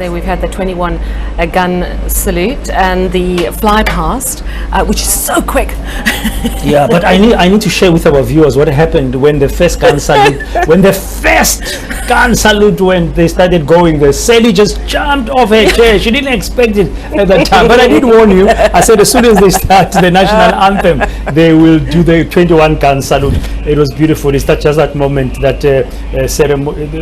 yesterday we've had the 21 gun salute and the fly past, which is so quick. Yeah, but I need to share with our viewers what happened when the first gun salute, when they started going, the Sally just jumped off her chair. She didn't expect it at that time, but I did warn you. I said as soon as they start the national anthem, they will do the 21 gun salute. It was beautiful. It's just that moment that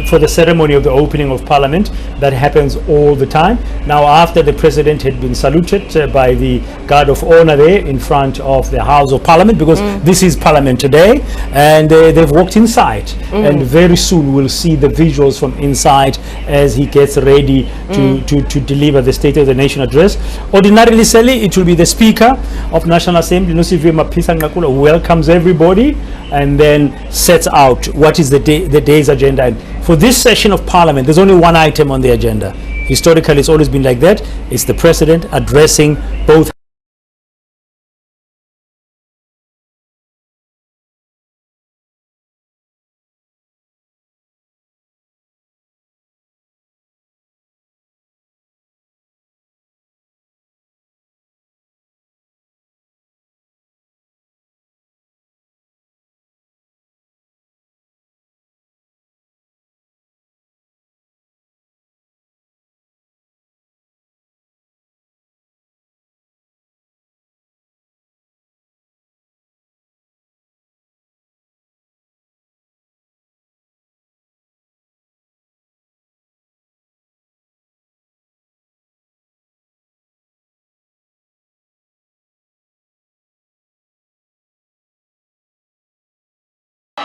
for the ceremony of the opening of Parliament that happens all the time. Now, after the President had been saluted by the Guard of Honor there in front of the House of Parliament, because this is Parliament today, and they've walked inside, and very soon we'll see the visuals from inside as he gets ready to deliver the State of the Nation address. Ordinarily, Sally, it will be the Speaker of National Assembly, Nosiviwe Mapisa Nqakula, who welcomes everybody and then sets out what is the day's agenda. And for this session of Parliament, there's only one item on the agenda. Historically, it's always been like that. It's the President addressing both.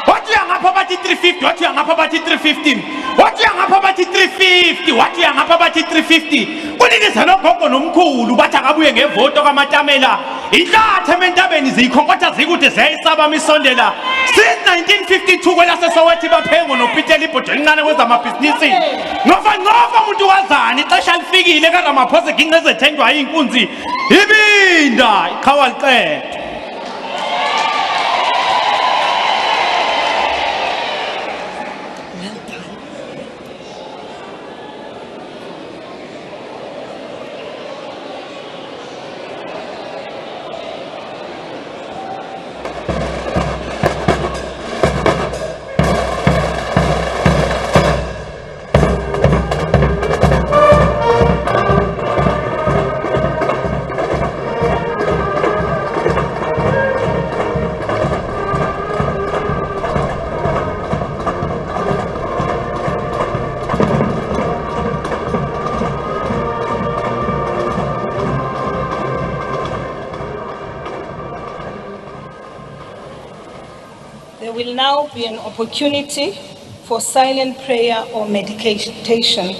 What you are poverty 350? What you are poverty 315? What you are poverty 350? What you are poverty 350? Kunilisa nogogo nomkhulu bathi akabuye ngevoto kaMatamela. Inhlathe mentabeni zikhonkotha zikude ziyayisaba misondela. Since 1952 kwelase Soweto baphengo noPiteli ibhodo elincane kwezamabhizinisi. Ngova umuntu wazana ixesha lifikile kaRamaphosa ginqe ezethengwa inkunzi. Ibinda iqhawa liqedwe. There will now be an opportunity for silent prayer or meditation.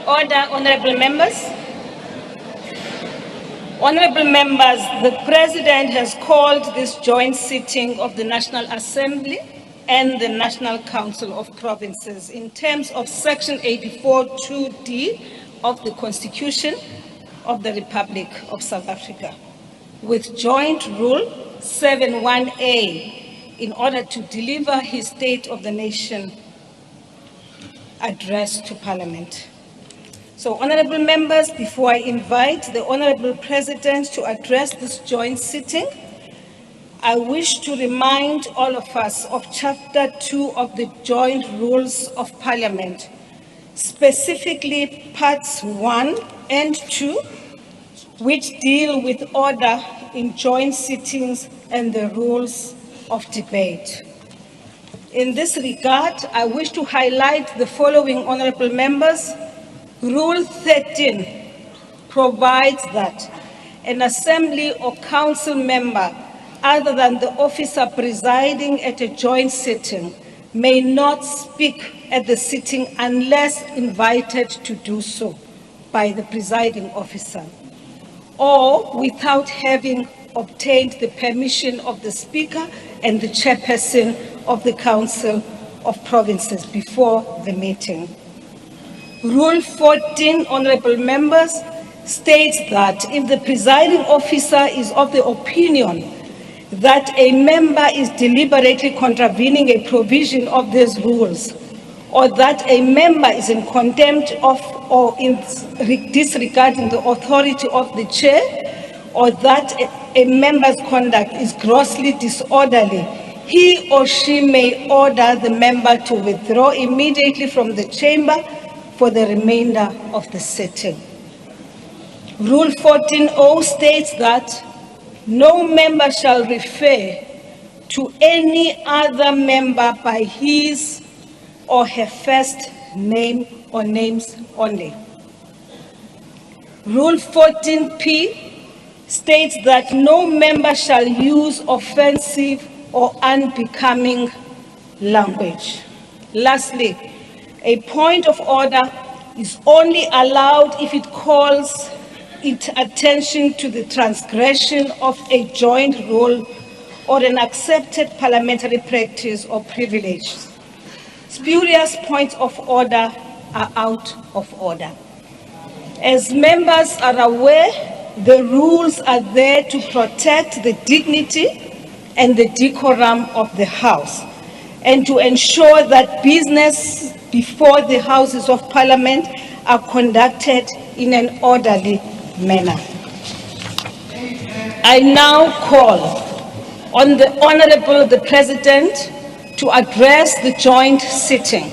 Order, honorable members. Honorable members, the President has called this joint sitting of the National Assembly and the National Council of Provinces in terms of Section 84(2)(d) of the Constitution of the Republic of South Africa, with Joint Rule 71A, in order to deliver his State of the Nation address to Parliament. So, honorable members, before I invite the Honorable President to address this joint sitting, I wish to remind all of us of Chapter 2 of the Joint Rules of Parliament, specifically Parts 1 and 2, which deal with order in joint sittings and the rules of debate. In this regard, I wish to highlight the following, honorable members. Rule 13 provides that an assembly or council member other than the officer presiding at a joint sitting may not speak at the sitting unless invited to do so by the presiding officer, or without having obtained the permission of the Speaker and the chairperson of the Council of Provinces before the meeting. Rule 14, honorable members, states that if the presiding officer is of the opinion that a member is deliberately contravening a provision of these rules, or that a member is in contempt of or in disregarding the authority of the chair, or that a member's conduct is grossly disorderly, he or she may order the member to withdraw immediately from the chamber for the remainder of the sitting. Rule 14.0 states that no member shall refer to any other member by his or her first name or names only. Rule 14.p states that no member shall use offensive or unbecoming language. Lastly, a point of order is only allowed if it calls its attention to the transgression of a joint rule or an accepted parliamentary practice or privilege. Spurious points of order are out of order. As members are aware, the rules are there to protect the dignity and the decorum of the House and to ensure that business before the Houses of Parliament are conducted in an orderly manner. I now call on the Honorable the President to address the joint sitting.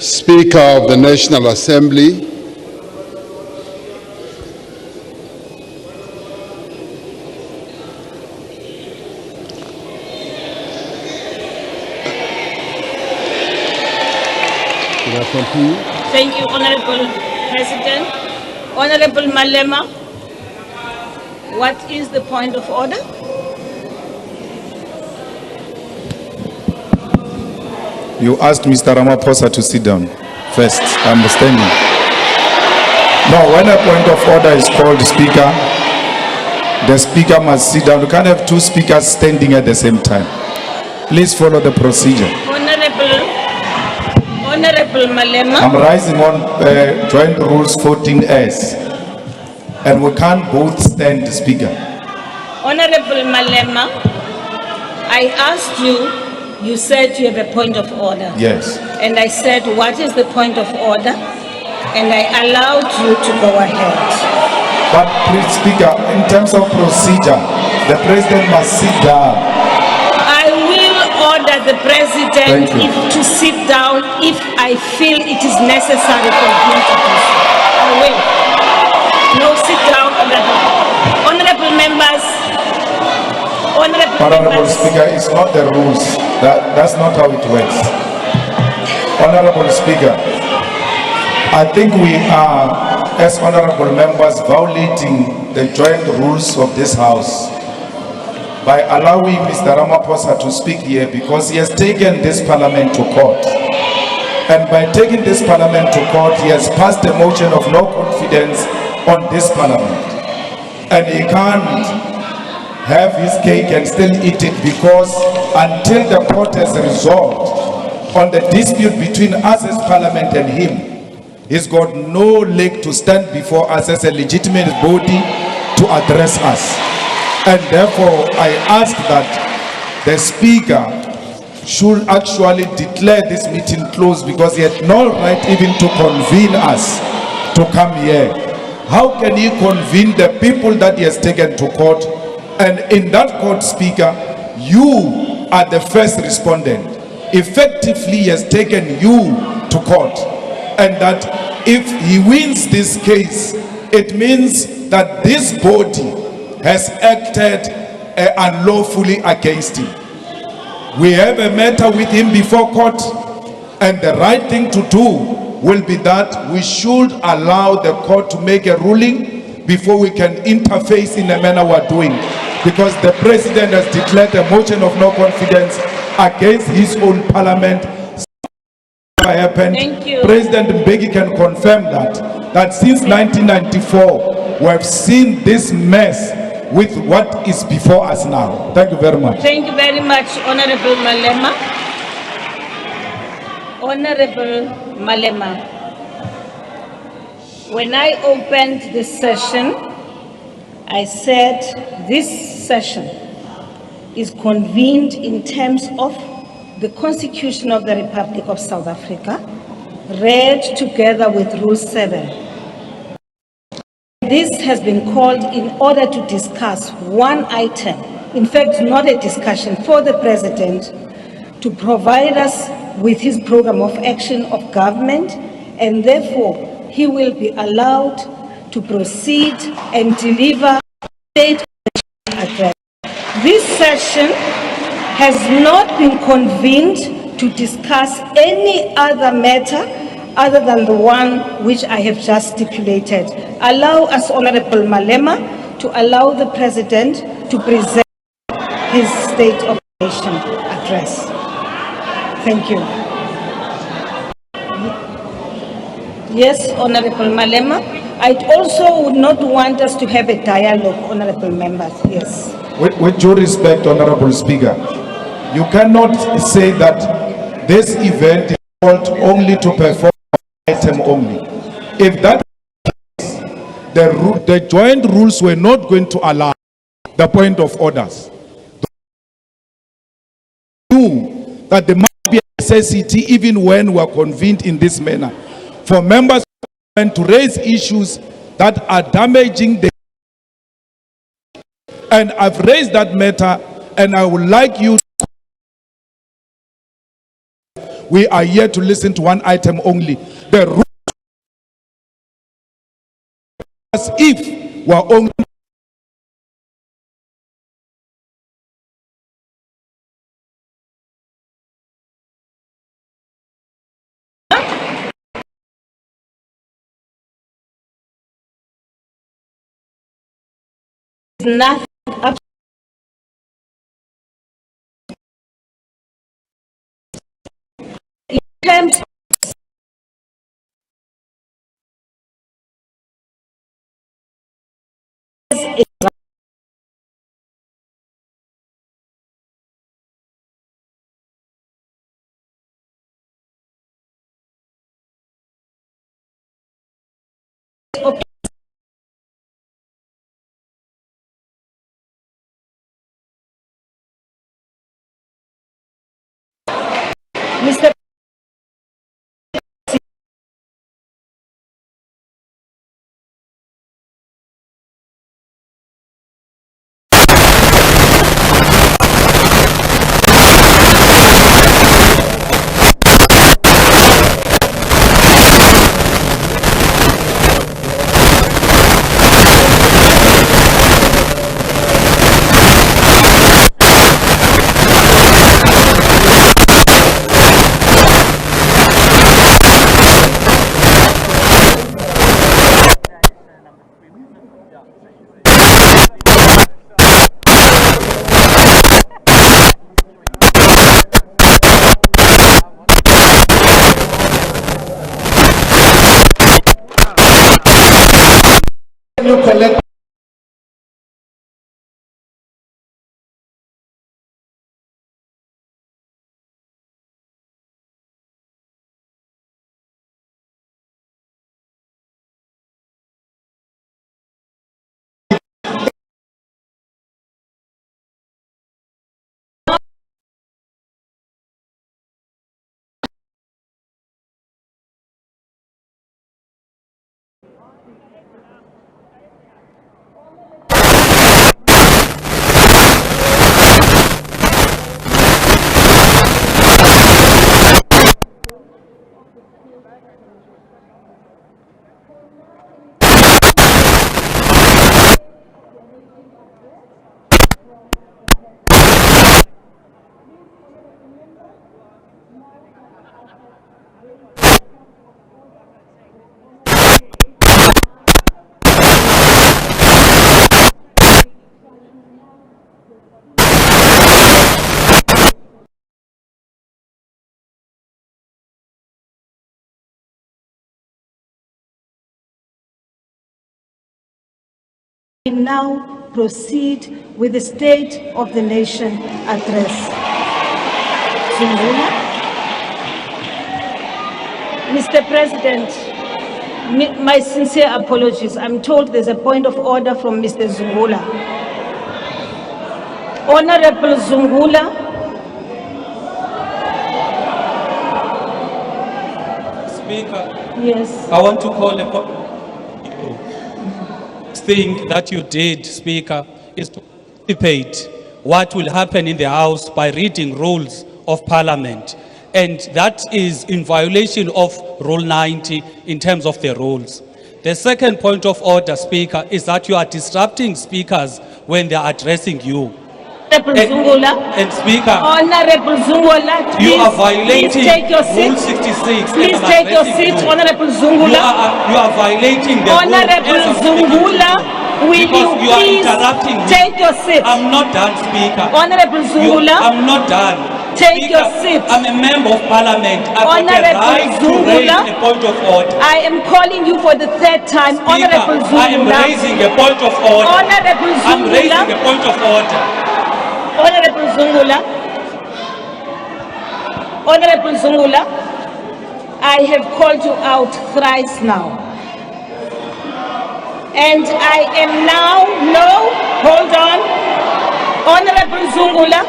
Speaker of the National Assembly, Thank you, Honorable President. Honorable Malema, what is the point of order? You asked Mr. Ramaphosa to sit down first. I'm standing. No, when a point of order is called, Speaker, the Speaker must sit down. You can't have two speakers standing at the same time. Please follow the procedure. Honorable Malema. I'm rising on Joint Rules 14S, and we can't both stand, Speaker. Honorable Malema, I asked you. You said you have a point of order. Yes. And I said, what is the point of order? And I allowed you to go ahead. But please, Speaker, in terms of procedure, the President must sit down. I will order the President to sit down if I feel it is necessary for him to do so. I will. No, sit down, honorable members. Honorable Speaker, it's not the rules. That's not how it works. Honorable Speaker, I think we are, as honorable members, violating the joint rules of this House by allowing Mr. Ramaphosa to speak here because he has taken this Parliament to court. And by taking this Parliament to court, he has passed a motion of no confidence on this Parliament. And he can't have his cake and still eat it because until the court has resolved on the dispute between us as Parliament and him, he's got no leg to stand before us as a legitimate body to address us. And therefore, I ask that the Speaker should actually declare this meeting closed, because he had no right even to convene us to come here. How can he convene the people that he has taken to court? And in that court, Speaker, you are the first respondent. Effectively, he has taken you to court. And that if he wins this case, it means that this body has acted unlawfully against him. We have a matter with him before court, and the right thing to do will be that we should allow the court to make a ruling before we can interface in the manner we're doing, because the president has declared a motion of no confidence against his own parliament. Happened. Thank you. President Mbeki can confirm that since 1994 we have seen this mess with what is before us now. Thank you very much. Thank you very much, Honorable Malema. Honorable Malema, when I opened this session, I said this session is convened in terms of the Constitution of the Republic of South Africa, read together with Rule 7. This has been called in order to discuss one item, in fact, not a discussion, for the President to provide us with his program of action of government, and therefore he will be allowed to proceed and deliver state address. This session has not been convened to discuss any other matter other than the one which I have just stipulated. Allow us, Honorable Malema, to allow the President to present his State of the Nation address. Thank you. Yes, Honorable Malema. I also would not want us to have a dialogue, Honorable members. Yes. With due respect, Honorable Speaker, you cannot say that this event is called only to perform item only. If that is the joint rules were not going to allow the point of orders. Knew that there must be a necessity, even when we are convened in this manner, for members to raise issues that are damaging the. And I've raised that matter, and I would like you. We are here to listen to one item only. The rule, as if we are only. Nothing. In terms of Mr. We now proceed with the State of the Nation address. Zungula. Mr. President, my sincere apologies. I'm told there's a point of order from Mr. Zungula. Honorable Zungula. Speaker, Yes. I want to call upon you. Thing that you did, Speaker, is to anticipate what will happen in the House by reading rules of Parliament. And that is in violation of Rule 90 in terms of the rules. The second point of order, Speaker, is that you are disrupting speakers when they are addressing you. Honorable Zungula. And Speaker, Honorable Zungula, you are please violating take your seat. Rule 66. Please and I'm take your addressing seat, you. Honorable Zungula. You are violating the Honorable rules. Yes, I'm speaking to Zungula, will you because you are please interrupting me. take your seat? I'm not done, Speaker. Honorable Zungula, I'm not done. take Speaker, your seat. I'm a member of Parliament. I've got Honorable the right to Zungula, raise a point of order. I am calling you for the third time. Honorable Speaker, I am Zungula. raising a point of order. Honorable I'm raising a Zungula. point of order. Honorable Zungula. Honorable Zungula, I have called you out thrice now. And I am now, no, hold on. Honorable Zungula,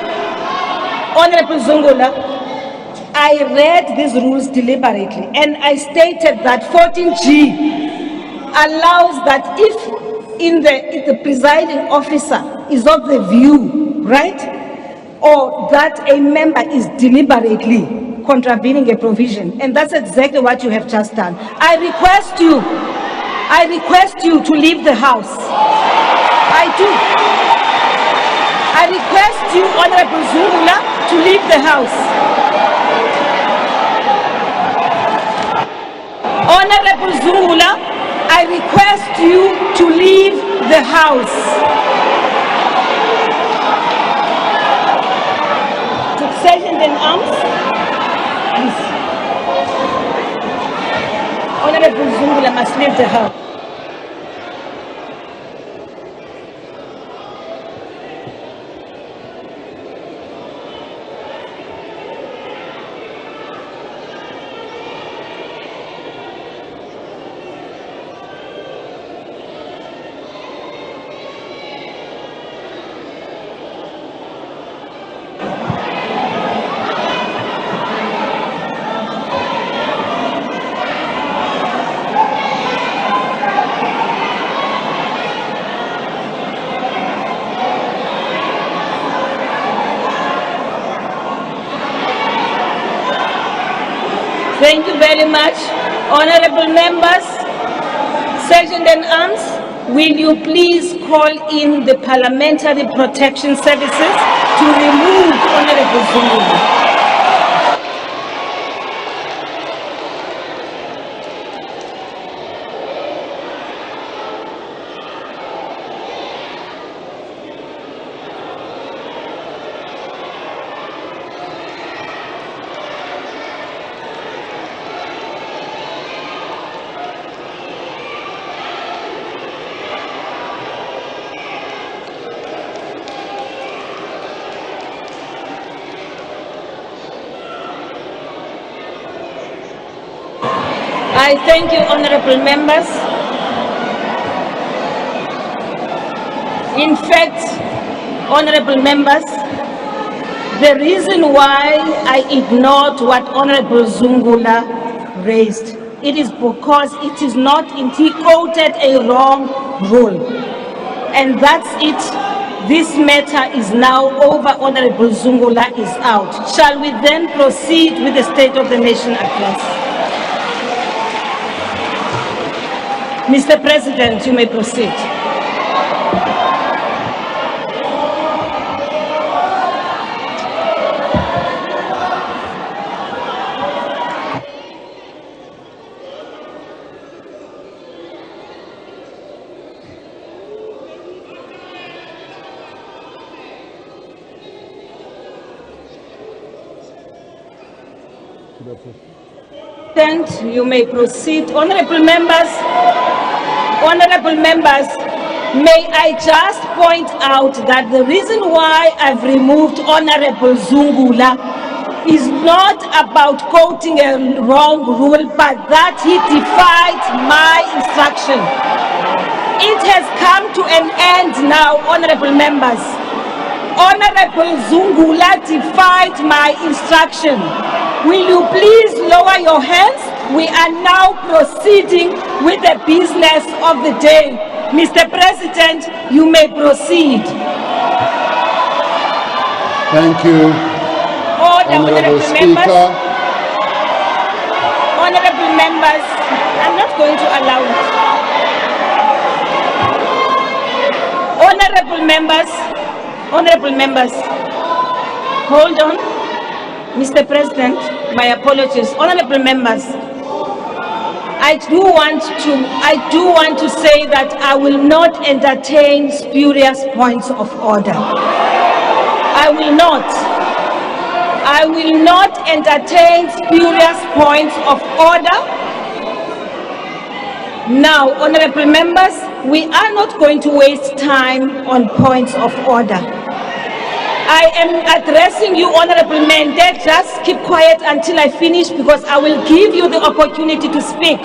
I read these rules deliberately and I stated that 14G allows that if the presiding officer is of the view, right, or that a member is deliberately contravening a provision, and that's exactly what you have just done. I request you to leave the House. I do. I request you, Honorable Zungula, to leave the House. Honorable Zungula, I request you to leave the House. Sergeant in arms, please. Honorable Zungula must leave the House. Thank you very much. Honorable members, Sergeant in Arms, will you please call in the Parliamentary Protection Services to remove Honorable Zungula? I thank you, honorable members. In fact, honorable members, the reason why I ignored what Honorable Zungula raised, it is because it is not, he quoted a wrong rule. And that's it. This matter is now over. Honorable Zungula is out. Shall we then proceed with the State of the Nation address? Mr. President, you may proceed. You may proceed. Honorable members, May I just point out that the reason why I've removed Honorable Zungula is not about quoting a wrong rule, but that he defied my instruction. It has come to an end now, honorable members. Honorable Zungula defied my instruction. Will you please lower your hands? We are now proceeding with the business of the day. Mr. President, you may proceed. Thank you, Order, Honorable Speaker. members. Honorable members, I'm not going to allow it. Honorable members, hold on. Mr. President, my apologies. Honorable members, I do want to say that I will not entertain spurious points of order. I will not entertain spurious points of order. Now, honorable members, we are not going to waste time on points of order. I am addressing you, honorable men. Just keep quiet until I finish, because I will give you the opportunity to speak.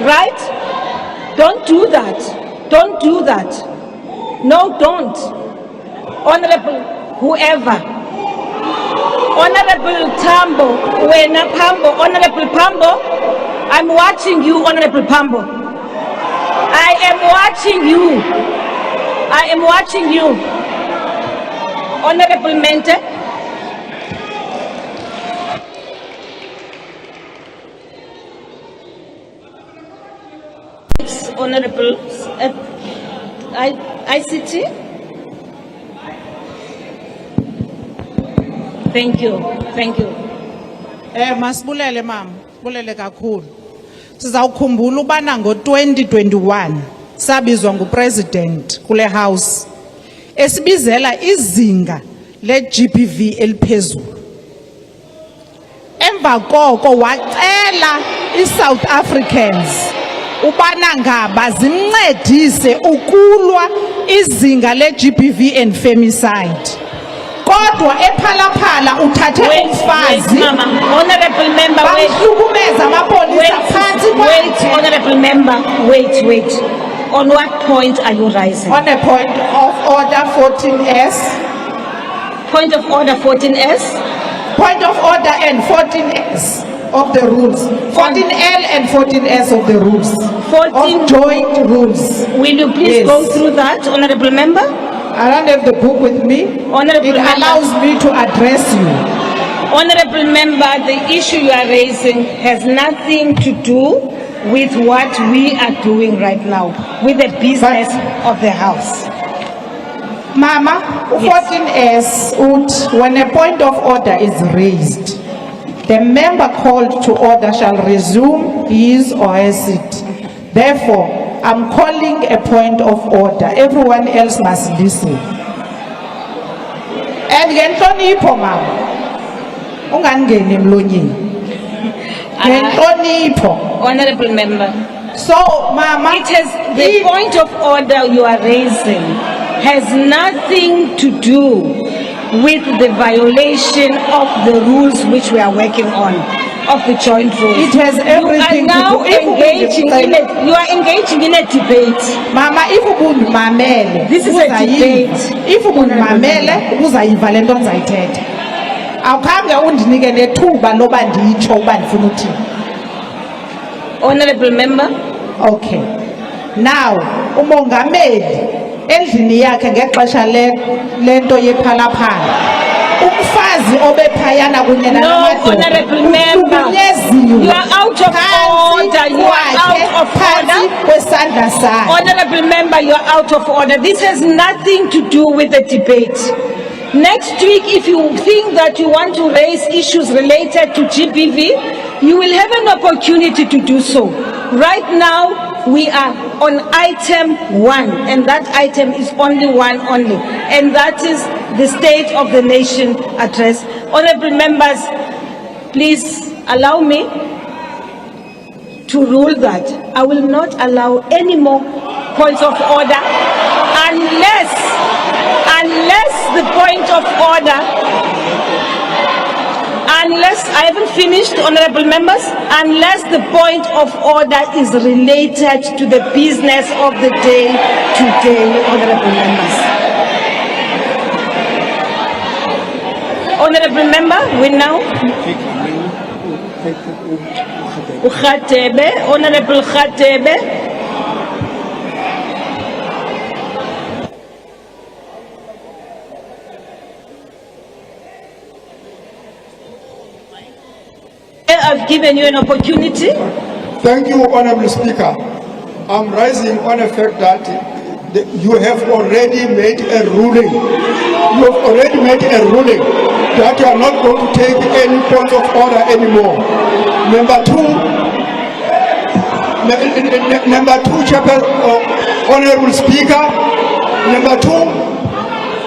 Right? Don't do that. Don't do that. No, don't. Honorable whoever. Honorable Tambo, Honorable Pambo, I'm watching you, Honorable Pambo. I am watching you. I am watching you. Honorable Mente. Honorable ICT. Thank you. Thank you. Masibulele mama, bulele kakhulu. Sizawukhumbula ubana ngo-2021 sabizwa ngupresident kule house esibizela izinga le-GBV eliphezulu. Emva koko wacela i-South Africans ubana ngaba zimncedise ukulwa izinga le-GBV and femicide. Kodwa ephalaphala uthathe umfazi. Honorable member, bahlukumeza amapolisa phansi kwakhe. Honorable member, wait. On what point are you rising? On a point of order 14S. Point of order 14S? Point of order and 14S of the rules. 14L and 14S of the rules. 14 of joint rules. Will you please go through that, honorable member? I don't have the book with me. Honorable it allows me to address you. Honorable member, the issue you are raising has nothing to do with what we are doing right now, with the business of the house. Mama, 14S, when a point of order is raised, the member called to order shall resume his or her seat. Therefore, I'm calling a point of order. Everyone else must listen. And ngenhlonipho mama, ungangeni emlonyeni. Ngenhlonipho. Honorable member. So mama, the point of order you are raising has nothing to do with the violation of the rules which we are working on. Of the joint rules. It has everything to do. You are engaging in a debate. Mama, if you mamele, this is a debate. If you mamele, uzayiva lento ngizayithetha. Awukhange undinike nethuba loba nditsho uba ndifuna uthini. Honorable member. Okay. Now, umongameli endlini yakhe ngexesha lento yephalaphala. No, honorable member, you are out of order. You are out of order. Honorable member, you are out of order. This has nothing to do with the debate. Next week, if you think that you want to raise issues related to GBV, you will have an opportunity to do so. Right now, we are on item 1, and that item is only one only, and that is the State of the Nation address. Honorable members, please allow me to rule that I will not allow any more points of order. unless the point of order, unless I haven't finished, honorable members, unless the point of order is related to the business of the day today, honorable members. Honorable member, we now. Honorable Khatebe. I've given you an opportunity. Thank you, Honorable Speaker. I'm rising on the fact that you have already made a ruling. You have already made a ruling that you are not going to take any point of order anymore. Number two, Honorable Speaker. Number two,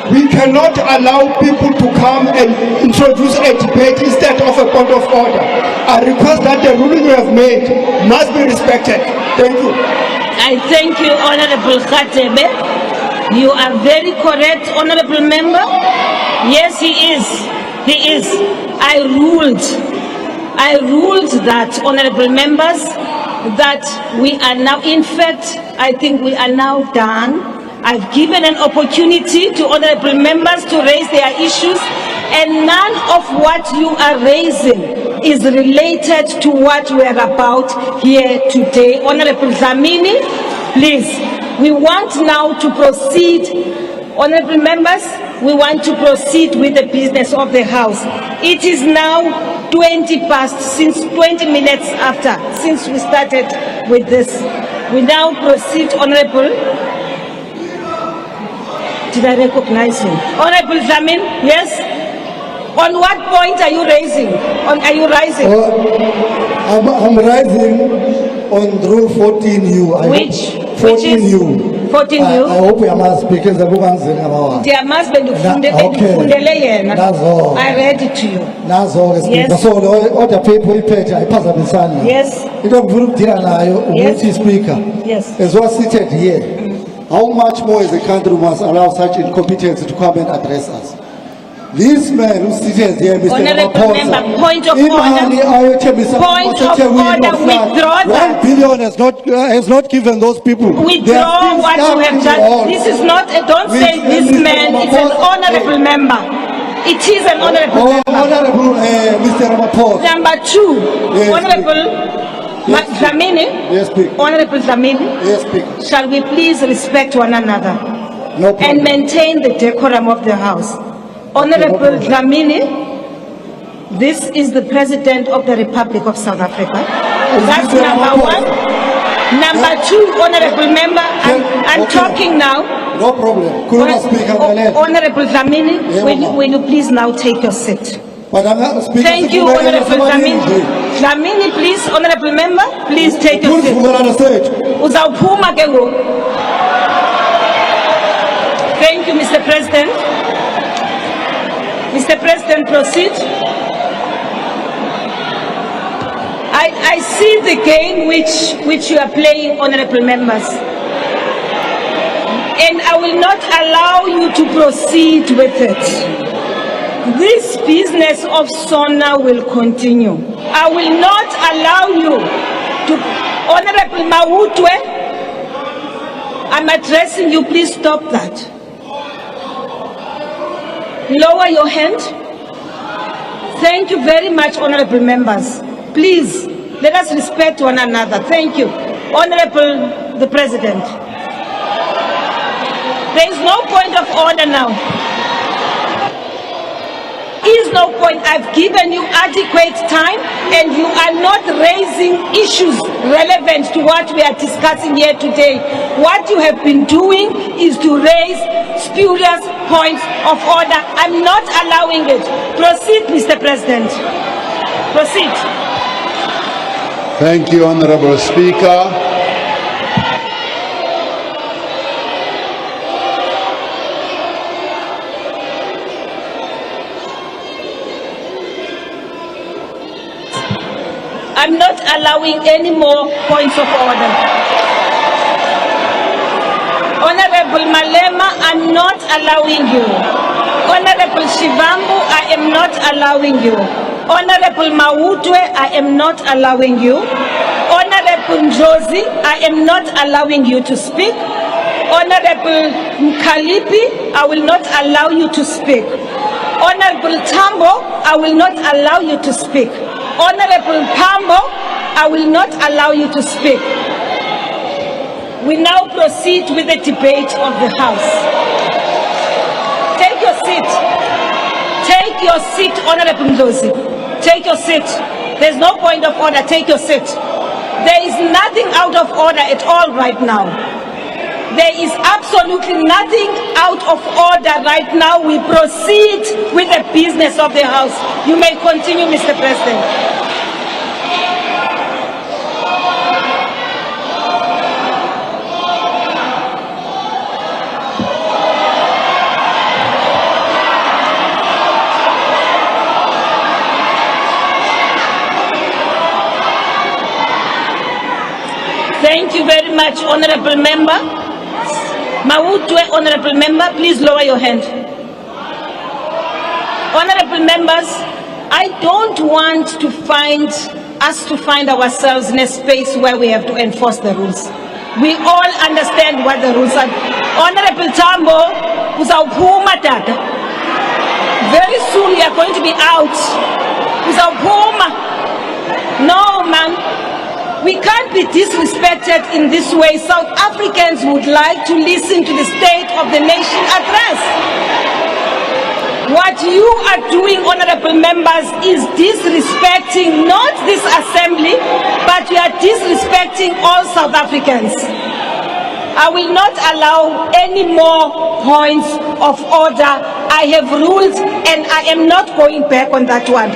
we cannot allow people to come and introduce a debate instead of a point of order. I request that the ruling you have made must be respected. Thank you. I thank you, Honorable Khatebe. You are very correct, Honorable Member. Yes, he is. He is. I ruled that, Honorable Members, that we are now, in fact, I think we are now done. I've given an opportunity to honorable members to raise their issues, and none of what you are raising is related to what we are about here today. Honorable Dlamini, please, we want now to proceed. Honorable members, we want to proceed with the business of the House. It is now 20 past, since 20 minutes after, since we started with this. We now proceed, Honorable. Did I recognize him? Honorable Zamin, yes? On what point are you raising? Are you rising? I'm rising on Rule 14U. Which 14U. 14U? I hope you must speak as a woman. There must be That's all. I read it to you. That's all. Yes. So all the people I pass up in Yes. You don't Yes. speaker. Yes. As was seated here. How much more is the country must allow such incompetence to come and address us? This man who sits here, Mr. Honorable Member, point of order. Point of order, withdraw that. 1 billion has not given those people. Withdraw what you have done. This is not, don't say this man, it's an honorable member. It is an honorable member. Honorable Mr. Ramaphosa. Number two, Yes, Honorable Dlamini. Yes, Speaker. Honorable Dlamini. Yes, Speaker. Shall we please respect one another No problem. and maintain the decorum of the House? Honorable Dlamini, this is the President of the Republic of South Africa. That's number one. Number two, Honorable Member, I'm talking now. No problem. Honorable Dlamini, will you please now take your seat? But I'm not speaking. Thank you, Honorable Dlamini. Dlamini, please, Honorable Member, please take your seat. Uzawuphuma ke ngoku. Thank you, Mr. President. Mr. President, proceed. I see the game which you are playing, honorable members. And I will not allow you to proceed with it. This business of SONA will continue. I will not allow you to, Honorable Mawutwe, I'm addressing you, please stop that. Lower your hand. Thank you very much, honorable members. Please, let us respect one another. Thank you. Honorable the President. There is no point of order now. Is no point. I've given you adequate time and you are not raising issues relevant to what we are discussing here today. What you have been doing is to raise spurious points of order. I'm not allowing it. Proceed, Mr. President. Proceed. Thank you, Honorable Speaker. I'm not allowing any more points of order. Honorable Malema, I'm not allowing you. Honorable Shivambu, I am not allowing you. Honorable Mautwe, I am not allowing you. Honorable Njozi, I am not allowing you to speak. Honorable Mkalipi, I will not allow you to speak. Honorable Tambo, I will not allow you to speak. Honorable Pambo, I will not allow you to speak. We now proceed with the debate of the House. Take your seat. Take your seat, Honorable Njozi. Take your seat. There's no point of order. Take your seat. There is nothing out of order at all right now. There is absolutely nothing out of order right now. We proceed with the business of the House. You may continue, Mr. President. Thank you very much, Honorable Member. Mautwe, Honorable Member, please lower your hand. Honorable Members, I don't want to find ourselves in a space where we have to enforce the rules. We all understand what the rules are. Honorable Tambo, uzawuphuma tata. Very soon you are going to be out. Uzawuphuma. No, man. We can't be disrespected in this way. South Africans would like to listen to the State of the Nation address. What you are doing, honorable members, is disrespecting not this assembly, but you are disrespecting all South Africans. I will not allow any more points of order. I have ruled and I am not going back on that one.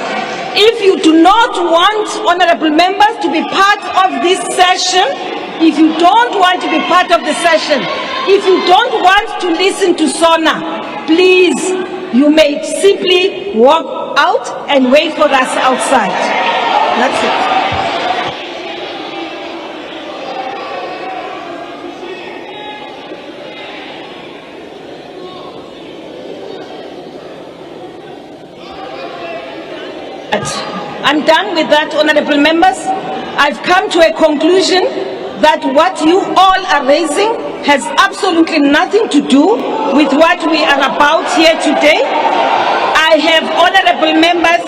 If you do not want honorable members to be part of this session, if you don't want to be part of the session, if you don't want to listen to Sona, please, you may simply walk out and wait for us outside. That's it. I'm done with that, honorable members. I've come to a conclusion that what you all are raising has absolutely nothing to do with what we are about here today. I have, honorable members,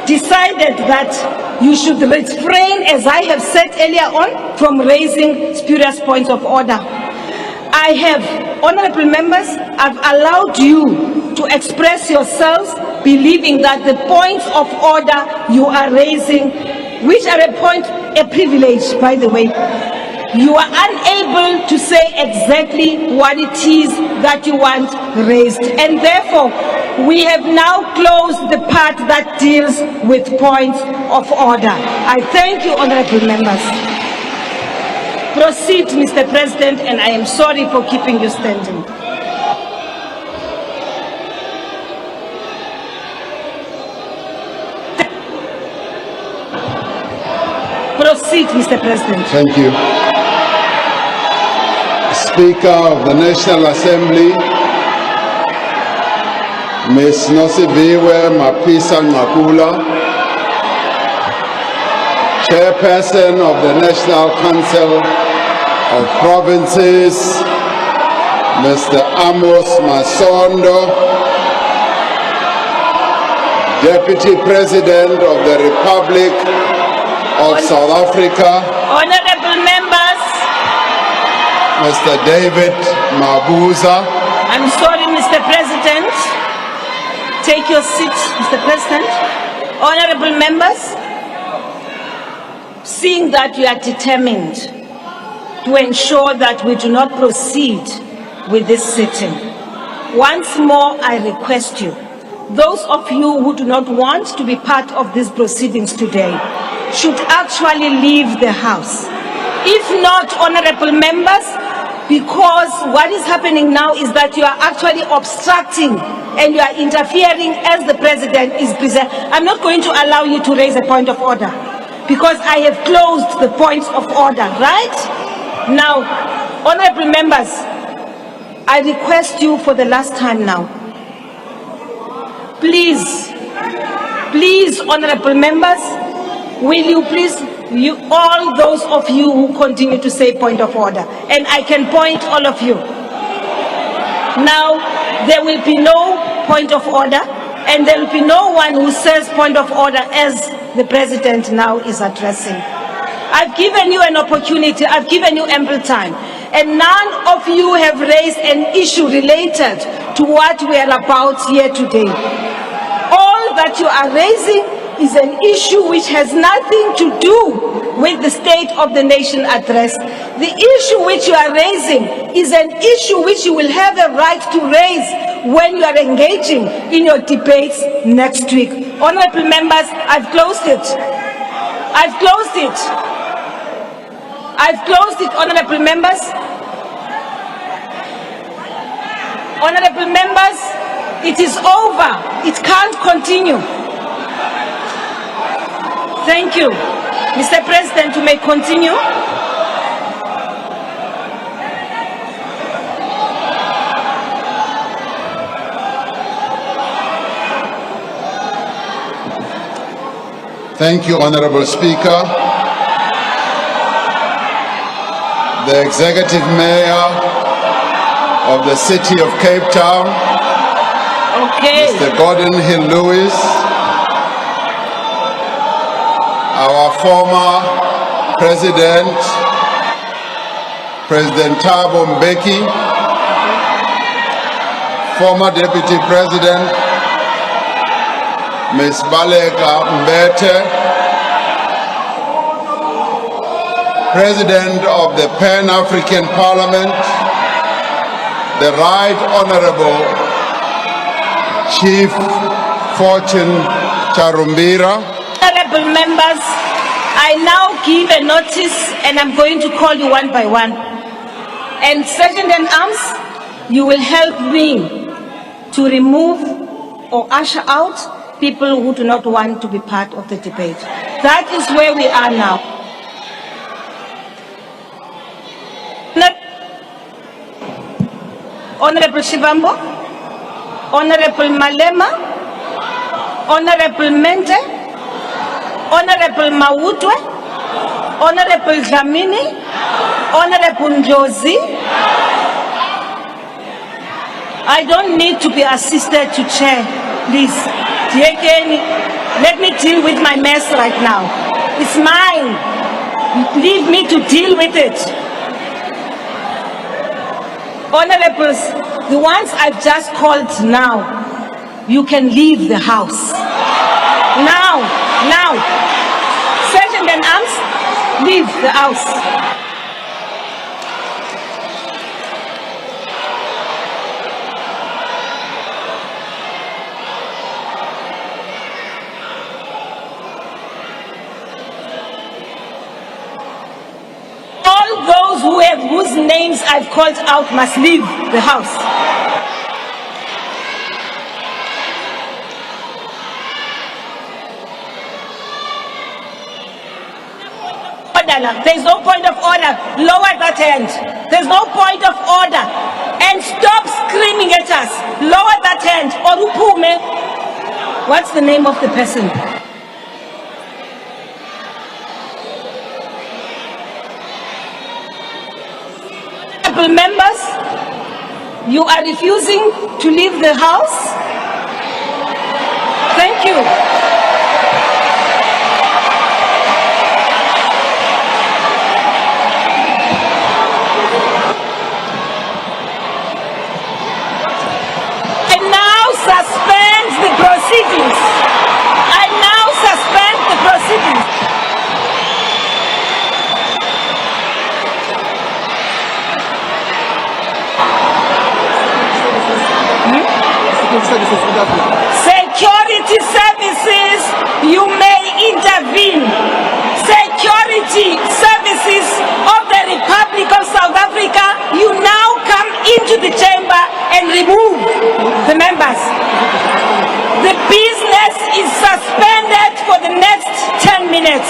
decided that you should refrain, as I have said earlier on, from raising spurious points of order. I have, honorable members, I've allowed you to express yourselves believing that the points of order you are raising, which are a privilege, by the way, you are unable to say exactly what it is that you want raised. And therefore, we have now closed the part that deals with points of order. I thank you, honorable members. Proceed, Mr. President, and I am sorry for keeping you standing. Proceed, Mr. President. Thank you. Speaker of the National Assembly, Ms. Nosiviwe Mapisa Makula, Chairperson of the National Council of Provinces, Mr. Amos Masondo, Deputy President of the Republic of South Africa, honorable members, Mr. David Mabuza. I'm sorry, Mr. President. Take your seats, Mr. President. Honorable members, seeing that you are determined to ensure that we do not proceed with this sitting, once more I request you, those of you who do not want to be part of these proceedings today, should actually leave the House. If not, honorable members, because what is happening now is that you are actually obstructing and you are interfering as the President is present. I'm not going to allow you to raise a point of order because I have closed the points of order, right? Now, honorable members, I request you for the last time now, please, honorable members, will you please, all those of you who continue to say point of order, and I can point all of you. Now, there will be no point of order, and there will be no one who says point of order as the president now is addressing. I've given you an opportunity, I've given you ample time, and none of you have raised an issue related to what we are about here today. All that you are raising is an issue which has nothing to do with the State of the Nation address. The issue which you are raising is an issue which you will have a right to raise when you are engaging in your debates next week. Honorable members, I've closed it. I've closed it. I've closed it, honorable members. Honorable members, it is over. It can't continue. Thank you. Mr. President, you may continue. Thank you, Honorable Speaker. The Executive Mayor of the City of Cape Town, Mr. Gordon Hill Lewis, our former President, President Thabo Mbeki, former Deputy President, Ms. Baleka Mbete, President of the Pan-African Parliament, the Right Honorable Chief Fortune Charumbira. Honorable members, I now give a notice and I'm going to call you one by one. And Sergeant in Arms, you will help me to remove or usher out people who do not want to be part of the debate. That is where we are now. Honorable Shivambo, Honorable Malema, Honorable Mente, Honorable Mawutwe, Honorable Dlamini, Honorable Njozi. I don't need to be assisted to chair, please. Let me deal with my mess right now. It's mine. Leave me to deal with it. Honorables, the ones I've just called now, you can leave the house. Now. Sergeant in Arms, leave the house. Whose names I've called out must leave the house. There's no point of order. Lower that hand. There's no point of order. And stop screaming at us. Lower that hand. Orupume. What's the name of the person? Members, you are refusing to leave the house. Thank you. I now suspend the proceedings. I now suspend the proceedings. Security services, you may intervene. Security services of the Republic of South Africa, you now come into the chamber and remove the members. The business is suspended for the next 10 minutes.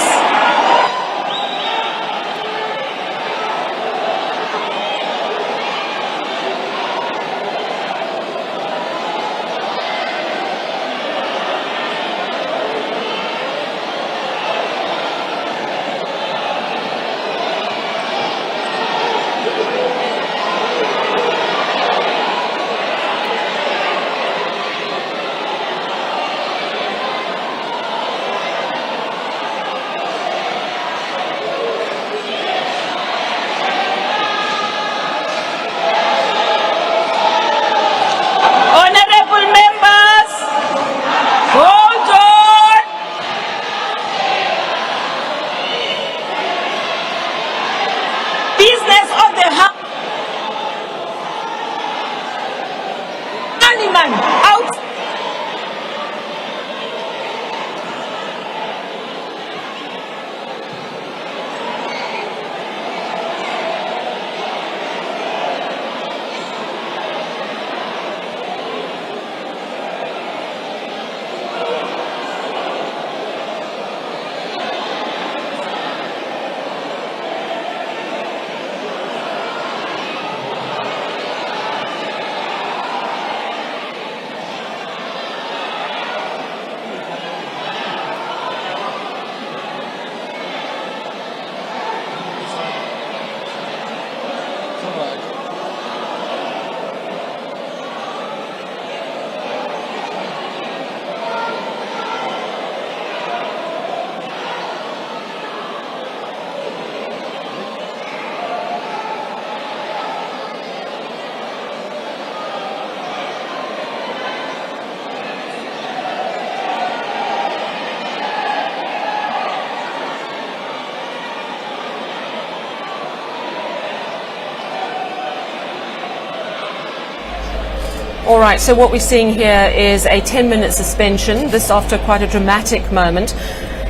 All right, so what we're seeing here is a 10-minute suspension, this after quite a dramatic moment.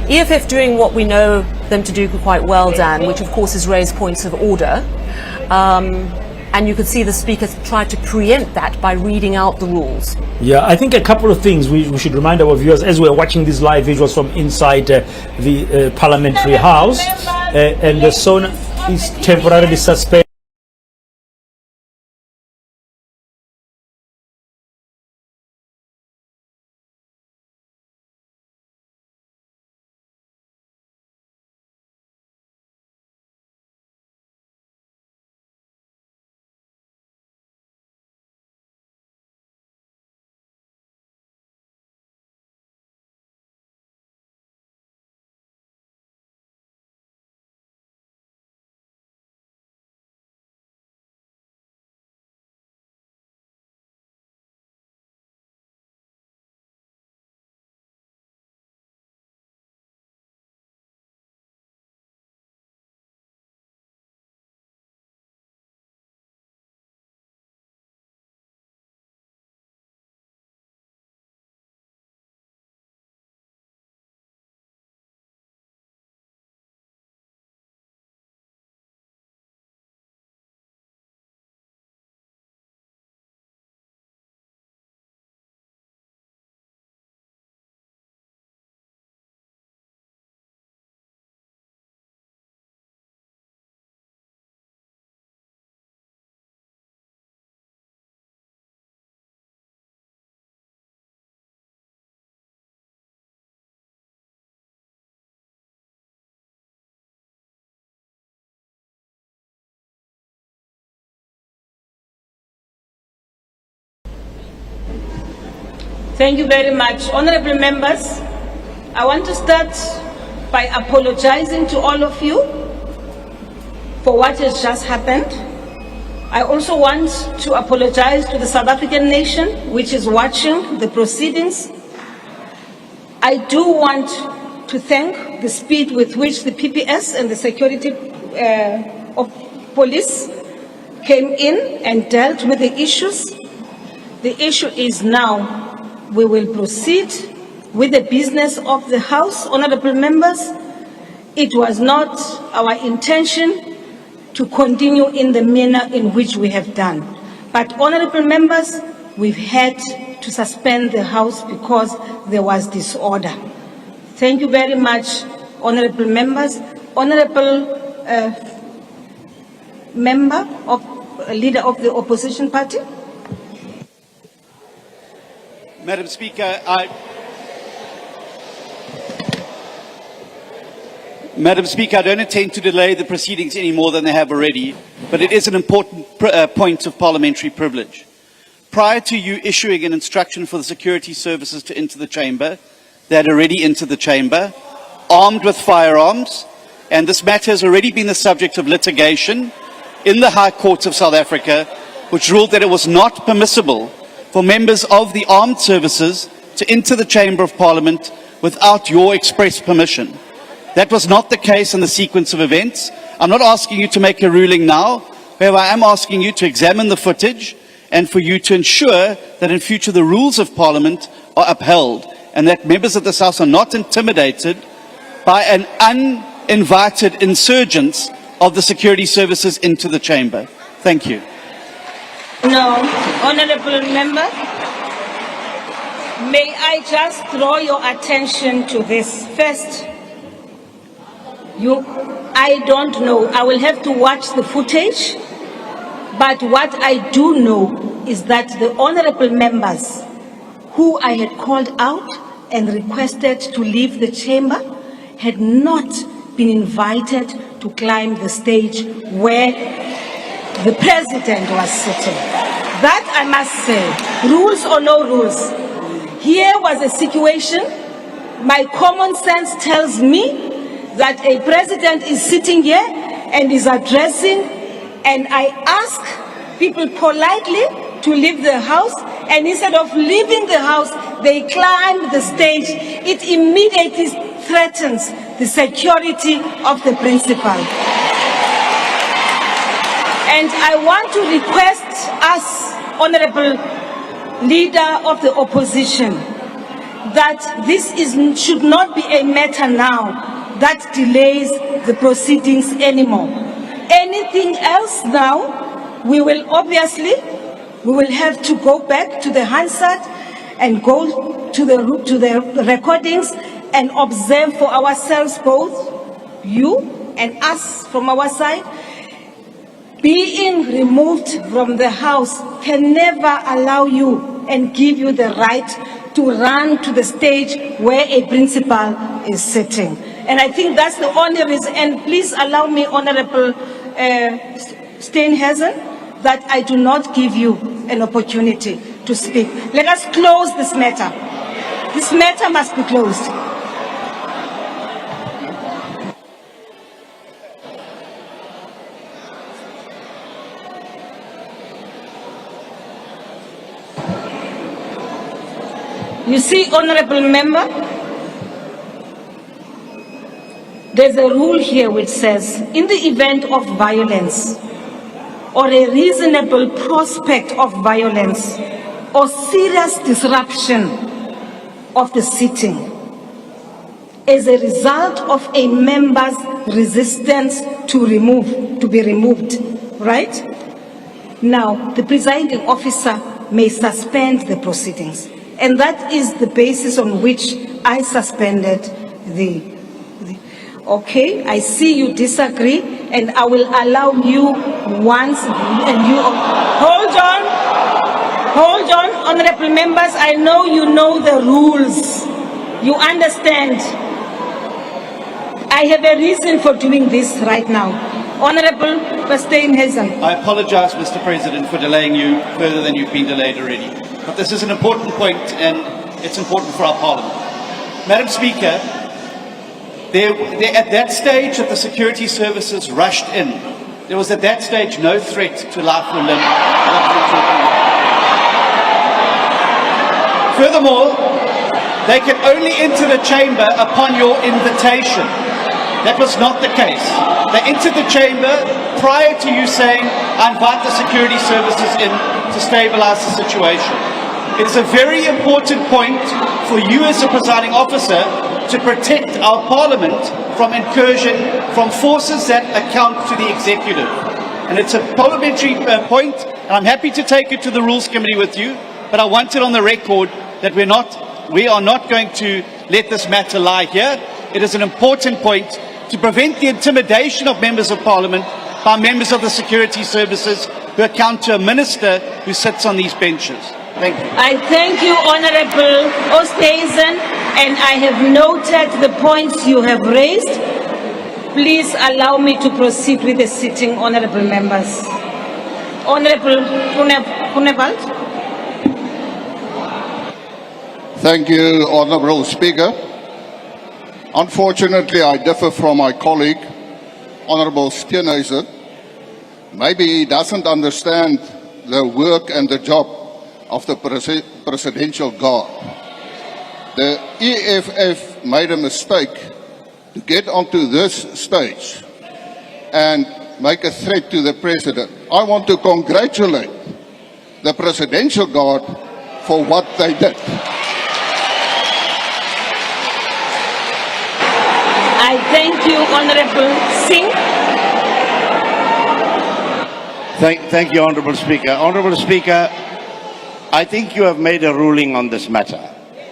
EFF doing what we know them to do quite well, Dan, which of course is raise points of order. And you could see the speaker tried to preempt that by reading out the rules. Yeah, I think a couple of things we should remind our viewers as we're watching these live visuals from inside the Parliamentary House. And the zone is temporarily suspended. Thank you very much. Honorable members, I want to start by apologizing to all of you for what has just happened. I also want to apologize to the South African nation which is watching the proceedings. I do want to thank the speed with which the PPS and the security of police came in and dealt with the issues. The issue is now we will proceed with the business of the House. Honorable members, it was not our intention to continue in the manner in which we have done. But honorable members, we've had to suspend the House because there was disorder. Thank you very much, honorable members. Honorable leader of the opposition party. Madam Speaker, Madam Speaker, I don't intend to delay the proceedings any more than they have already, but it is an important point of parliamentary privilege. Prior to you issuing an instruction for the security services to enter the chamber, they had already entered the chamber, armed with firearms, and this matter has already been the subject of litigation in the High Court of South Africa, which ruled that it was not permissible for members of the armed services to enter the Chamber of Parliament without your express permission. That was not the case in the sequence of events. I'm not asking you to make a ruling now, however I am asking you to examine the footage and for you to ensure that in future the rules of Parliament are upheld and that members of this House are not intimidated by an uninvited insurgence of the security services into the chamber. Thank you. No, honorable member, may I just draw your attention to this. First, I don't know, I will have to watch the footage, but what I do know is that the honorable members who I had called out and requested to leave the chamber had not been invited to climb the stage where the president was sitting. That I must say, rules or no rules. Here was a situation, my common sense tells me that a president is sitting here and is addressing, and I ask people politely to leave the house, and instead of leaving the house, they climb the stage. It immediately threatens the security of the principal. And I want to request us, honorable leader of the opposition that this should not be a matter now that delays the proceedings anymore. Anything else now, we will have to go back to the Hansard and go to the recordings and observe for ourselves, both you and us from our side. Being removed from the House can never allow you and give you the right to run to the stage where a principal is sitting. And I think that's the only reason. And please allow me, Honorable Steenhuisen, that I do not give you an opportunity to speak. Let us close this matter. This matter must be closed. You see, Honorable Member, there's a rule here which says, in the event of violence or a reasonable prospect of violence or serious disruption of the sitting as a result of a member's resistance to be removed, right? Now, the presiding officer may suspend the proceedings. And that is the basis on which I suspended okay, I see you disagree, and I will allow you once, and you, hold on, honorable members, I know you know the rules, you understand. I have a reason for doing this right now. Honorable Steenhuisen. I apologize, Mr. President, for delaying you further than you've been delayed already. But this is an important point, and it's important for our Parliament. Madam Speaker, at that stage that the security services rushed in, there was at that stage no threat to life or limb. Furthermore, they can only enter the chamber upon your invitation. That was not the case. They entered the chamber prior to you saying, I invite the security services in to stabilize the situation. It is a very important point for you as a presiding officer to protect our Parliament from incursion from forces that account to the executive. And it's a parliamentary point, and I'm happy to take it to the Rules Committee with you, but I want it on the record that we are not going to let this matter lie here. It is an important point to prevent the intimidation of members of Parliament by members of the security services who account to a minister who sits on these benches. Thank you. I thank you, Honorable Oosthuizen, and I have noted the points you have raised. Please allow me to proceed with the sitting, Honorable members. Honorable Groenewald. Thank you, Honourable Speaker. Unfortunately, I differ from my colleague, Honourable Steenhuisen. Maybe he doesn't understand the work and the job of the Presidential Guard. The EFF made a mistake to get onto this stage and make a threat to the President. I want to congratulate the Presidential Guard for what they did. I thank you, Honorable Singh. Thank you, Honorable Speaker. Honorable Speaker, I think you have made a ruling on this matter.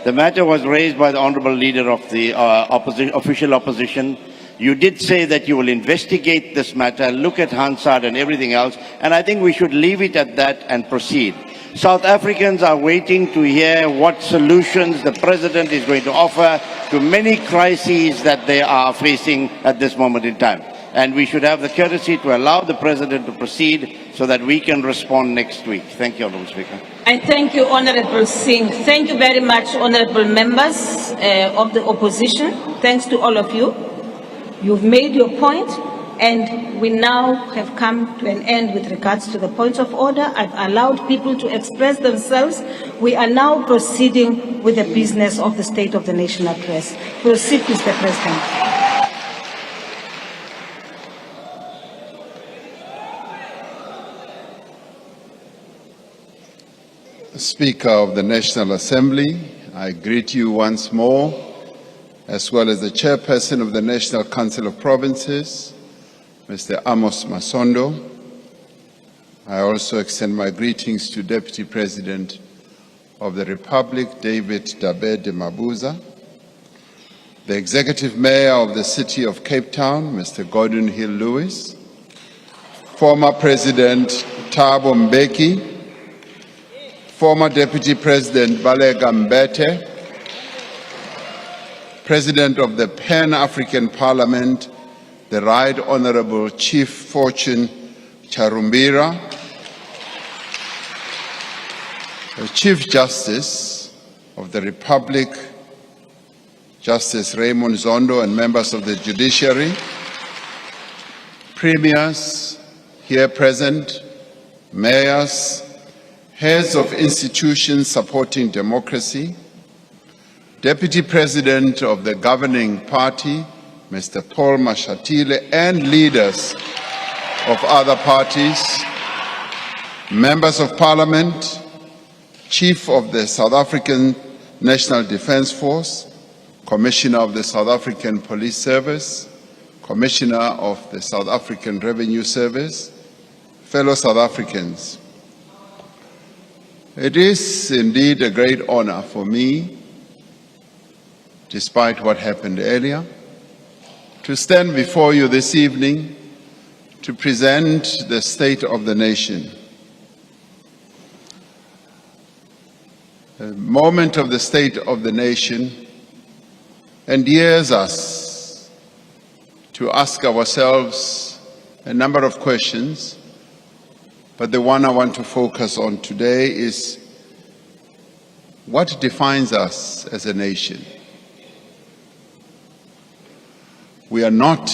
The matter was raised by the Honorable Leader of the official opposition. You did say that you will investigate this matter, look at Hansard and everything else, and I think we should leave it at that and proceed. South Africans are waiting to hear what solutions the President is going to offer to many crises that they are facing at this moment in time. And we should have the courtesy to allow the President to proceed so that we can respond next week. Thank you, Honourable Speaker. I thank you, Honourable Singh. Thank you very much, Honourable members of the opposition. Thanks to all of you. You've made your point, and we now have come to an end with regards to the points of order. I've allowed people to express themselves. We are now proceeding with the business of the State of the Nation address. Proceed, Mr. President. Speaker of the National Assembly, I greet you once more, as well as the Chairperson of the National Council of Provinces, Mr. Amos Masondo. I also extend my greetings to Deputy President of the Republic, David Dabe de Mabuza, the Executive Mayor of the City of Cape Town, Mr. Gordon Hill Lewis, former President Thabo Mbeki, former Deputy President Balega Mbete, President of the Pan-African Parliament, the Right Honorable Chief Fortune Charumbira, the Chief Justice of the Republic, Justice Raymond Zondo, and members of the judiciary, premiers here present, mayors, heads of institutions supporting democracy, Deputy President of the governing party, Mr. Paul Mashatile, and leaders of other parties, members of Parliament, Chief of the South African National Defence Force, Commissioner of the South African Police Service, Commissioner of the South African Revenue Service, fellow South Africans. It is indeed a great honor for me, despite what happened earlier, to stand before you this evening to present the State of the Nation. The moment of the State of the Nation endears us to ask ourselves a number of questions, but the one I want to focus on today is what defines us as a nation. We are not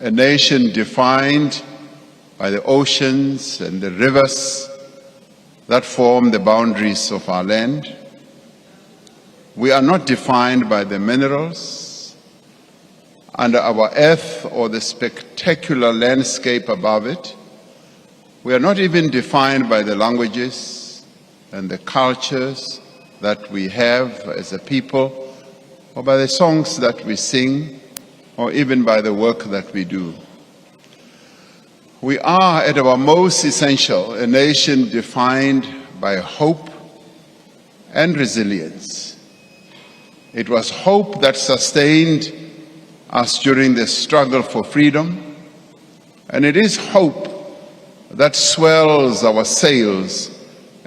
a nation defined by the oceans and the rivers that form the boundaries of our land. We are not defined by the minerals under our earth or the spectacular landscape above it. We are not even defined by the languages and the cultures that we have as a people, or by the songs that we sing, or even by the work that we do. We are, at our most essential, a nation defined by hope and resilience. It was hope that sustained us during the struggle for freedom, and it is hope that swells our sails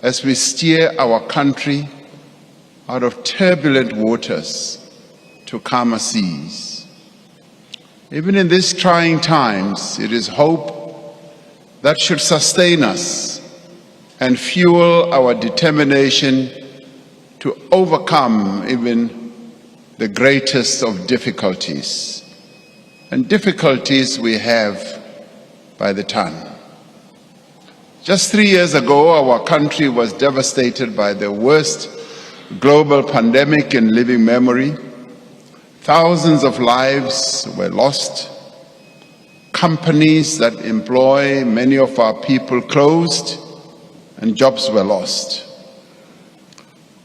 as we steer our country out of turbulent waters to calmer seas. Even in these trying times, it is hope that should sustain us and fuel our determination to overcome even the greatest of difficulties, and difficulties we have by the ton. Just 3 years ago, our country was devastated by the worst global pandemic in living memory. Thousands of lives were lost. Companies that employ many of our people closed, and jobs were lost.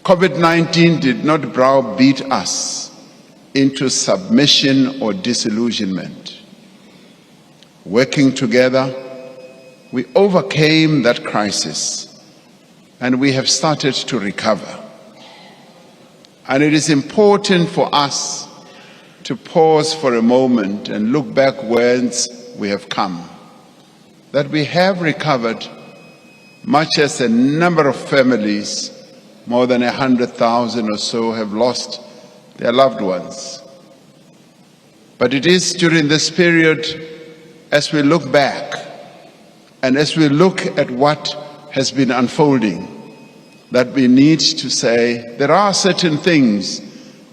COVID-19 did not browbeat us into submission or disillusionment. Working together, we overcame that crisis, and we have started to recover. And it is important for us to pause for a moment and look back whence we have come, that we have recovered, much as a number of families, more than 100,000 or so, have lost their loved ones. But it is during this period, as we look back and as we look at what has been unfolding, that we need to say there are certain things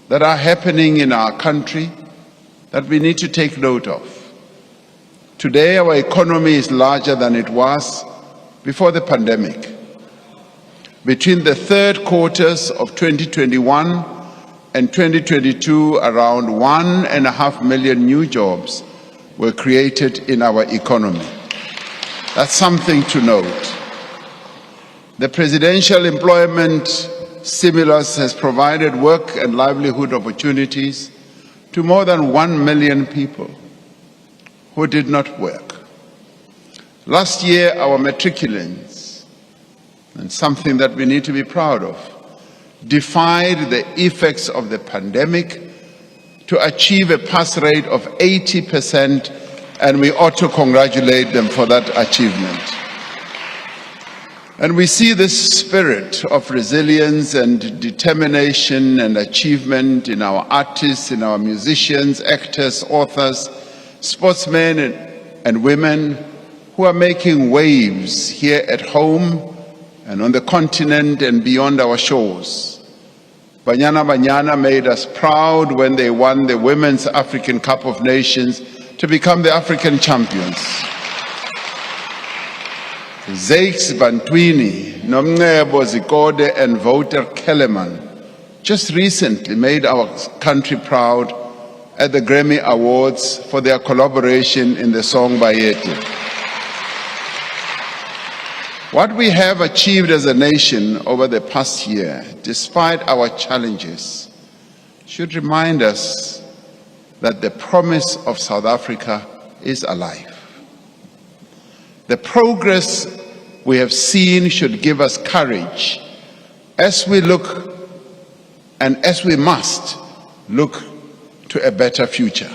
that are happening in our country that we need to take note of. Today, our economy is larger than it was before the pandemic. Between the third quarters of 2021 and 2022, around 1.5 million new jobs were created in our economy. That's something to note. The presidential employment stimulus has provided work and livelihood opportunities to more than 1 million people who did not work. Last year, our matriculants, and something that we need to be proud of, defied the effects of the pandemic to achieve a pass rate of 80%, and we ought to congratulate them for that achievement. And we see this spirit of resilience and determination and achievement in our artists, in our musicians, actors, authors, sportsmen and women who are making waves here at home and on the continent and beyond our shores. Banyana Banyana made us proud when they won the Women's African Cup of Nations to become the African champions. Zakes Bantwini, Nomngebo Zikode and Wouter Kellerman just recently made our country proud at the Grammy Awards for their collaboration in the song Bayeti. What we have achieved as a nation over the past year, despite our challenges, should remind us that the promise of South Africa is alive. The progress we have seen should give us courage as we look and as we must look to a better future.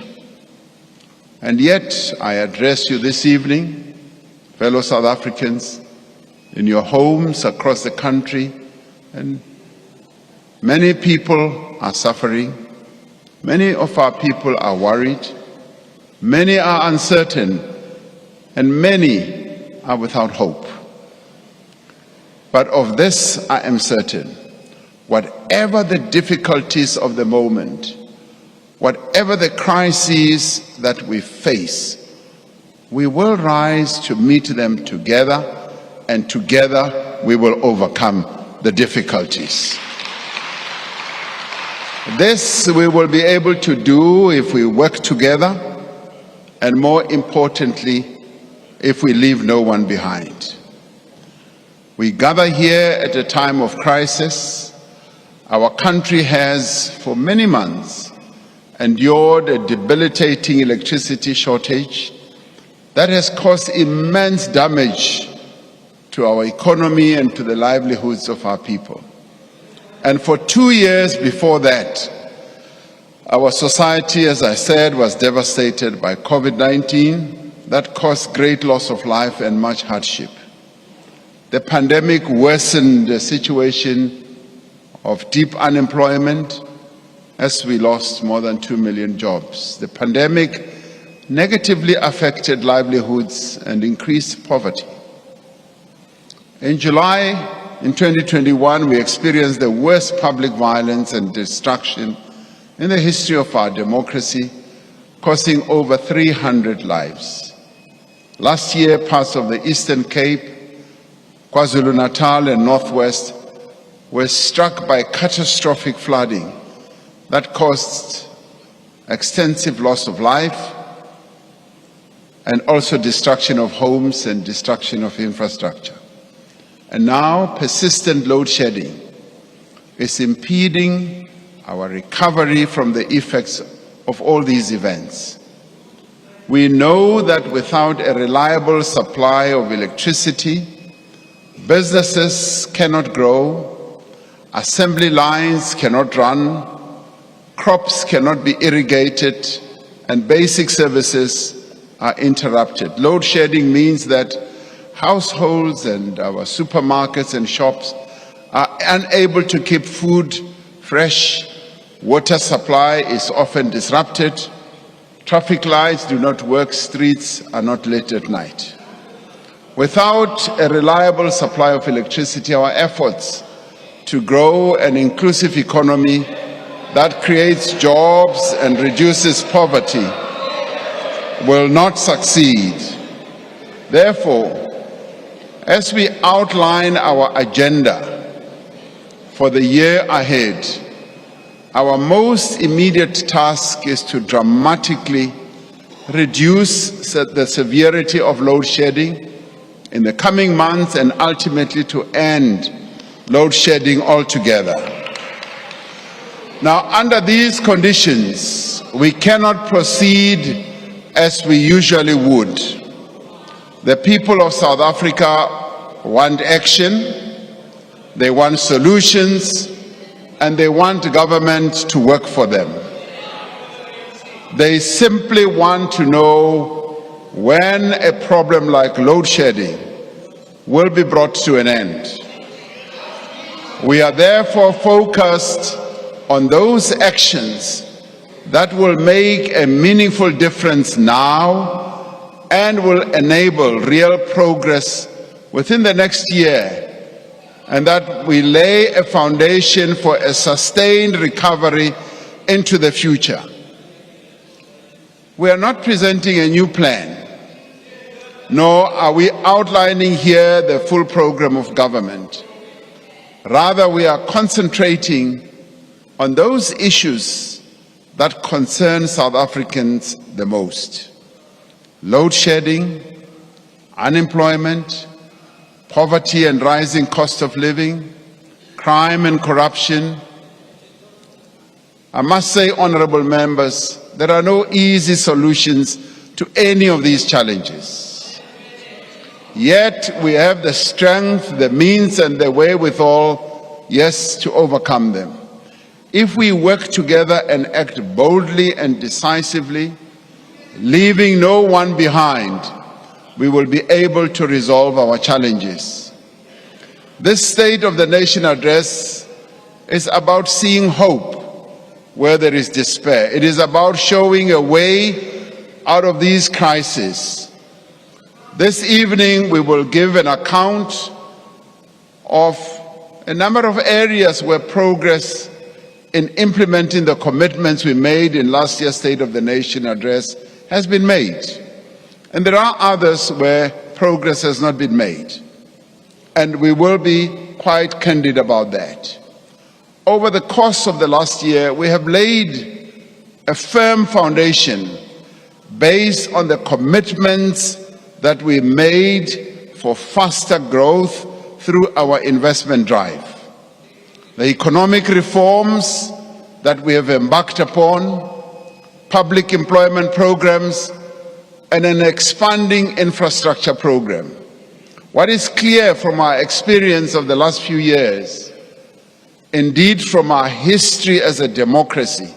And yet, I address you this evening, fellow South Africans, in your homes across the country, and many people are suffering. Many of our people are worried. Many are uncertain, and many are without hope. But of this I am certain, whatever the difficulties of the moment, whatever the crises that we face, we will rise to meet them together, and together we will overcome the difficulties. This we will be able to do if we work together, and more importantly, if we leave no one behind. We gather here at a time of crisis. Our country has, for many months, endured a debilitating electricity shortage that has caused immense damage to our economy and to the livelihoods of our people. And for 2 years before that, our society, as I said, was devastated by COVID-19 that caused great loss of life and much hardship. The pandemic worsened the situation of deep unemployment as we lost more than 2 million jobs. The pandemic negatively affected livelihoods and increased poverty. In July, in 2021, we experienced the worst public violence and destruction in the history of our democracy, costing over 300 lives. Last year, parts of the Eastern Cape, KwaZulu-Natal and Northwest were struck by catastrophic flooding that caused extensive loss of life and also destruction of homes and destruction of infrastructure. And now persistent load shedding is impeding our recovery from the effects of all these events. We know that without a reliable supply of electricity, businesses cannot grow, assembly lines cannot run, crops cannot be irrigated, and basic services are interrupted. Load shedding means that households and our supermarkets and shops are unable to keep food fresh. Water supply is often disrupted. Traffic lights do not work. Streets are not lit at night. Without a reliable supply of electricity, our efforts to grow an inclusive economy that creates jobs and reduces poverty will not succeed. Therefore, as we outline our agenda for the year ahead, our most immediate task is to dramatically reduce the severity of load shedding in the coming months and ultimately to end load shedding altogether. Now, under these conditions, we cannot proceed as we usually would. The people of South Africa want action, they want solutions, and they want government to work for them. They simply want to know when a problem like load shedding will be brought to an end. We are therefore focused on those actions that will make a meaningful difference now and will enable real progress within the next year, and that we lay a foundation for a sustained recovery into the future. We are not presenting a new plan, nor are we outlining here the full program of government. Rather, we are concentrating on those issues that concern South Africans the most: load shedding, unemployment, poverty and rising cost of living, crime and corruption. I must say, honorable members, there are no easy solutions to any of these challenges. Yet we have the strength, the means and the wherewithal, yes, to overcome them. If we work together and act boldly and decisively, leaving no one behind, we will be able to resolve our challenges. This State of the Nation address is about seeing hope where there is despair. It is about showing a way out of these crises. This evening we will give an account of a number of areas where progress in implementing the commitments we made in last year's State of the Nation address has been made. And there are others where progress has not been made. And we will be quite candid about that. Over the course of the last year, we have laid a firm foundation based on the commitments that we made for faster growth through our investment drive. The economic reforms that we have embarked upon, public employment programs, and an expanding infrastructure program. What is clear from our experience of the last few years, indeed from our history as a democracy,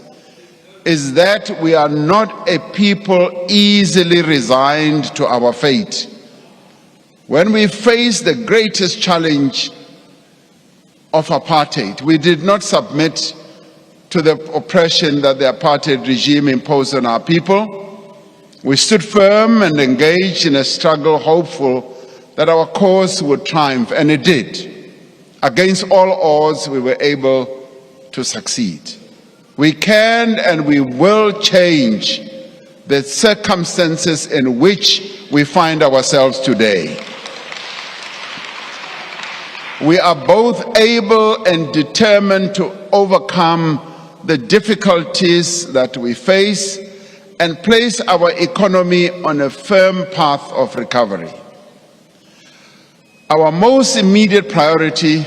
is that we are not a people easily resigned to our fate. When we faced the greatest challenge of apartheid, we did not submit to the oppression that the apartheid regime imposed on our people. We stood firm and engaged in a struggle, hopeful that our cause would triumph, and it did. Against all odds, we were able to succeed. We can and we will change the circumstances in which we find ourselves today. We are both able and determined to overcome the difficulties that we face and place our economy on a firm path of recovery. Our most immediate priority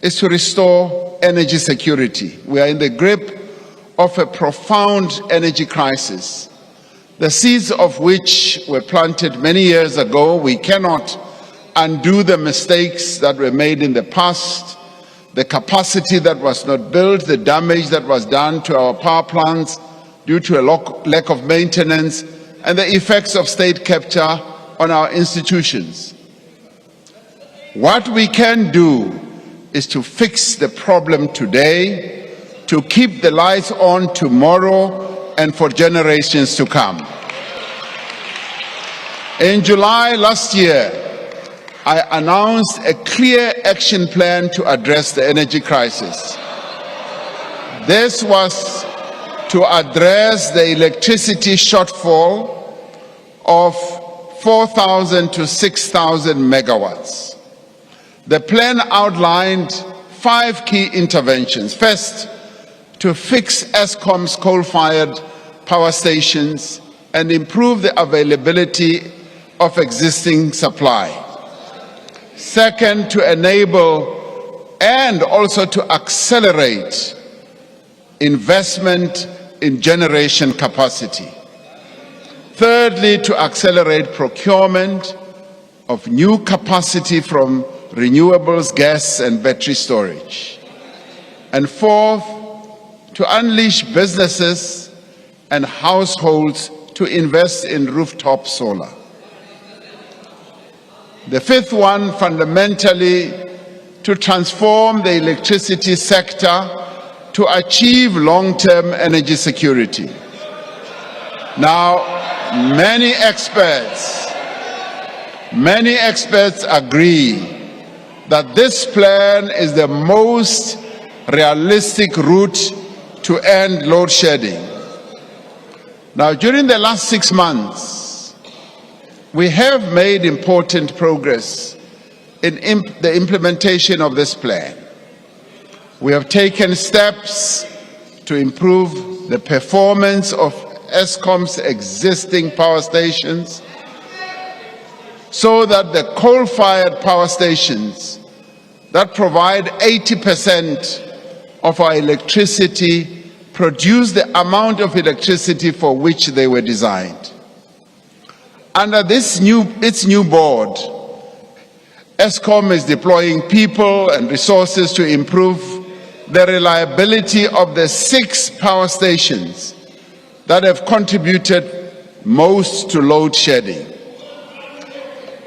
is to restore energy security. We are in the grip of a profound energy crisis, the seeds of which were planted many years ago. We cannot undo the mistakes that were made in the past, the capacity that was not built, the damage that was done to our power plants due to a lack of maintenance, and the effects of state capture on our institutions. What we can do is to fix the problem today, to keep the lights on tomorrow and for generations to come. In July last year, I announced a clear action plan to address the energy crisis. This was to address the electricity shortfall of 4,000 to 6,000 megawatts. The plan outlined 5 key interventions. First, to fix Eskom's coal-fired power stations and improve the availability of existing supply. Second, to enable and also to accelerate investment in generation capacity. Thirdly, to accelerate procurement of new capacity from renewables, gas and battery storage. And fourth, to unleash businesses and households to invest in rooftop solar. The fifth one, fundamentally, to transform the electricity sector to achieve long-term energy security. Now, many experts agree that this plan is the most realistic route to end load shedding. Now, during the last 6 months, we have made important progress in the implementation of this plan. We have taken steps to improve the performance of Eskom's existing power stations so that the coal-fired power stations that provide 80% of our electricity produce the amount of electricity for which they were designed. Under its new board, Eskom is deploying people and resources to improve the reliability of the 6 power stations that have contributed most to load shedding.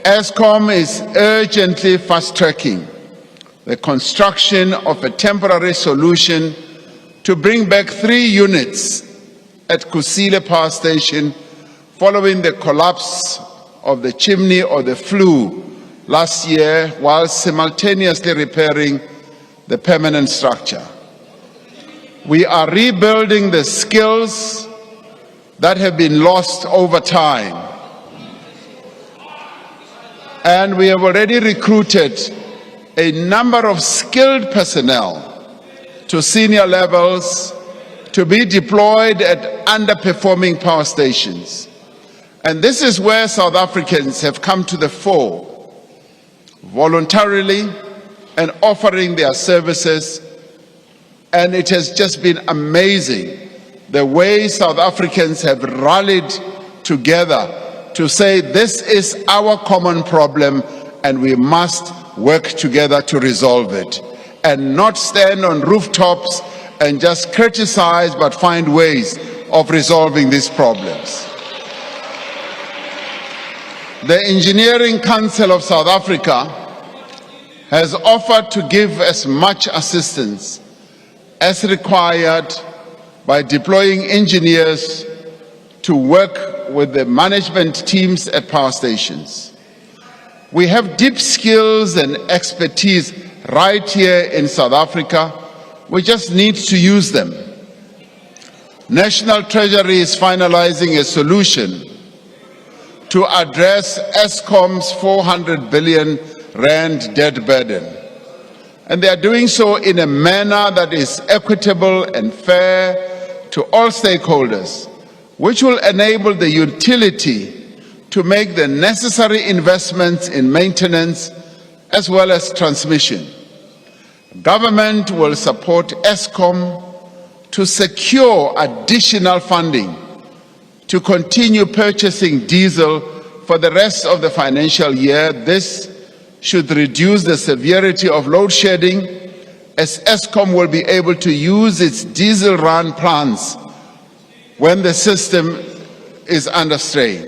Eskom is urgently fast-tracking the construction of a temporary solution to bring back 3 units at Kusile Power Station following the collapse of the chimney or the flue last year, while simultaneously repairing the permanent structure. We are rebuilding the skills that have been lost over time. And we have already recruited a number of skilled personnel to senior levels to be deployed at underperforming power stations. And this is where South Africans have come to the fore, voluntarily and offering their services. And it has just been amazing the way South Africans have rallied together to say this is our common problem and we must work together to resolve it, and not stand on rooftops and just criticize, but find ways of resolving these problems. The Engineering Council of South Africa has offered to give as much assistance as required by deploying engineers to work with the management teams at power stations. We have deep skills and expertise right here in South Africa. We just need to use them. National Treasury is finalizing a solution to address Eskom's 400 billion rand debt burden. And they are doing so in a manner that is equitable and fair to all stakeholders, which will enable the utility to make the necessary investments in maintenance as well as transmission. Government will support Eskom to secure additional funding to continue purchasing diesel for the rest of the financial year. This should reduce the severity of load shedding, as Eskom will be able to use its diesel run plants when the system is under strain.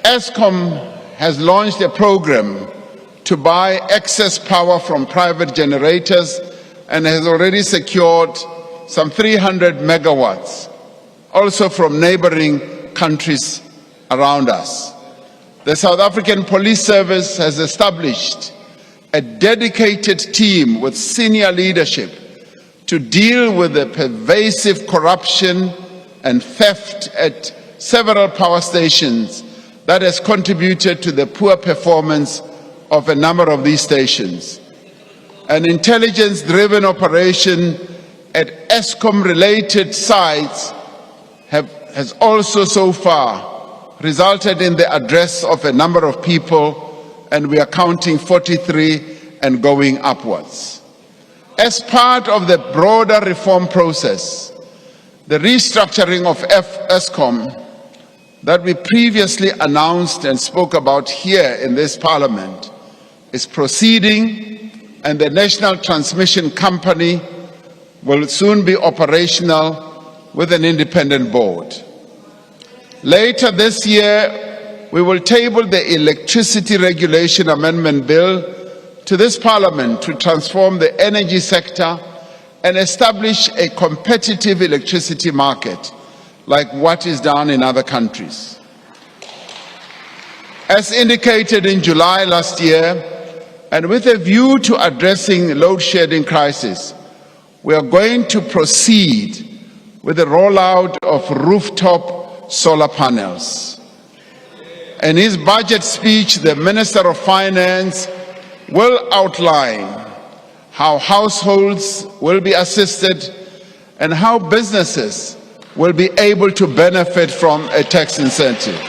Eskom has launched a program to buy excess power from private generators and has already secured some 300 megawatts, also from neighboring countries around us. The South African Police Service has established a dedicated team with senior leadership to deal with the pervasive corruption and theft at several power stations that has contributed to the poor performance of a number of these stations. An intelligence-driven operation at Eskom-related sites has also so far resulted in the arrest of a number of people and we are counting 43 and going upwards. As part of the broader reform process, the restructuring of Eskom that we previously announced and spoke about here in this Parliament is proceeding, and the National Transmission Company will soon be operational with an independent board. Later this year, we will table the Electricity Regulation Amendment Bill to this Parliament to transform the energy sector and establish a competitive electricity market like what is done in other countries. As indicated in July last year, and with a view to addressing load shedding crisis, we are going to proceed with the rollout of rooftop solar panels. In his budget speech, the Minister of Finance will outline how households will be assisted and how businesses will be able to benefit from a tax incentive.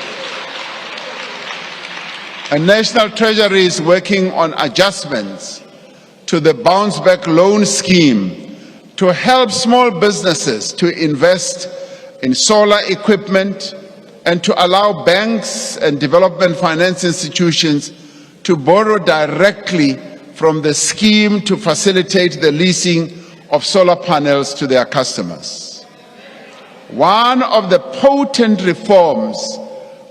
And National Treasury is working on adjustments to the Bounce Back Loan Scheme to help small businesses to invest in solar equipment and to allow banks and development finance institutions to borrow directly from the scheme to facilitate the leasing of solar panels to their customers. One of the potent reforms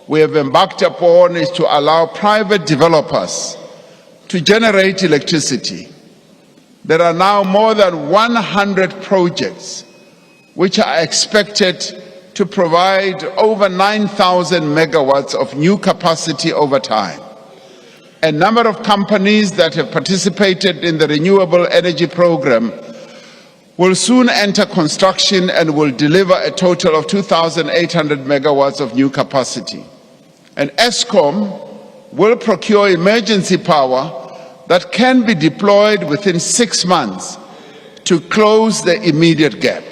we have embarked upon is to allow private developers to generate electricity. There are now more than 100 projects which are expected to provide over 9,000 megawatts of new capacity over time. A number of companies that have participated in the renewable energy program will soon enter construction and will deliver a total of 2,800 megawatts of new capacity. And Eskom will procure emergency power that can be deployed within 6 months to close the immediate gap.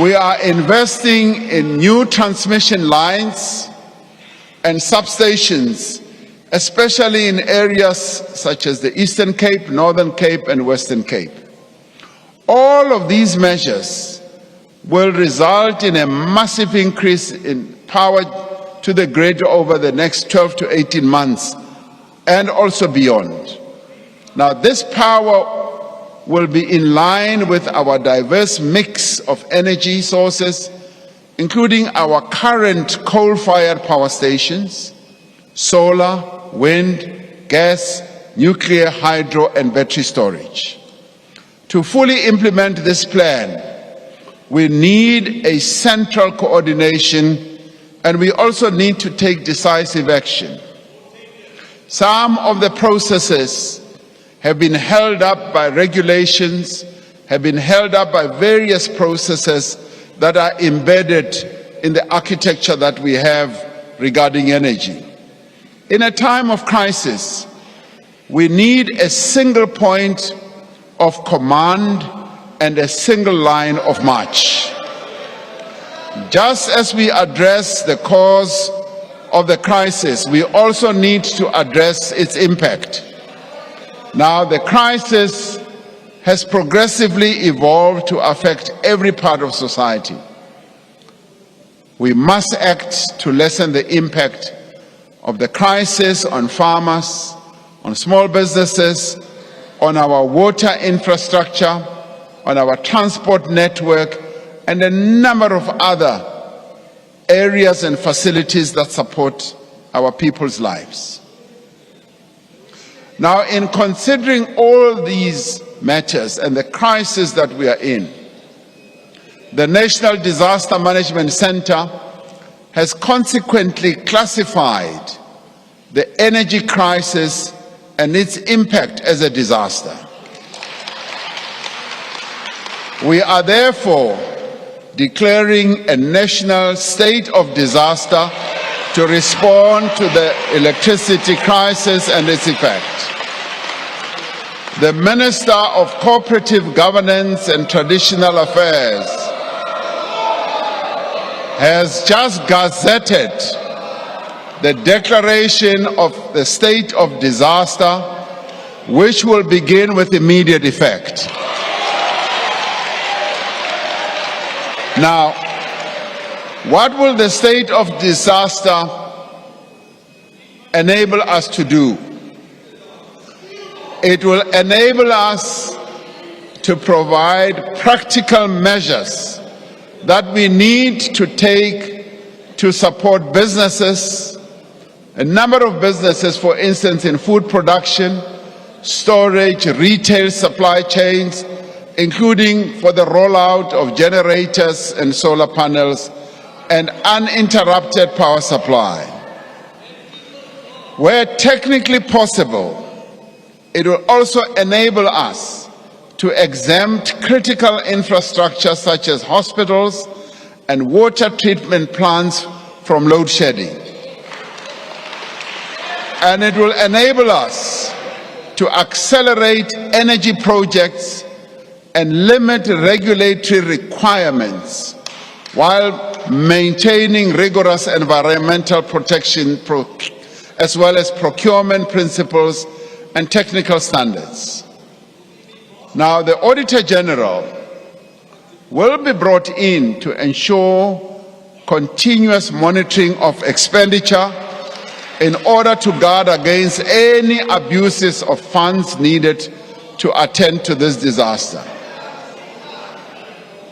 We are investing in new transmission lines and substations, especially in areas such as the Eastern Cape, Northern Cape, and Western Cape. All of these measures will result in a massive increase in power to the grid over the next 12 to 18 months and also beyond. Now, this power will be in line with our diverse mix of energy sources, including our current coal-fired power stations, solar, wind, gas, nuclear, hydro, and battery storage. To fully implement this plan, we need a central coordination, and we also need to take decisive action. Some of the processes have been held up by regulations, have been held up by various processes that are embedded in the architecture that we have regarding energy. In a time of crisis, we need a single point of command and a single line of march. Just as we address the cause of the crisis, we also need to address its impact. Now, the crisis has progressively evolved to affect every part of society. We must act to lessen the impact of the crisis on farmers, on small businesses, on our water infrastructure, on our transport network, and a number of other areas and facilities that support our people's lives. Now, in considering all these matters and the crisis that we are in, the National Disaster Management Center has consequently classified the energy crisis and its impact as a disaster. We are therefore declaring a national state of disaster to respond to the electricity crisis and its effect. The Minister of Cooperative Governance and Traditional Affairs has just gazetted the declaration of the state of disaster, which will begin with immediate effect. Now, what will the state of disaster enable us to do? It will enable us to provide practical measures that we need to take to support businesses, a number of businesses, for instance, in food production, storage, retail supply chains, including for the rollout of generators and solar panels and uninterrupted power supply. Where technically possible, it will also enable us to exempt critical infrastructure such as hospitals and water treatment plants from load shedding. And it will enable us to accelerate energy projects and limit regulatory requirements while maintaining rigorous environmental protection as well as procurement principles and technical standards. Now, the Auditor General will be brought in to ensure continuous monitoring of expenditure in order to guard against any abuses of funds needed to attend to this disaster.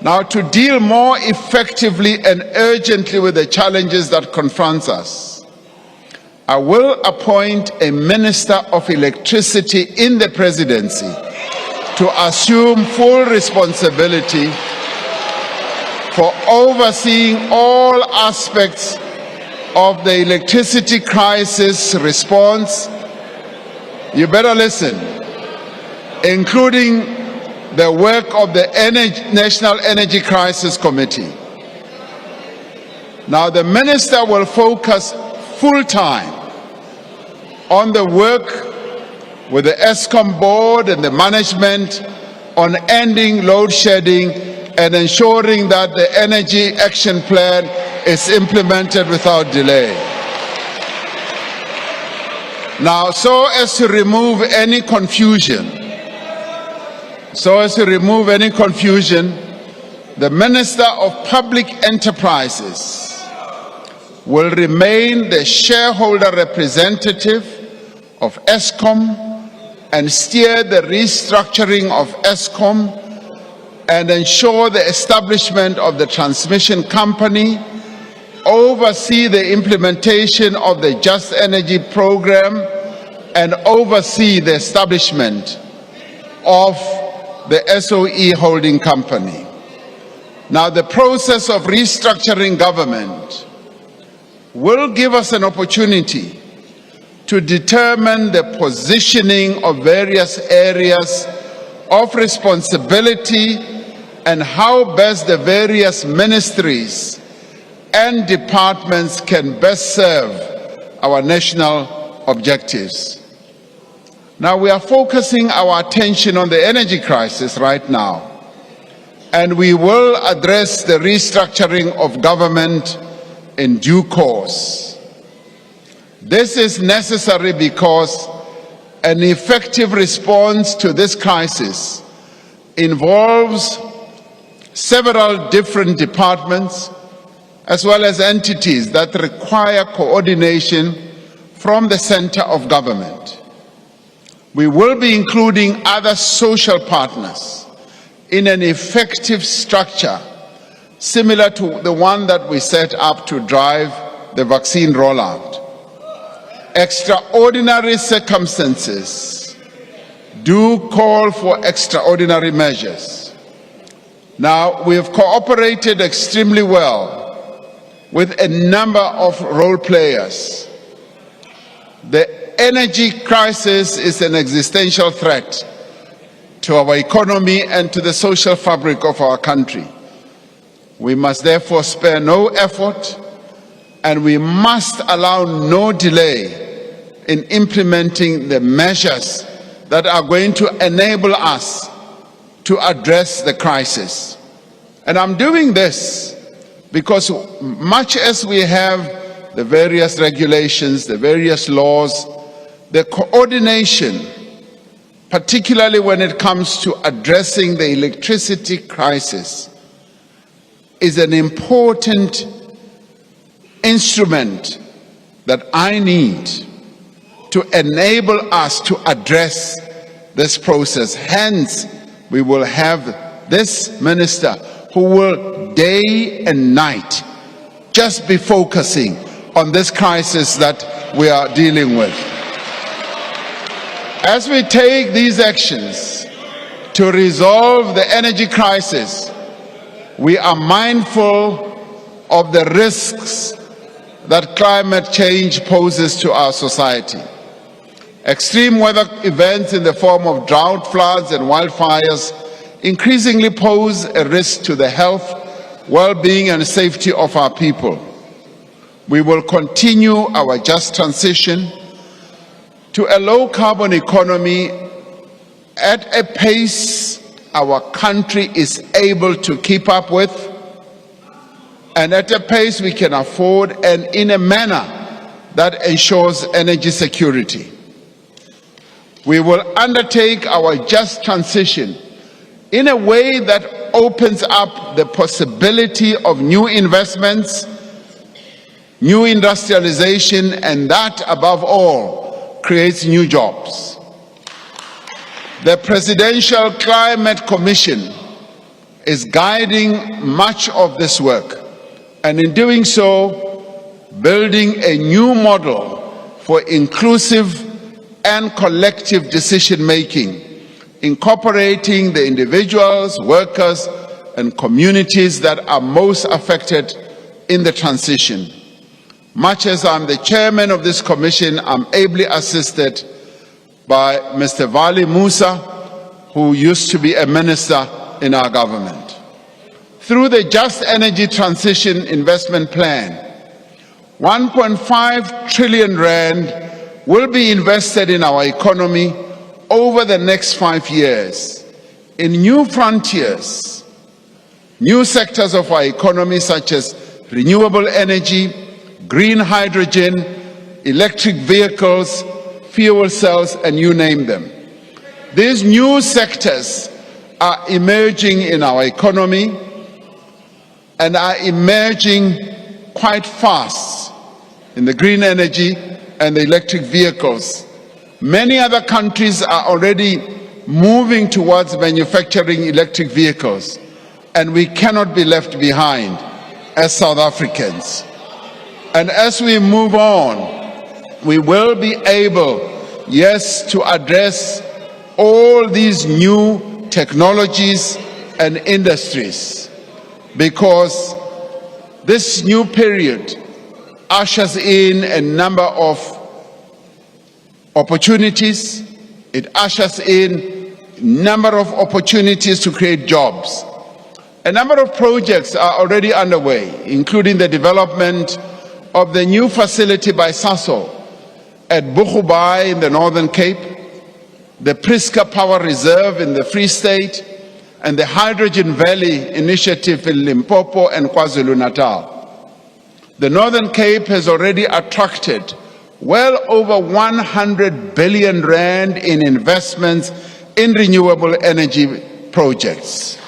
Now, to deal more effectively and urgently with the challenges that confront us, I will appoint a Minister of Electricity in the Presidency to assume full responsibility for overseeing all aspects of the electricity crisis response. You better listen, including the work of the National Energy Crisis Committee. Now, the Minister will focus full-time on the work with the ESCOM board and the management on ending load shedding and ensuring that the Energy Action Plan is implemented without delay. Now, so as to remove any confusion, the Minister of Public Enterprises will remain the shareholder representative of ESCOM and steer the restructuring of ESCOM and ensure the establishment of the transmission company, oversee the implementation of the Just Energy program, and oversee the establishment of the SOE holding company. Now, the process of restructuring government will give us an opportunity to determine the positioning of various areas of responsibility and how best the various ministries and departments can best serve our national objectives. Now, we are focusing our attention on the energy crisis right now, and we will address the restructuring of government in due course. This is necessary because an effective response to this crisis involves several different departments as well as entities that require coordination from the center of government. We will be including other social partners in an effective structure similar to the one that we set up to drive the vaccine rollout. Extraordinary circumstances do call for extraordinary measures. Now, we have cooperated extremely well with a number of role players. The energy crisis is an existential threat to our economy and to the social fabric of our country. We must therefore spare no effort, and we must allow no delay in implementing the measures that are going to enable us to address the crisis. And I'm doing this because much as we have the various regulations, the various laws, the coordination, particularly when it comes to addressing the electricity crisis, is an important instrument that I need to enable us to address this process. Hence, we will have this minister who will day and night just be focusing on this crisis that we are dealing with. As we take these actions to resolve the energy crisis, we are mindful of the risks that climate change poses to our society. Extreme weather events in the form of drought, floods, and wildfires increasingly pose a risk to the health, well-being, and safety of our people. We will continue our just transition to a low-carbon economy at a pace our country is able to keep up with, and at a pace we can afford, and in a manner that ensures energy security. We will undertake our just transition in a way that opens up the possibility of new investments, new industrialization, and that, above all, creates new jobs. The Presidential Climate Commission is guiding much of this work, and in doing so, building a new model for inclusive and collective decision-making, incorporating the individuals, workers, and communities that are most affected in the transition. Much as I'm the chairman of this commission, I'm ably assisted by Mr. Vali Musa, who used to be a minister in our government. Through the Just Energy Transition Investment Plan, 1.5 trillion rand will be invested in our economy over the next 5 years in new frontiers, new sectors of our economy such as renewable energy, green hydrogen, electric vehicles, fuel cells, and you name them. These new sectors are emerging in our economy and are emerging quite fast in the green energy and the electric vehicles. Many other countries are already moving towards manufacturing electric vehicles, and we cannot be left behind as South Africans. And as we move on, we will be able, yes, to address all these new technologies and industries, because this new period ushers in a number of opportunities. It ushers in a number of opportunities to create jobs. A number of projects are already underway, including the development of the new facility by Sasol at Boegoebaai in the Northern Cape, the Priska Power Reserve in the Free State, and the Hydrogen Valley Initiative in Limpopo and KwaZulu-Natal. The Northern Cape has already attracted well over 100 billion rand in investments in renewable energy projects.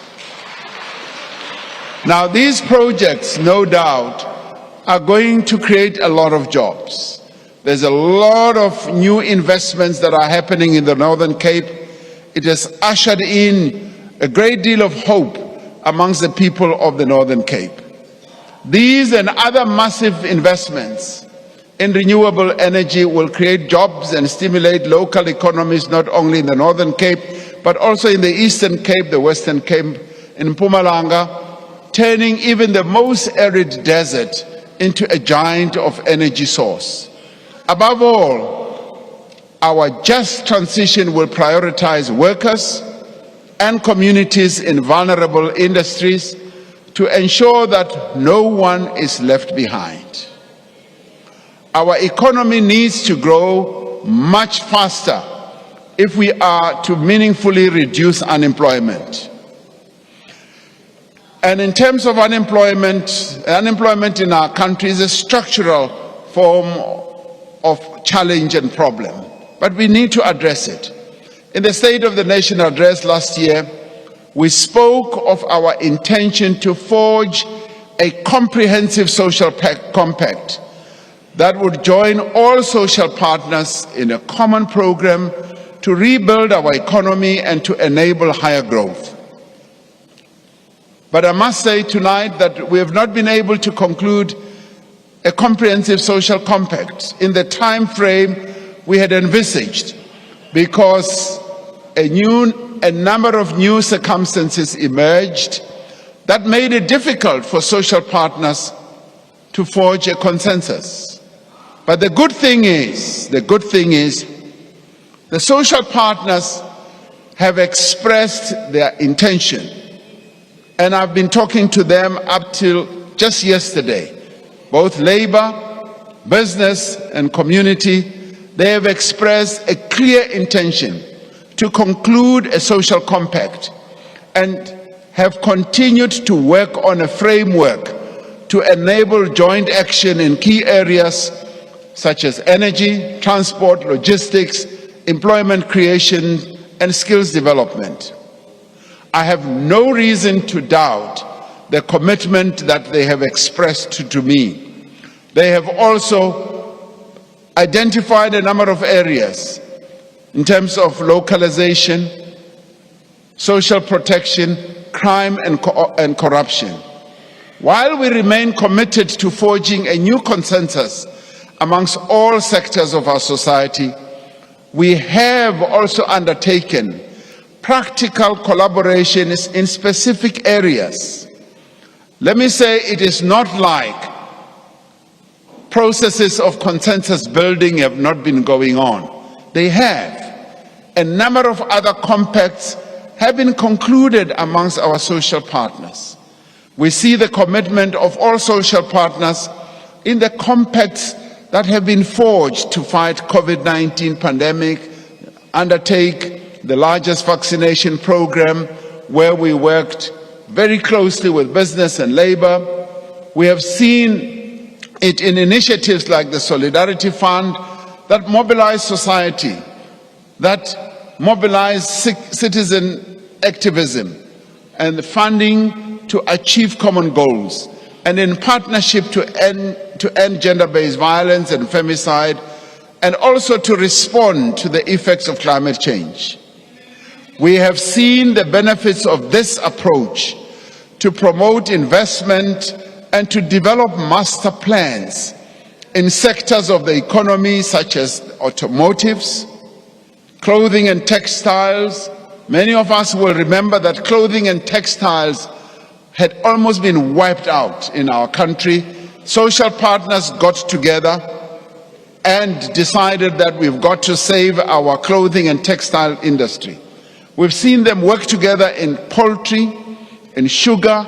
Now, these projects, no doubt, are going to create a lot of jobs. There's a lot of new investments that are happening in the Northern Cape. It has ushered in a great deal of hope amongst the people of the Northern Cape. These and other massive investments in renewable energy will create jobs and stimulate local economies, not only in the Northern Cape, but also in the Eastern Cape, the Western Cape, in Mpumalanga, turning even the most arid desert into a giant of energy source. Above all, our just transition will prioritize workers and communities in vulnerable industries to ensure that no one is left behind. Our economy needs to grow much faster if we are to meaningfully reduce unemployment. And in terms of unemployment in our country is a structural form of challenge and problem, but we need to address it. In the State of the Nation address last year, we spoke of our intention to forge a comprehensive social compact that would join all social partners in a common program to rebuild our economy and to enable higher growth. But I must say tonight that we have not been able to conclude a comprehensive social compact in the time frame we had envisaged, because a number of new circumstances emerged that made it difficult for social partners to forge a consensus. But the good thing is, the social partners have expressed their intention, and I've been talking to them up till just yesterday. Both labor, business, and community, they have expressed a clear intention to conclude a social compact and have continued to work on a framework to enable joint action in key areas such as energy, transport, logistics, employment creation, and skills development. I have no reason to doubt the commitment that they have expressed to me. They have also identified a number of areas in terms of localization, social protection, crime and corruption. While we remain committed to forging a new consensus amongst all sectors of our society, we have also undertaken practical collaborations in specific areas. Let me say, it is not like processes of consensus building have not been going on. They have. A number of other compacts have been concluded amongst our social partners. We see the commitment of all social partners in the compacts that have been forged to fight COVID-19 pandemic, undertake the largest vaccination program where we worked very closely with business and labor. We have seen it in initiatives like the Solidarity Fund that mobilize society, that mobilize citizen activism and funding to achieve common goals, and in partnership to end gender-based violence and femicide, and also to respond to the effects of climate change. We have seen the benefits of this approach to promote investment and to develop master plans in sectors of the economy such as automotives, clothing and textiles. Many of us will remember that clothing and textiles had almost been wiped out in our country. Social partners got together and decided that we've got to save our clothing and textile industry. We've seen them work together in poultry, in sugar,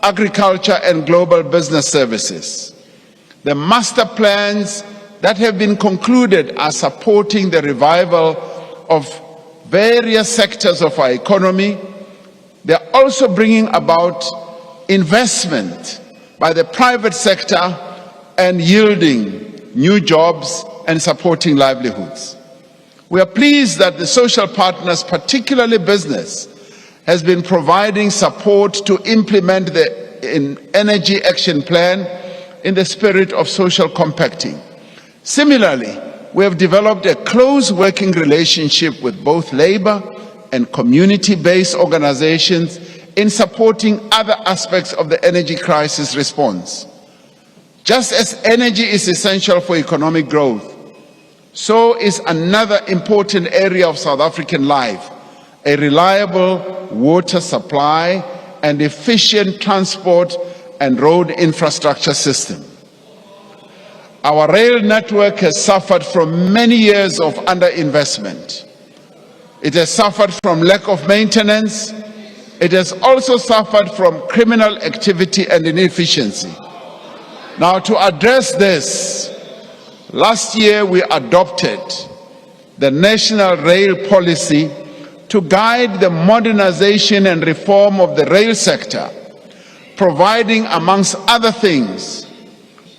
agriculture, and global business services. The master plans that have been concluded are supporting the revival of various sectors of our economy. They're also bringing about investment by the private sector and yielding new jobs and supporting livelihoods. We are pleased that the social partners, particularly business, has been providing support to implement the Energy Action Plan in the spirit of social compacting. Similarly, we have developed a close working relationship with both labor and community-based organizations in supporting other aspects of the energy crisis response. Just as energy is essential for economic growth, so is another important area of South African life, a reliable water supply and efficient transport and road infrastructure system. Our rail network has suffered from many years of underinvestment. It has suffered from lack of maintenance. It has also suffered from criminal activity and inefficiency. Now, to address this, last year we adopted the National Rail Policy to guide the modernization and reform of the rail sector, providing, amongst other things,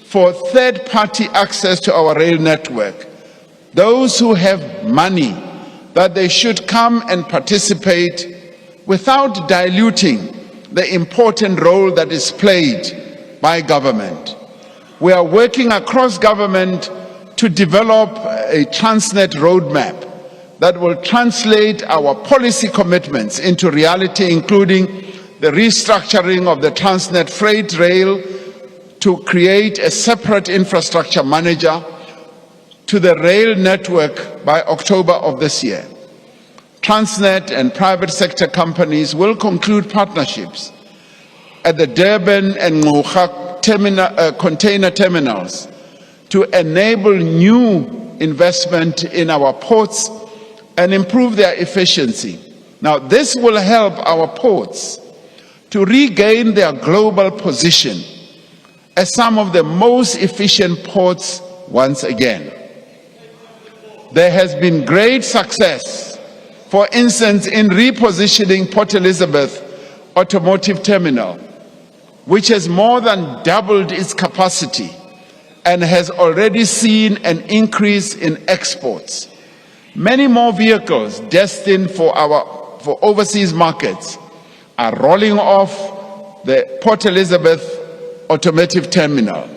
for third-party access to our rail network. Those who have money, that they should come and participate without diluting the important role that is played by government. We are working across government to develop a Transnet roadmap that will translate our policy commitments into reality, including the restructuring of the Transnet freight rail to create a separate infrastructure manager to the rail network by October of this year. Transnet and private sector companies will conclude partnerships at the Durban and Ngqura container terminals to enable new investment in our ports and improve their efficiency. Now, this will help our ports to regain their global position as some of the most efficient ports once again. There has been great success, for instance, in repositioning Port Elizabeth Automotive Terminal, which has more than doubled its capacity and has already seen an increase in exports. Many more vehicles destined for overseas markets are rolling off the Port Elizabeth Automotive Terminal.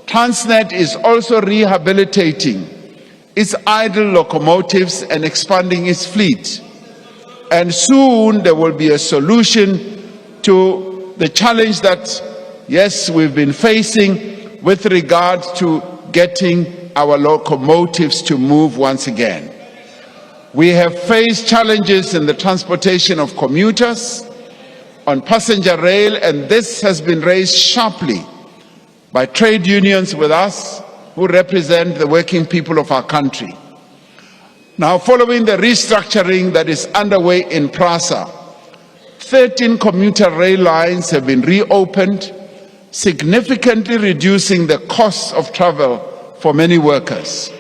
Transnet is also rehabilitating its idle locomotives and expanding its fleet. And soon there will be a solution to the challenge that, yes, we've been facing with regard to getting our locomotives to move once again. We have faced challenges in the transportation of commuters on passenger rail, and this has been raised sharply by trade unions with us who represent the working people of our country. Now, following the restructuring that is underway in PRASA, 13 commuter rail lines have been reopened, significantly reducing the cost of travel for many workers.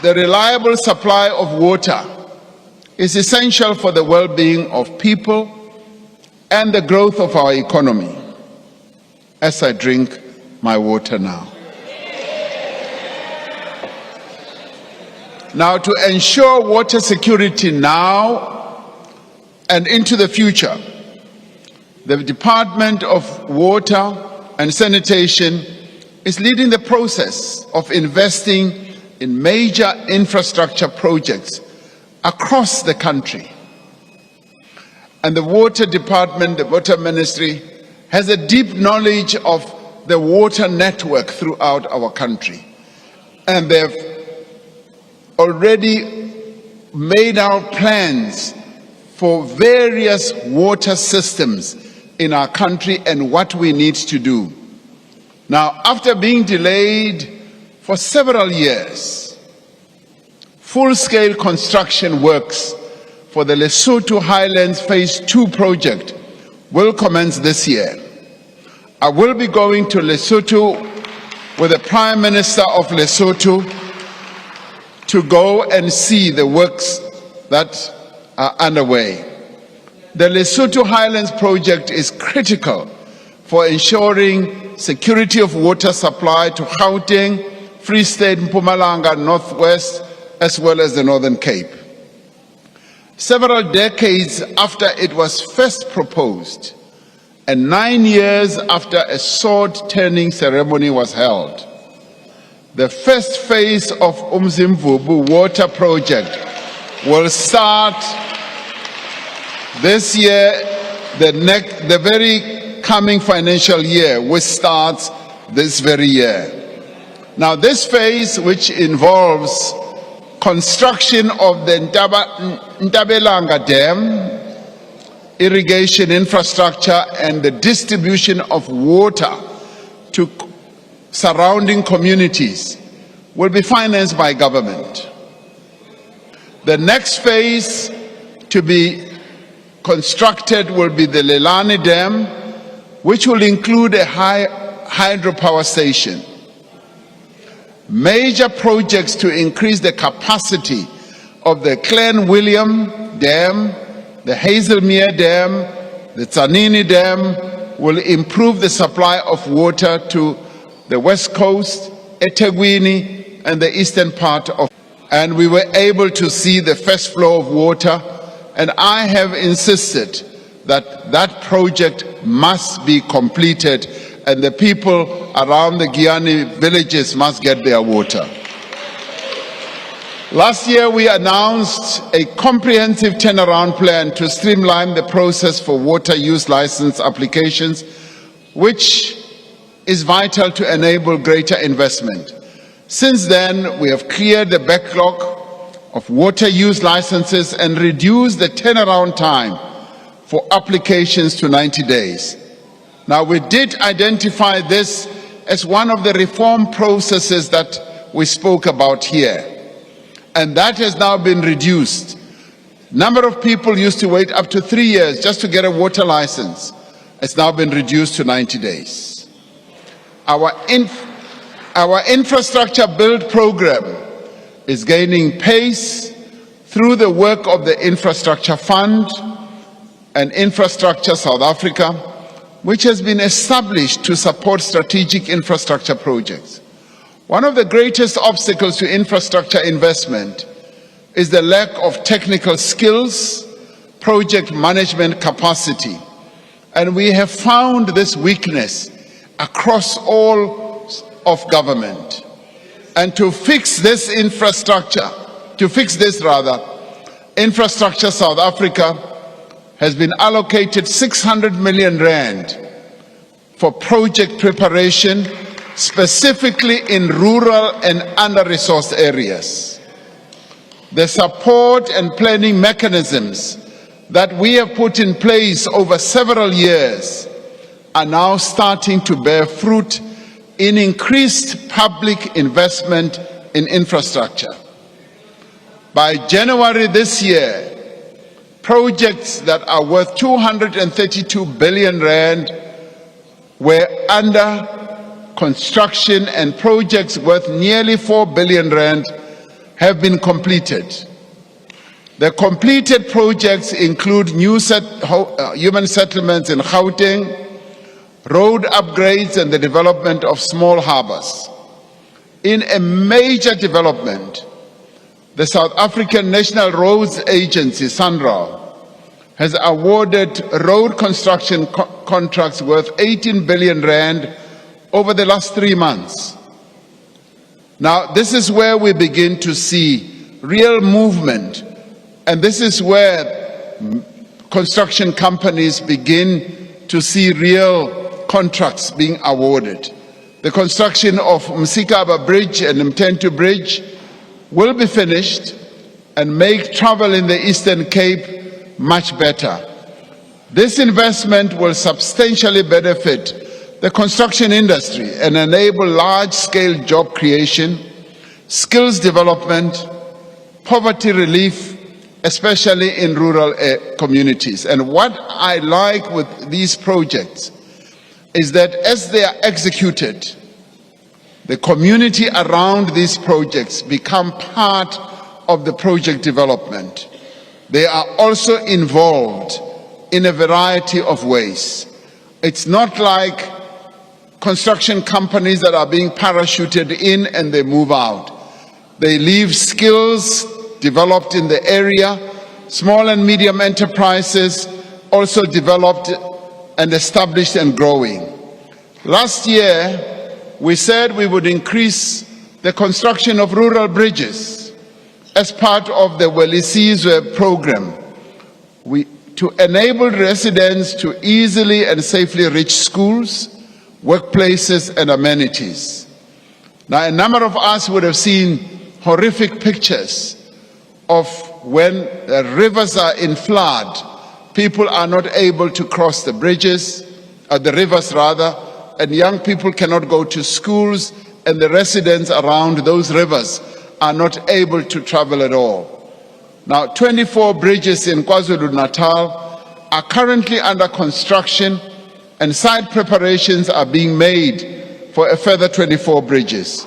The reliable supply of water is essential for the well-being of people and the growth of our economy. As I drink my water now. Now, to ensure water security now and into the future, the Department of Water and Sanitation is leading the process of investing in major infrastructure projects across the country. And the Water Department, the Water Ministry, has a deep knowledge of the water network throughout our country. And they've already made out plans for various water systems in our country and what we need to do. Now, after being delayed for several years, full-scale construction works for the Lesotho Highlands Phase 2 project will commence this year. I will be going to Lesotho with the Prime Minister of Lesotho to go and see the works that are underway. The Lesotho Highlands project is critical for ensuring security of water supply to Gauteng, Free State, Mpumalanga, Northwest, as well as the Northern Cape. Several decades after it was first proposed, and 9 years after a sword-turning ceremony was held, the first phase of Umzimvubu water project will start this year, the very coming financial year, which starts this very year. Now, this phase, which involves construction of the Ntabelanga Dam, irrigation infrastructure, and the distribution of water to surrounding communities, will be financed by government. The next phase to be constructed will be the Lelani Dam, which will include a hydropower station. Major projects to increase the capacity of the Clan William Dam, the Hazelmere Dam, the Tzanini Dam, will improve the supply of water to the West Coast, eThekwini, and the eastern part of. And we were able to see the first flow of water, and I have insisted that that project must be completed and the people around the Giyani villages must get their water. Last year, we announced a comprehensive turnaround plan to streamline the process for water use license applications, which is vital to enable greater investment. Since then, we have cleared the backlog of water use licenses and reduced the turnaround time for applications to 90 days. Now, we did identify this as one of the reform processes that we spoke about here. And that has now been reduced. Number of people used to wait up to 3 years just to get a water license. It's now been reduced to 90 days. Our infrastructure build program is gaining pace through the work of the Infrastructure Fund and Infrastructure South Africa, which has been established to support strategic infrastructure projects. One of the greatest obstacles to infrastructure investment is the lack of technical skills, project management capacity. And we have found this weakness across all of government. And to fix this Infrastructure South Africa has been allocated 600 million rand for project preparation, specifically in rural and under-resourced areas. The support and planning mechanisms that we have put in place over several years are now starting to bear fruit in increased public investment in infrastructure. By January this year, projects that are worth 232 billion rand were under construction, and projects worth nearly 4 billion rand have been completed. The completed projects include new human settlements in Gauteng, road upgrades, and the development of small harbors. In a major development, the South African National Roads Agency, SANRAL, has awarded road construction contracts worth 18 billion rand over the last 3 months. Now, this is where we begin to see real movement, and this is where construction companies begin to see real contracts being awarded. The construction of Msikaba Bridge and Mtentu Bridge will be finished and make travel in the Eastern Cape much better. This investment will substantially benefit the construction industry and enable large-scale job creation, skills development, poverty relief, especially in rural communities. And what I like with these projects is that as they are executed, the community around these projects become part of the project development. They are also involved in a variety of ways. It's not like construction companies that are being parachuted in and they move out. They leave skills developed in the area. Small and medium enterprises also developed and established and growing. Last year, we said we would increase the construction of rural bridges as part of the Welisizwe program to enable residents to easily and safely reach schools, workplaces, and amenities. Now, a number of us would have seen horrific pictures of when the rivers are in flood, people are not able to cross the bridges, the rivers rather, and young people cannot go to schools, and the residents around those rivers are not able to travel at all. Now, 24 bridges in KwaZulu-Natal are currently under construction, and site preparations are being made for a further 24 bridges.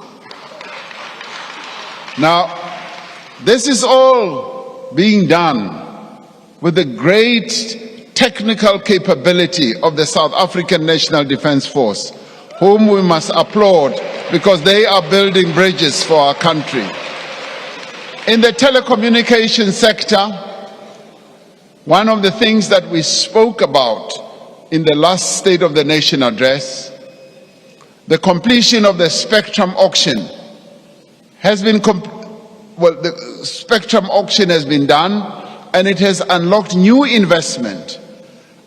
Now, this is all being done with the great technical capability of the South African National Defence Force, whom we must applaud because they are building bridges for our country. In the telecommunications sector, one of the things that we spoke about in the last State of the Nation address, the completion of the spectrum auction has been, the spectrum auction has been done, and it has unlocked new investment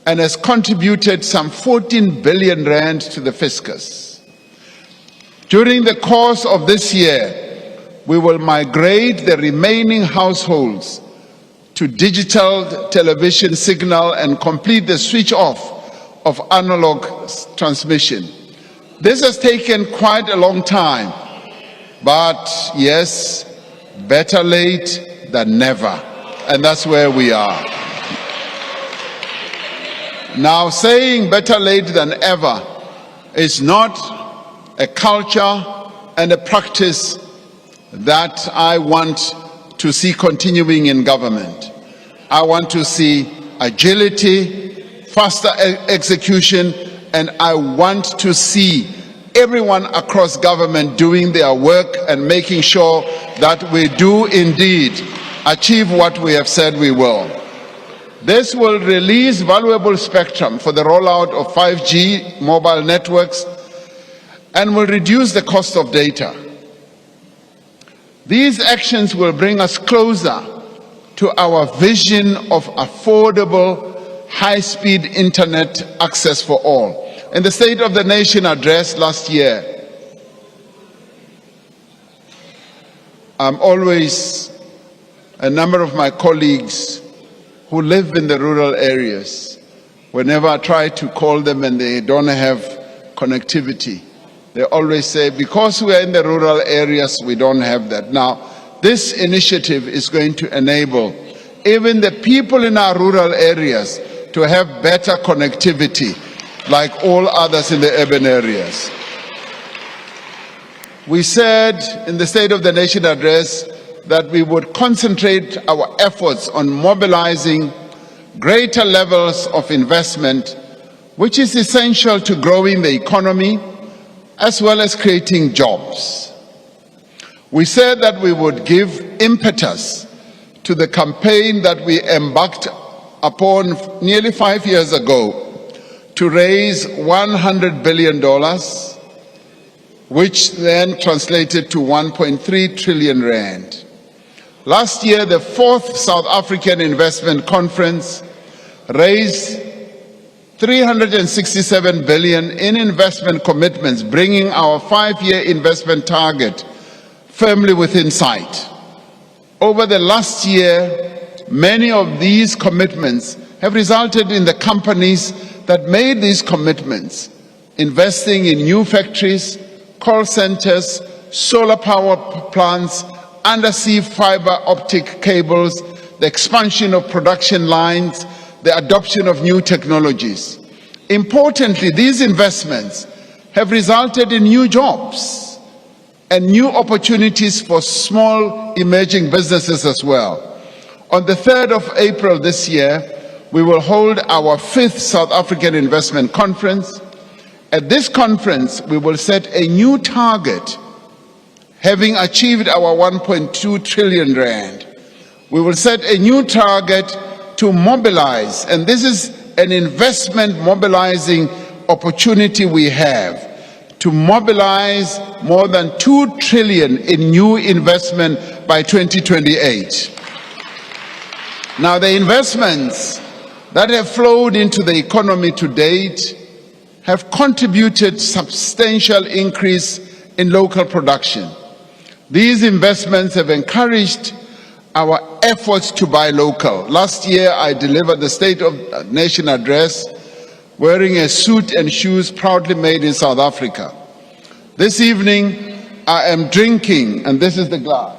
and has contributed some 14 billion rand to the fiscus. During the course of this year, we will migrate the remaining households to digital television signal and complete the switch off of analog transmission. This has taken quite a long time, but yes, better late than never, and that's where we are. Now, saying better late than ever is not a culture and a practice that I want to see continuing in government. I want to see agility, faster execution, and I want to see everyone across government doing their work and making sure that we do indeed achieve what we have said we will. This will release valuable spectrum for the rollout of 5G mobile networks and will reduce the cost of data. These actions will bring us closer to our vision of affordable, high-speed internet access for all. In the State of the Nation address last year, a number of my colleagues who live in the rural areas, whenever I try to call them and they don't have connectivity, they always say, because we are in the rural areas, we don't have that. Now, this initiative is going to enable even the people in our rural areas to have better connectivity like all others in the urban areas. We said in the State of the Nation address that we would concentrate our efforts on mobilizing greater levels of investment, which is essential to growing the economy as well as creating jobs. We said that we would give impetus to the campaign that we embarked upon nearly 5 years ago to raise $100 billion, which then translated to 1.3 trillion rand. Last year, the 4th South African Investment Conference raised 367 billion in investment commitments, bringing our 5-year investment target firmly within sight. Over the last year, many of these commitments have resulted in the companies that made these commitments investing in new factories, call centers, solar power plants, undersea fiber optic cables, the expansion of production lines, the adoption of new technologies. Importantly, these investments have resulted in new jobs and new opportunities for small emerging businesses as well. On the 3rd of April this year, we will hold our 5th South African Investment Conference. At this conference, we will set a new target, having achieved our 1.2 trillion rand. We will set a new target to mobilize, and this is an investment mobilizing opportunity we have, to mobilize more than 2 trillion in new investment by 2028. Now, the investments that have flowed into the economy to date have contributed substantial increase in local production. These investments have encouraged our efforts to buy local. Last year, I delivered the State of the Nation address wearing a suit and shoes proudly made in South Africa. This evening, I am drinking, and this is the glass.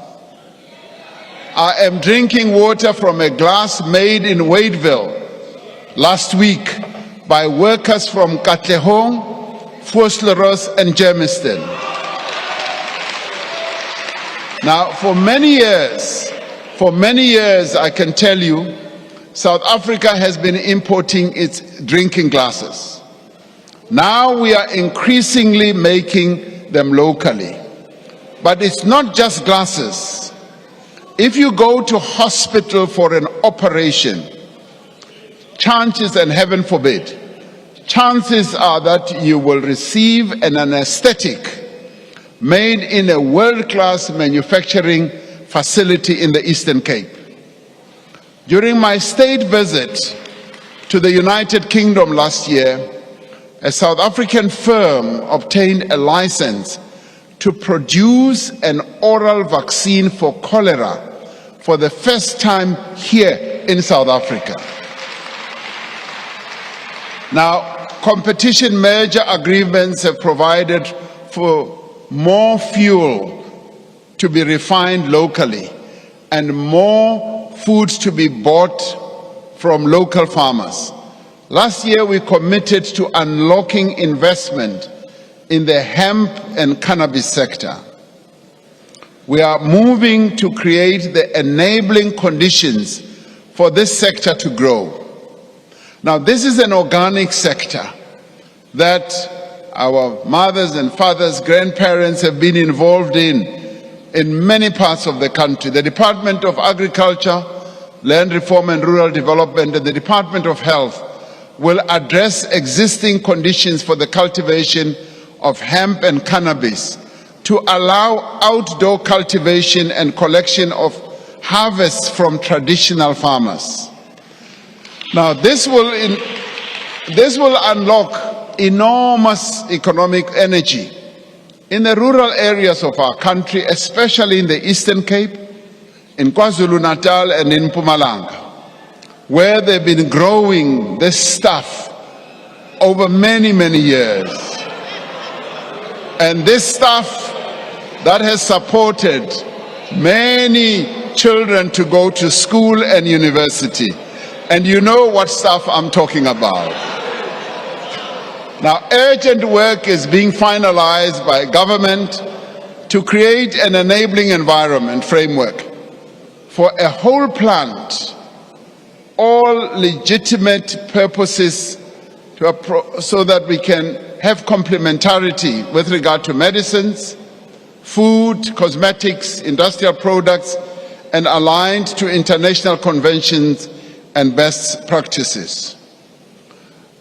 I am drinking water from a glass made in Wadeville last week by workers from Katlehong, Vosloorus, and Germiston. Now, for many years, I can tell you South Africa has been importing its drinking glasses. Now we are increasingly making them locally. But it's not just glasses. If you go to hospital for an operation, chances, and heaven forbid, chances are that you will receive an anesthetic made in a world-class manufacturing facility in the Eastern Cape. During my state visit to the United Kingdom last year, a South African firm obtained a license to produce an oral vaccine for cholera for the first time here in South Africa. Now, competition merger agreements have provided for more fuel to be refined locally and more foods to be bought from local farmers. Last year, we committed to unlocking investment in the hemp and cannabis sector. We are moving to create the enabling conditions for this sector to grow. Now, this is an organic sector that our mothers and fathers, grandparents have been involved in many parts of the country. The Department of Agriculture, Land Reform and Rural Development, and the Department of Health will address existing conditions for the cultivation of hemp and cannabis to allow outdoor cultivation and collection of harvests from traditional farmers. Now, this will unlock enormous economic energy in the rural areas of our country, especially in the Eastern Cape, in KwaZulu-Natal and in Mpumalanga, where they've been growing this stuff over many, many years. And this stuff that has supported many children to go to school and university. And you know what stuff I'm talking about. Now, urgent work is being finalized by government to create an enabling environment framework for a whole plant, all legitimate purposes so that we can have complementarity with regard to medicines, food, cosmetics, industrial products, and aligned to international conventions and best practices.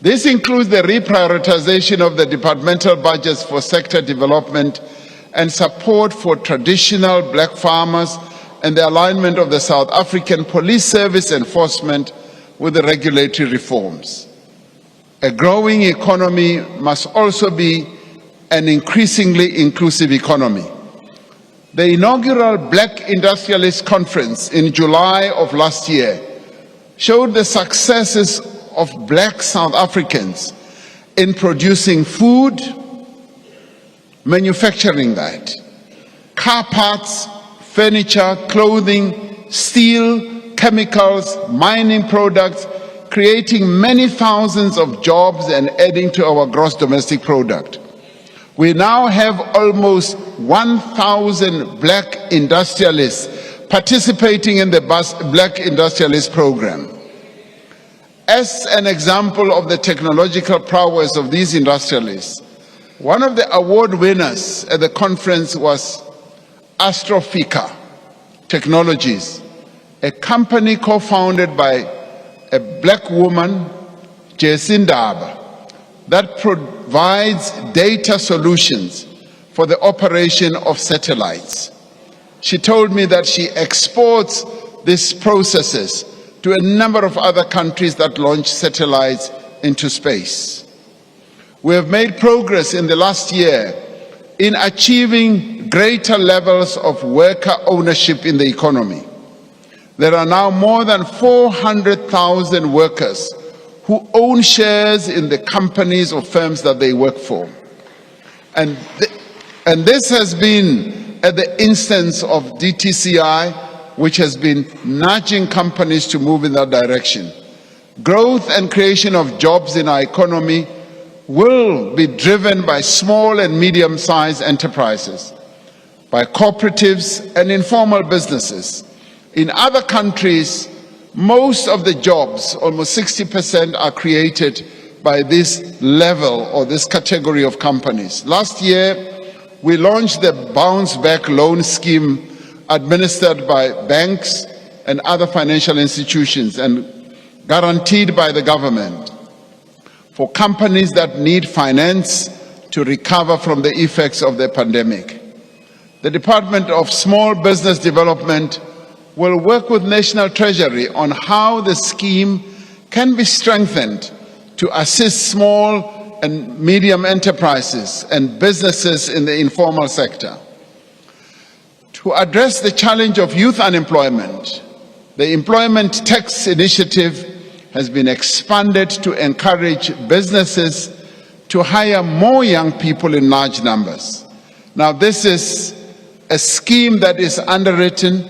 This includes the reprioritization of the departmental budgets for sector development and support for traditional black farmers and the alignment of the South African police service enforcement with the regulatory reforms. A growing economy must also be an increasingly inclusive economy. The inaugural Black Industrialist Conference in July of last year showed the successes of black South Africans in producing food, manufacturing that, car parts, furniture, clothing, steel, chemicals, mining products, creating many thousands of jobs and adding to our gross domestic product. We now have almost 1,000 black industrialists participating in the Black Industrialist Program. As an example of the technological prowess of these industrialists, one of the award winners at the conference was Astrofika Technologies, a company co-founded by a black woman, Jesindaba, that provides data solutions for the operation of satellites. She told me that she exports these processes to a number of other countries that launch satellites into space. We have made progress in the last year in achieving greater levels of worker ownership in the economy. There are now more than 400,000 workers who own shares in the companies or firms that they work for. And this has been at the instance of DTCI, which has been nudging companies to move in that direction. Growth and creation of jobs in our economy will be driven by small and medium-sized enterprises, by cooperatives and informal businesses. In other countries, Most of the jobs, almost 60%, are created by this level or this category of companies. Last year, we launched the Bounce Back Loan Scheme administered by banks and other financial institutions and guaranteed by the government for companies that need finance to recover from the effects of the pandemic. The Department of Small Business Development will work with National Treasury on how the scheme can be strengthened to assist small and medium enterprises and businesses in the informal sector. To address the challenge of youth unemployment, the Employment Tax Initiative has been expanded to encourage businesses to hire more young people in large numbers. Now, this is a scheme that is underwritten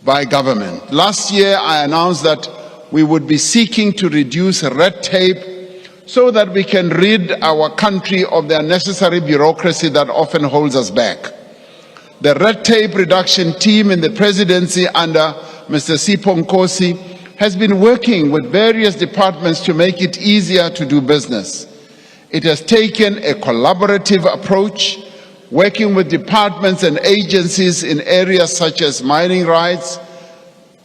by government. Last year, I announced that we would be seeking to reduce red tape so that we can rid our country of the unnecessary bureaucracy that often holds us back. The red tape reduction team in the presidency under Mr. Sipho Nkosi has been working with various departments to make it easier to do business. It has taken a collaborative approach, working with departments and agencies in areas such as mining rights,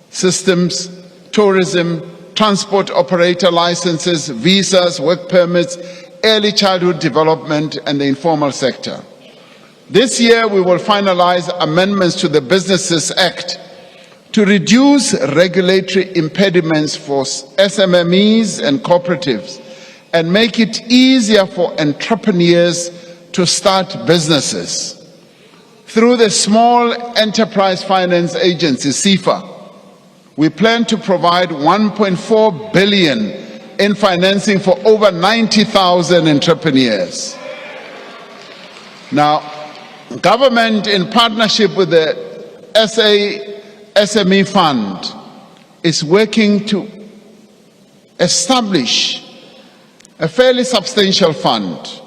systems, tourism, transport operator licenses, visas, work permits, early childhood development, and the informal sector. This year, we will finalize amendments to the Businesses Act to reduce regulatory impediments for SMMEs and cooperatives and make it easier for entrepreneurs to start businesses. Through the Small Enterprise Finance Agency, SEFA, we plan to provide 1.4 billion in financing for over 90,000 entrepreneurs. Now, government, in partnership with the SME Fund, is working to establish a fairly substantial fund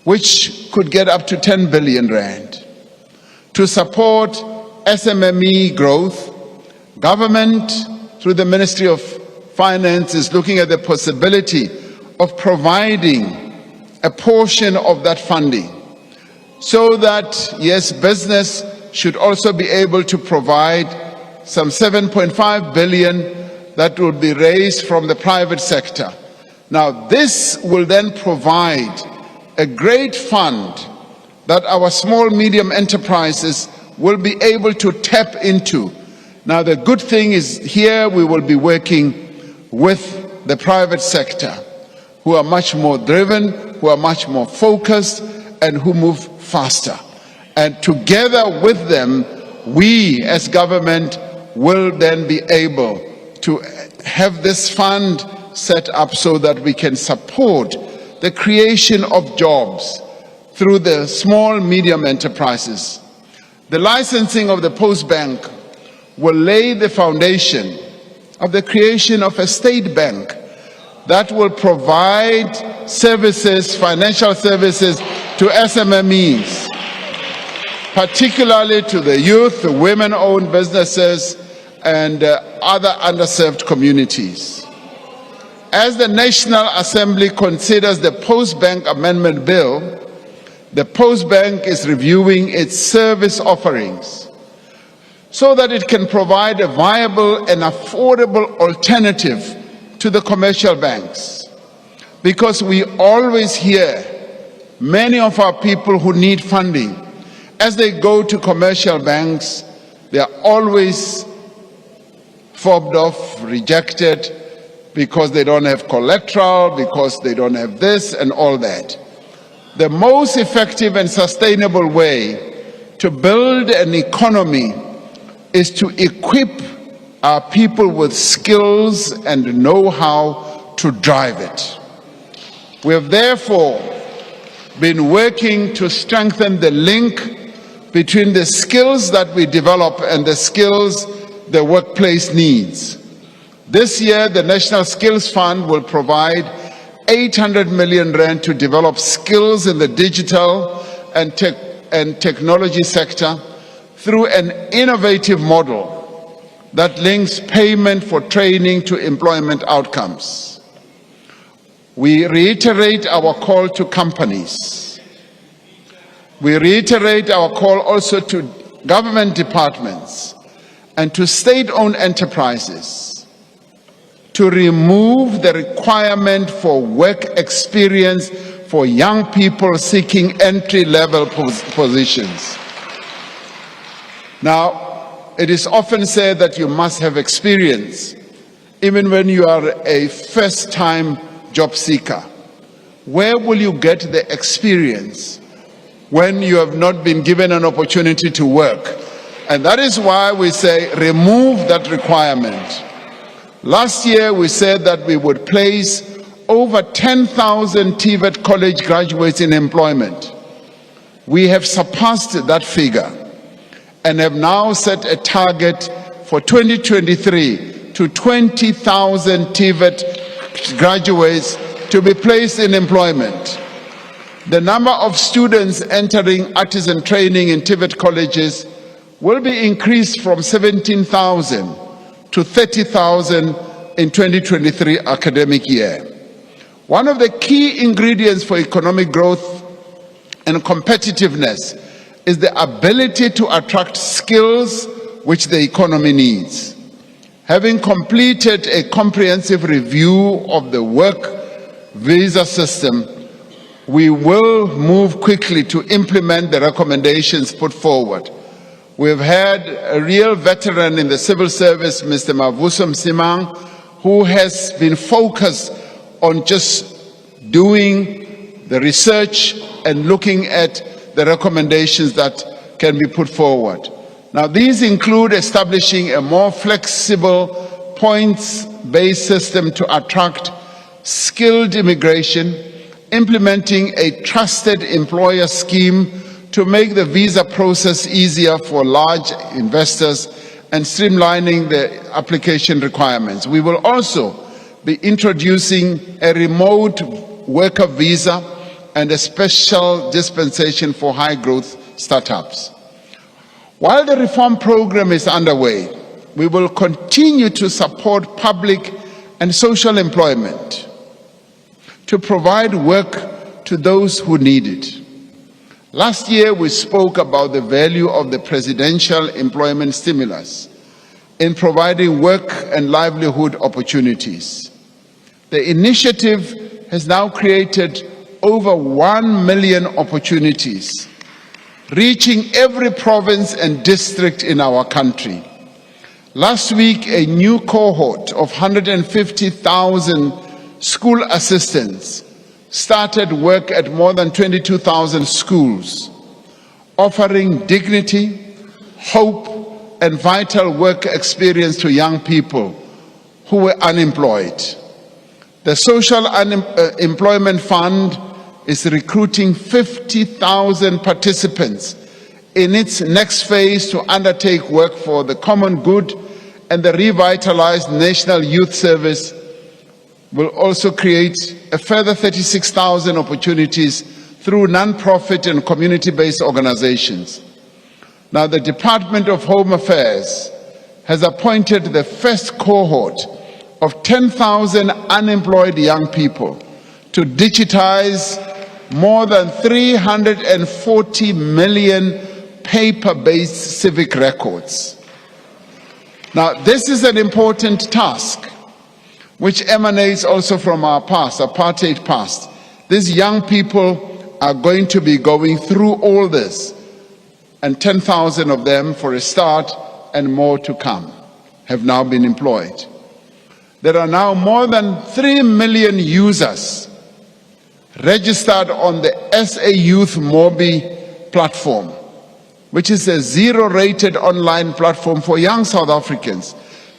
which could get up to 10 billion rand to support SMME growth. Government, through the Ministry of Finance, is looking at the possibility of providing a portion of that funding so that, yes, business should also be able to provide some 7.5 billion that will be raised from the private sector. Now, this will then provide a great fund that our small, medium enterprises will be able to tap into. Now, the good thing is here we will be working with the private sector, who are much more driven, who are much more focused, and who move faster. And together with them, we as government will then be able to have this fund set up so that we can support the creation of jobs through the small, medium enterprises. The licensing of the Post Bank will lay the foundation of the creation of a state bank that will provide services, financial services to SMMEs, particularly to the youth, the women-owned businesses, and other underserved communities. As the National Assembly considers the Post Bank Amendment Bill, the Post Bank is reviewing its service offerings so that it can provide a viable and affordable alternative to the commercial banks. Because we always hear many of our people who need funding, as they go to commercial banks, they are always fobbed off, rejected, because they don't have collateral, because they don't have this and all that. The most effective and sustainable way to build an economy is to equip our people with skills and know-how to drive it. We have therefore been working to strengthen the link between the skills that we develop and the skills the workplace needs. This year, the National Skills Fund will provide 800 million rand to develop skills in the digital and technology sector through an innovative model that links payment for training to employment outcomes. We reiterate our call to companies. We reiterate our call also to government departments and to state-owned enterprises to remove the requirement for work experience for young people seeking entry-level positions. Now, it is often said that you must have experience, even when you are a first-time job seeker. Where will you get the experience when you have not been given an opportunity to work? And that is why we say remove that requirement. Last year we said that we would place over 10,000 TVET college graduates in employment. We have surpassed that figure and have now set a target for 2023 to 20,000 TVET graduates to be placed in employment. The number of students entering artisan training in TVET colleges will be increased from 17,000 to 30,000 in 2023 academic year. One of the key ingredients for economic growth and competitiveness is the ability to attract skills which the economy needs. Having completed a comprehensive review of the work visa system, we will move quickly to implement the recommendations put forward. We've had a real veteran in the civil service, Mr. Mavuso Msimang, who has been focused on just doing the research and looking at the recommendations that can be put forward. Now, these include establishing a more flexible points-based system to attract skilled immigration, implementing a trusted employer scheme to make the visa process easier for large investors, and streamlining the application requirements. We will also be introducing a remote worker visa and a special dispensation for high-growth startups. While the reform program is underway, we will continue to support public and social employment to provide work to those who need it. Last year, we spoke about the value of the presidential employment stimulus in providing work and livelihood opportunities. The initiative has now created over 1 million opportunities, reaching every province and district in our country. Last week, a new cohort of 150,000 school assistants started work at more than 22,000 schools, offering dignity, hope, and vital work experience to young people who were unemployed. The Social Employment Fund is recruiting 50,000 participants in its next phase to undertake work for the common good, and the revitalized National Youth Service will also create a further 36,000 opportunities through non-profit and community-based organizations. Now, the Department of Home Affairs has appointed the first cohort of 10,000 unemployed young people to digitize more than 340 million paper-based civic records. Now, this is an important task which emanates also from our past, apartheid past. These young people are going to be going through all this, and 10,000 of them, for a start, and more to come, have now been employed. There are now more than 3 million users registered on the SA Youth Mobi platform, which is a zero-rated online platform for young South Africans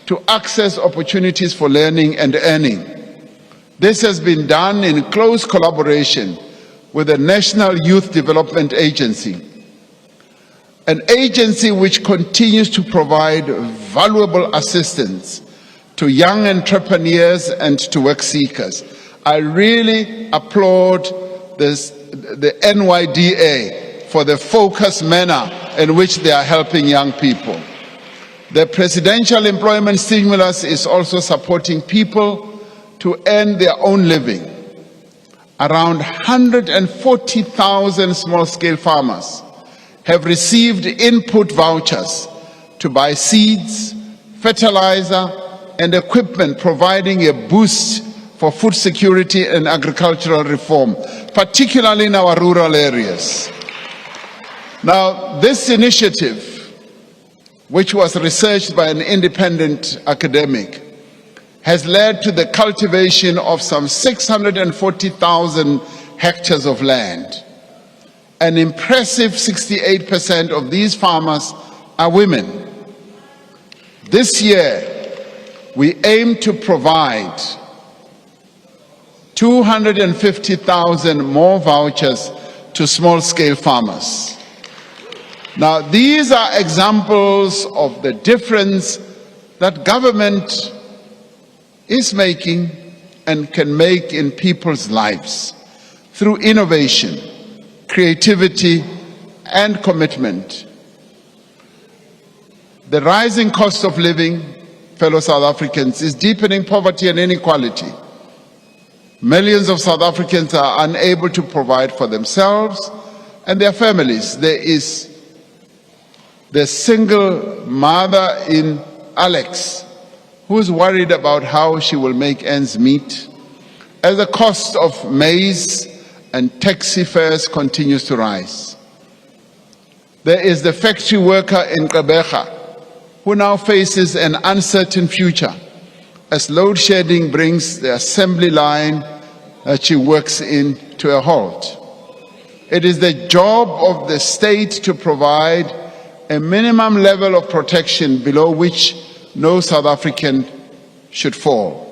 to access opportunities for learning and earning. This has been done in close collaboration with the National Youth Development Agency, an agency which continues to provide valuable assistance to young entrepreneurs and to work seekers. I really applaud the NYDA for the focused manner in which they are helping young people. The presidential employment stimulus is also supporting people to earn their own living. Around 140,000 small-scale farmers have received input vouchers to buy seeds, fertilizer, and equipment, providing a boost for food security and agricultural reform, particularly in our rural areas. Now, this initiative, which was researched by an independent academic, has led to the cultivation of some 640,000 hectares of land. An impressive 68% of these farmers are women. This year, we aim to provide 250,000 more vouchers to small-scale farmers. Now, these are examples of the difference that government is making and can make in people's lives through innovation, creativity, and commitment. The rising cost of living, fellow South Africans, is deepening poverty and inequality. Millions of South Africans are unable to provide for themselves and their families. There is the single mother in Alex who is worried about how she will make ends meet as the cost of maize and taxi fares continues to rise. There is the factory worker in Gqeberha who now faces an uncertain future as load shedding brings the assembly line that she works in to a halt. It is the job of the state to provide a minimum level of protection below which no South African should fall.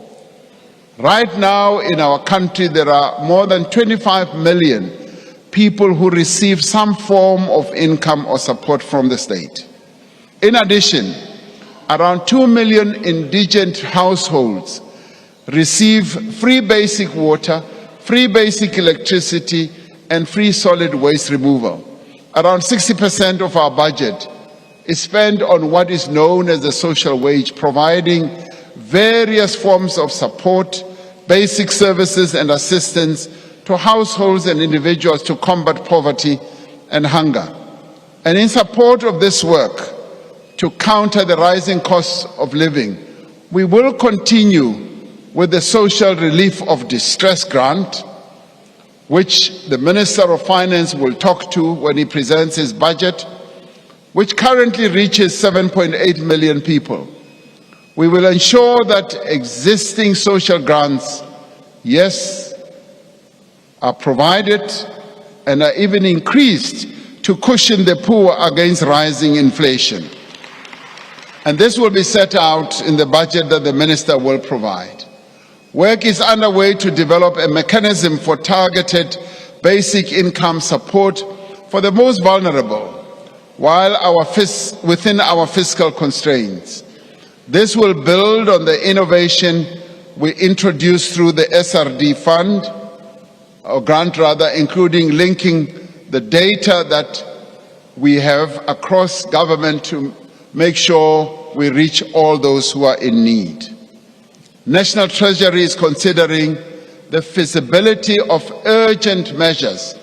Right now in our country, there are more than 25 million people who receive some form of income or support from the state. In addition, around 2 million indigent households receive free basic water, free basic electricity, and free solid waste removal. Around 60% of our budget is spent on what is known as the social wage, providing various forms of support, basic services and assistance to households and individuals to combat poverty and hunger. And in support of this work, to counter the rising costs of living, we will continue with the Social Relief of Distress Grant, which the Minister of Finance will talk to when he presents his budget, which currently reaches 7.8 million people. We will ensure that existing social grants, yes, are provided and are even increased to cushion the poor against rising inflation. And this will be set out in the budget that the Minister will provide. Work is underway to develop a mechanism for targeted basic income support for the most vulnerable, while within our fiscal constraints. This will build on the innovation we introduced through the SRD fund, or grant rather, including linking the data that we have across government to make sure we reach all those who are in need. National Treasury is considering the feasibility of urgent measures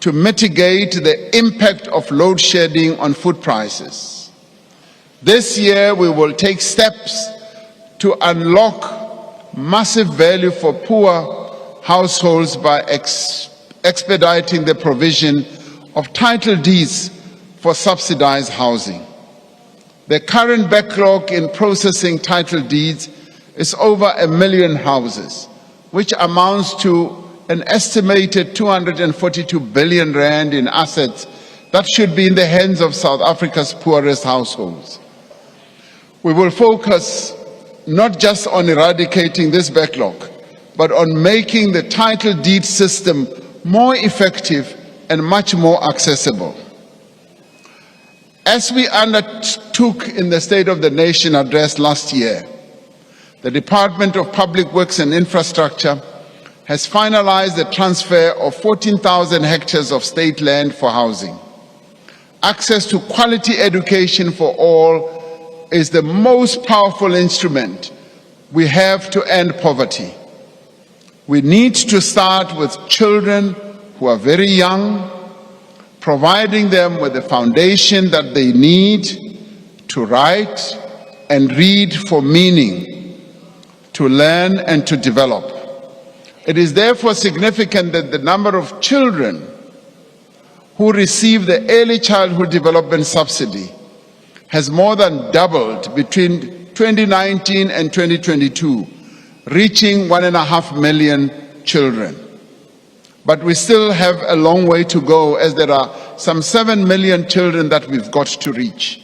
to mitigate the impact of load shedding on food prices. This year, we will take steps to unlock massive value for poor households by expediting the provision of title deeds for subsidized housing. The current backlog in processing title deeds is over 1 million houses, which amounts to an estimated 242 billion rand in assets that should be in the hands of South Africa's poorest households. We will focus not just on eradicating this backlog, but on making the title deed system more effective and much more accessible. As we undertook in the State of the Nation address last year, the Department of Public Works and Infrastructure has finalized the transfer of 14,000 hectares of state land for housing. Access to quality education for all is the most powerful instrument we have to end poverty. We need to start with children who are very young, providing them with the foundation that they need to write and read for meaning, to learn and to develop. It is therefore significant that the number of children who receive the Early Childhood Development Subsidy has more than doubled between 2019 and 2022, reaching 1.5 million children. But we still have a long way to go, as there are some 7 million children that we've got to reach.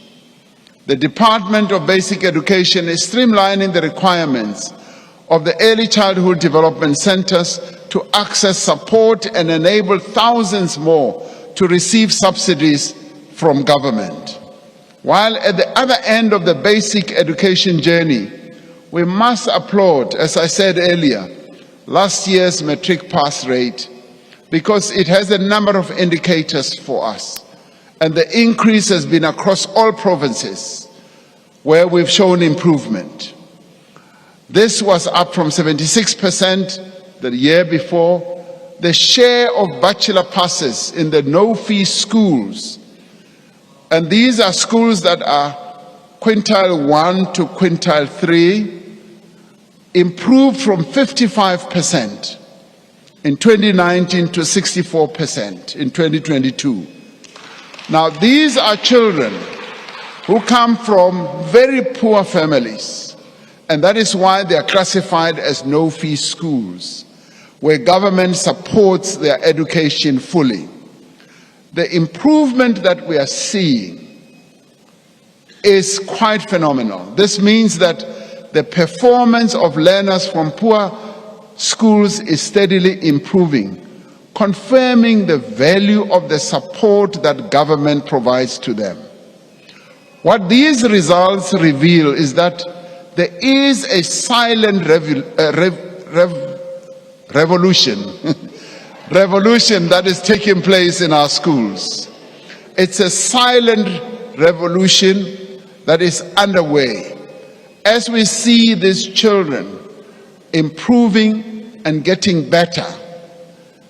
The Department of Basic Education is streamlining the requirements of the Early Childhood Development Centers to access support and enable thousands more to receive subsidies from government. While at the other end of the basic education journey, we must applaud, as I said earlier, last year's matric pass rate, because it has a number of indicators for us. And the increase has been across all provinces where we've shown improvement. This was up from 76% the year before. The share of bachelor passes in the no-fee schools, and these are schools that are quintile 1 to quintile 3, improved from 55% in 2019 to 64% in 2022. Now, these are children who come from very poor families, and that is why they are classified as no-fee schools, where government supports their education fully. The improvement that we are seeing is quite phenomenal. This means that the performance of learners from poor schools is steadily improving, confirming the value of the support that government provides to them. What these results reveal is that there is a silent revolution that is taking place in our schools. It's a silent revolution that is underway. As we see these children improving and getting better,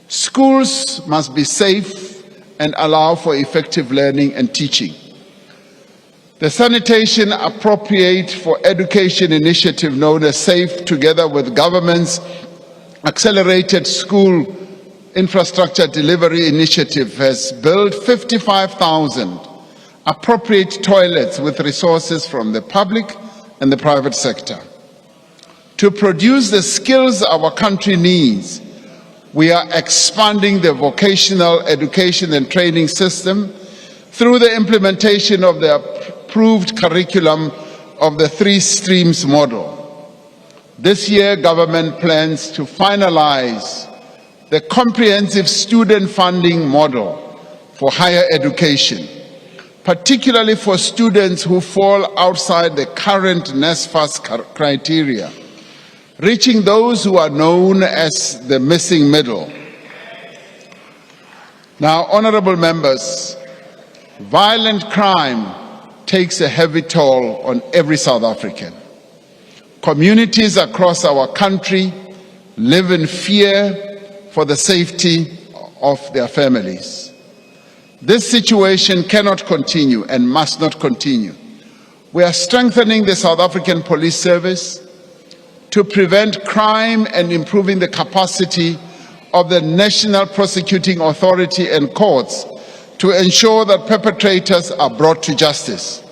schools must be safe and allow for effective learning and teaching. The Sanitation Appropriate for Education initiative, known as SAFE, together with government's Accelerated School Infrastructure Delivery Initiative, has built 55,000 appropriate toilets with resources from the public and the private sector. To produce the skills our country needs, we are expanding the vocational education and training system through the implementation of the approved curriculum of the 3 streams model. This year, government plans to finalize the comprehensive student funding model for higher education, particularly for students who fall outside the current NSFAS criteria, reaching those who are known as the missing middle. Now, honorable members, violent crime takes a heavy toll on every South African. Communities across our country live in fear for the safety of their families. This situation cannot continue and must not continue. We are strengthening the South African Police Service to prevent crime and improving the capacity of the National Prosecuting Authority and courts to ensure that perpetrators are brought to justice.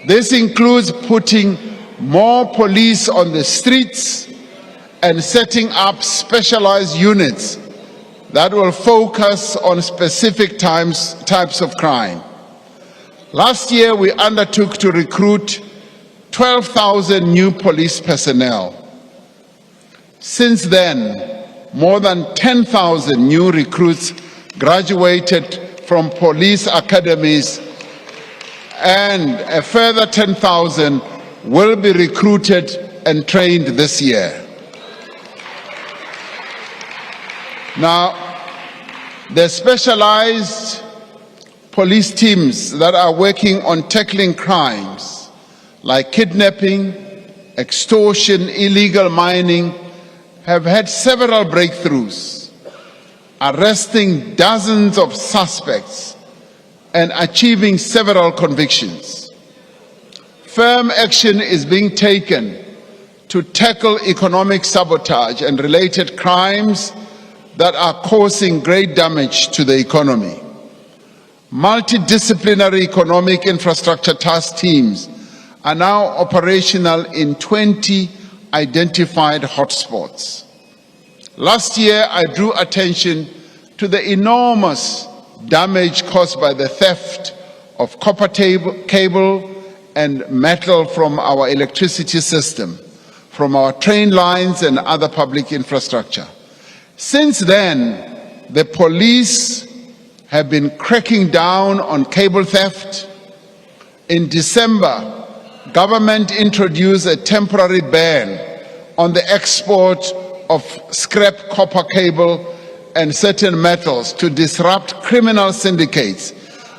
This includes putting more police on the streets and setting up specialized units that will focus on specific types of crime. Last year, we undertook to recruit 12,000 new police personnel. Since then, more than 10,000 new recruits graduated from police academies, and a further 10,000 will be recruited and trained this year. Now, the specialized police teams that are working on tackling crimes like kidnapping, extortion, illegal mining, have had several breakthroughs, arresting dozens of suspects and achieving several convictions. Firm action is being taken to tackle economic sabotage and related crimes that are causing great damage to the economy. Multidisciplinary economic infrastructure task teams are now operational in 20 identified hotspots. Last year, I drew attention to the enormous damage caused by the theft of copper cable and metal from our electricity system, from our train lines and other public infrastructure. Since then, the police have been cracking down on cable theft. In December, government introduced a temporary ban on the export of scrap copper cable and certain metals to disrupt criminal syndicates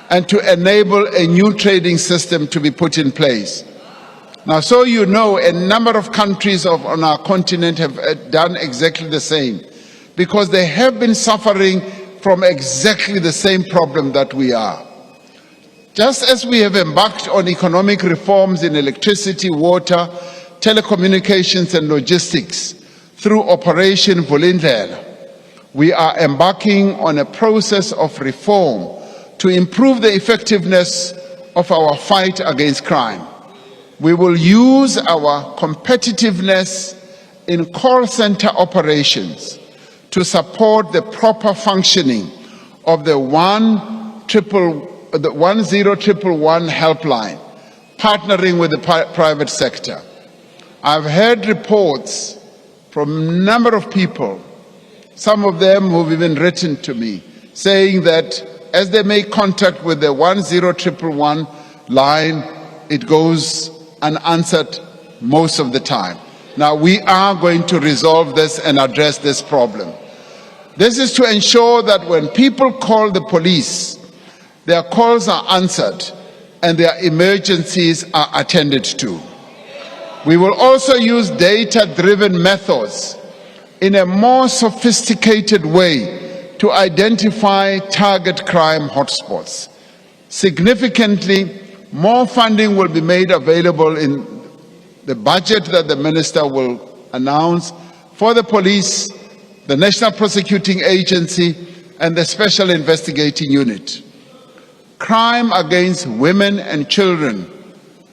and to enable a new trading system to be put in place. Now, so you know, a number of countries on our continent have done exactly the same, because they have been suffering from exactly the same problem that we are. Just as we have embarked on economic reforms in electricity, water, telecommunications and logistics through Operation Vulindlela, we are embarking on a process of reform to improve the effectiveness of our fight against crime. We will use our competitiveness in call center operations to support the proper functioning of the 10111 helpline, partnering with the private sector. I've heard reports from a number of people, some of them who've even written to me, saying that as they make contact with the 10111 line, it goes unanswered most of the time. Now, we are going to resolve this and address this problem. This is to ensure that when people call the police, their calls are answered and their emergencies are attended to. We will also use data-driven methods in a more sophisticated way to identify target crime hotspots. Significantly, more funding will be made available in the budget that the Minister will announce for the police, the National Prosecuting Agency, and the Special Investigating Unit. Crime against women and children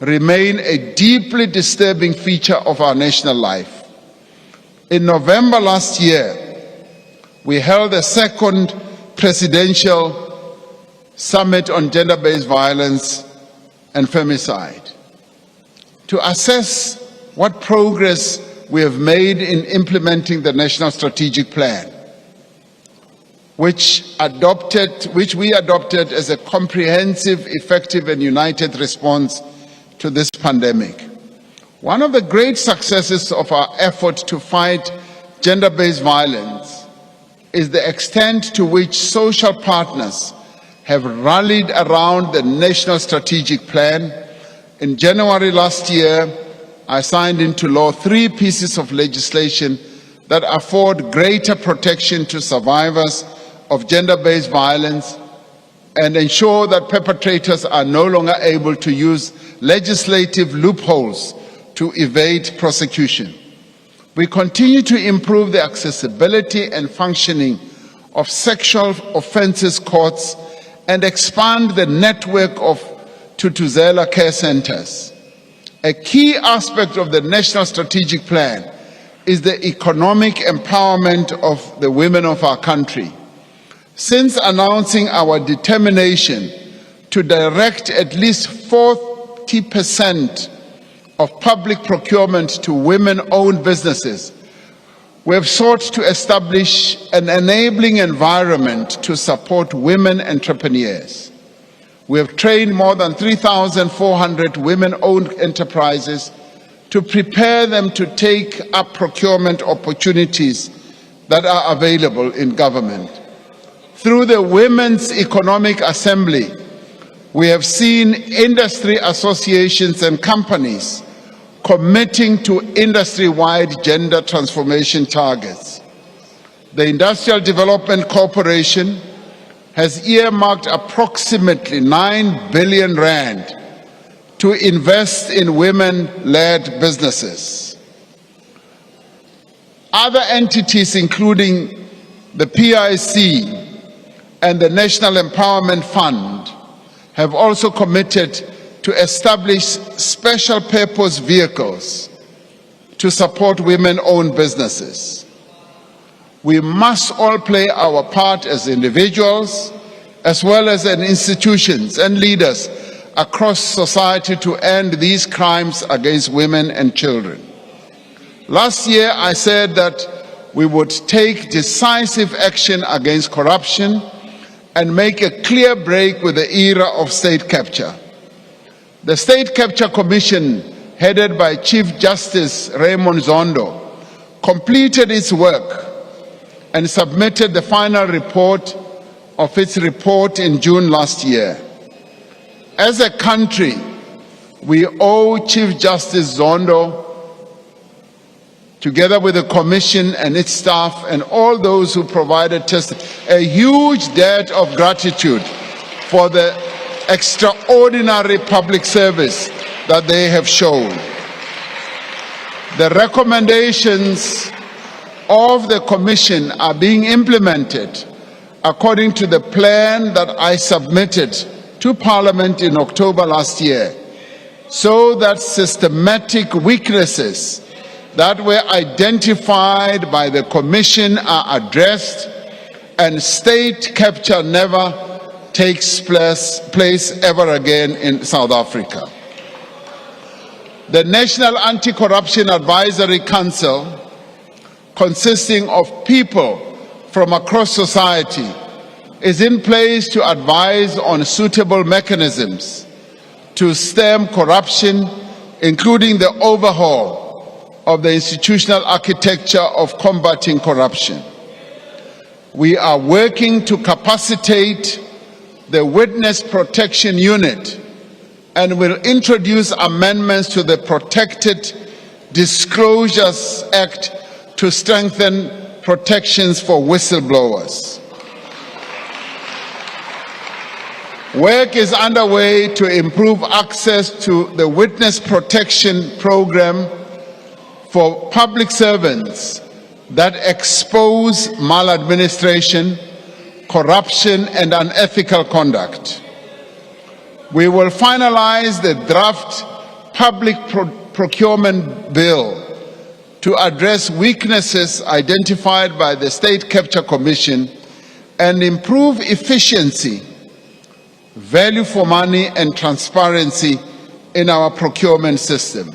remain a deeply disturbing feature of our national life. In November last year, we held a second presidential summit on gender-based violence and femicide to assess what progress we have made in implementing the National Strategic Plan, which we adopted as a comprehensive, effective and united response to this pandemic. One of the great successes of our effort to fight gender-based violence is the extent to which social partners have rallied around the National Strategic Plan. In January last year, I signed into law 3 pieces of legislation that afford greater protection to survivors of gender-based violence and ensure that perpetrators are no longer able to use legislative loopholes to evade prosecution. We continue to improve the accessibility and functioning of sexual offences courts and expand the network of Tutuzela care centers. A key aspect of the National Strategic Plan is the economic empowerment of the women of our country. Since announcing our determination to direct at least 40% of public procurement to women-owned businesses, we have sought to establish an enabling environment to support women entrepreneurs. We have trained more than 3,400 women-owned enterprises to prepare them to take up procurement opportunities that are available in government. Through the Women's Economic Assembly, we have seen industry associations and companies committing to industry-wide gender transformation targets. The Industrial Development Corporation has earmarked approximately 9 billion rand to invest in women-led businesses. Other entities, including the PIC and the National Empowerment Fund, have also committed to establish special purpose vehicles to support women-owned businesses. We must all play our part as individuals, as well as in institutions and leaders across society to end these crimes against women and children. Last year, I said that we would take decisive action against corruption and make a clear break with the era of state capture. The State Capture Commission, headed by Chief Justice Raymond Zondo, completed its work and submitted the final report of its report in June last year. As a country, we owe Chief Justice Zondo, together with the Commission and its staff and all those who provided testimony, a huge debt of gratitude for the extraordinary public service that they have shown. The recommendations of the Commission are being implemented according to the plan that I submitted to Parliament in October last year, so that systematic weaknesses that were identified by the Commission are addressed and state capture never takes place ever again in South Africa. The National Anti-Corruption Advisory Council, consisting of people from across society, is in place to advise on suitable mechanisms to stem corruption, including the overhaul of the institutional architecture of combating corruption. We are working to capacitate the Witness Protection Unit and will introduce amendments to the Protected Disclosures Act to strengthen protections for whistleblowers. Work is underway to improve access to the Witness Protection Program for public servants that expose maladministration, corruption, and unethical conduct. We will finalize the draft public procurement bill to address weaknesses identified by the State Capture Commission and improve efficiency, value for money, and transparency in our procurement system.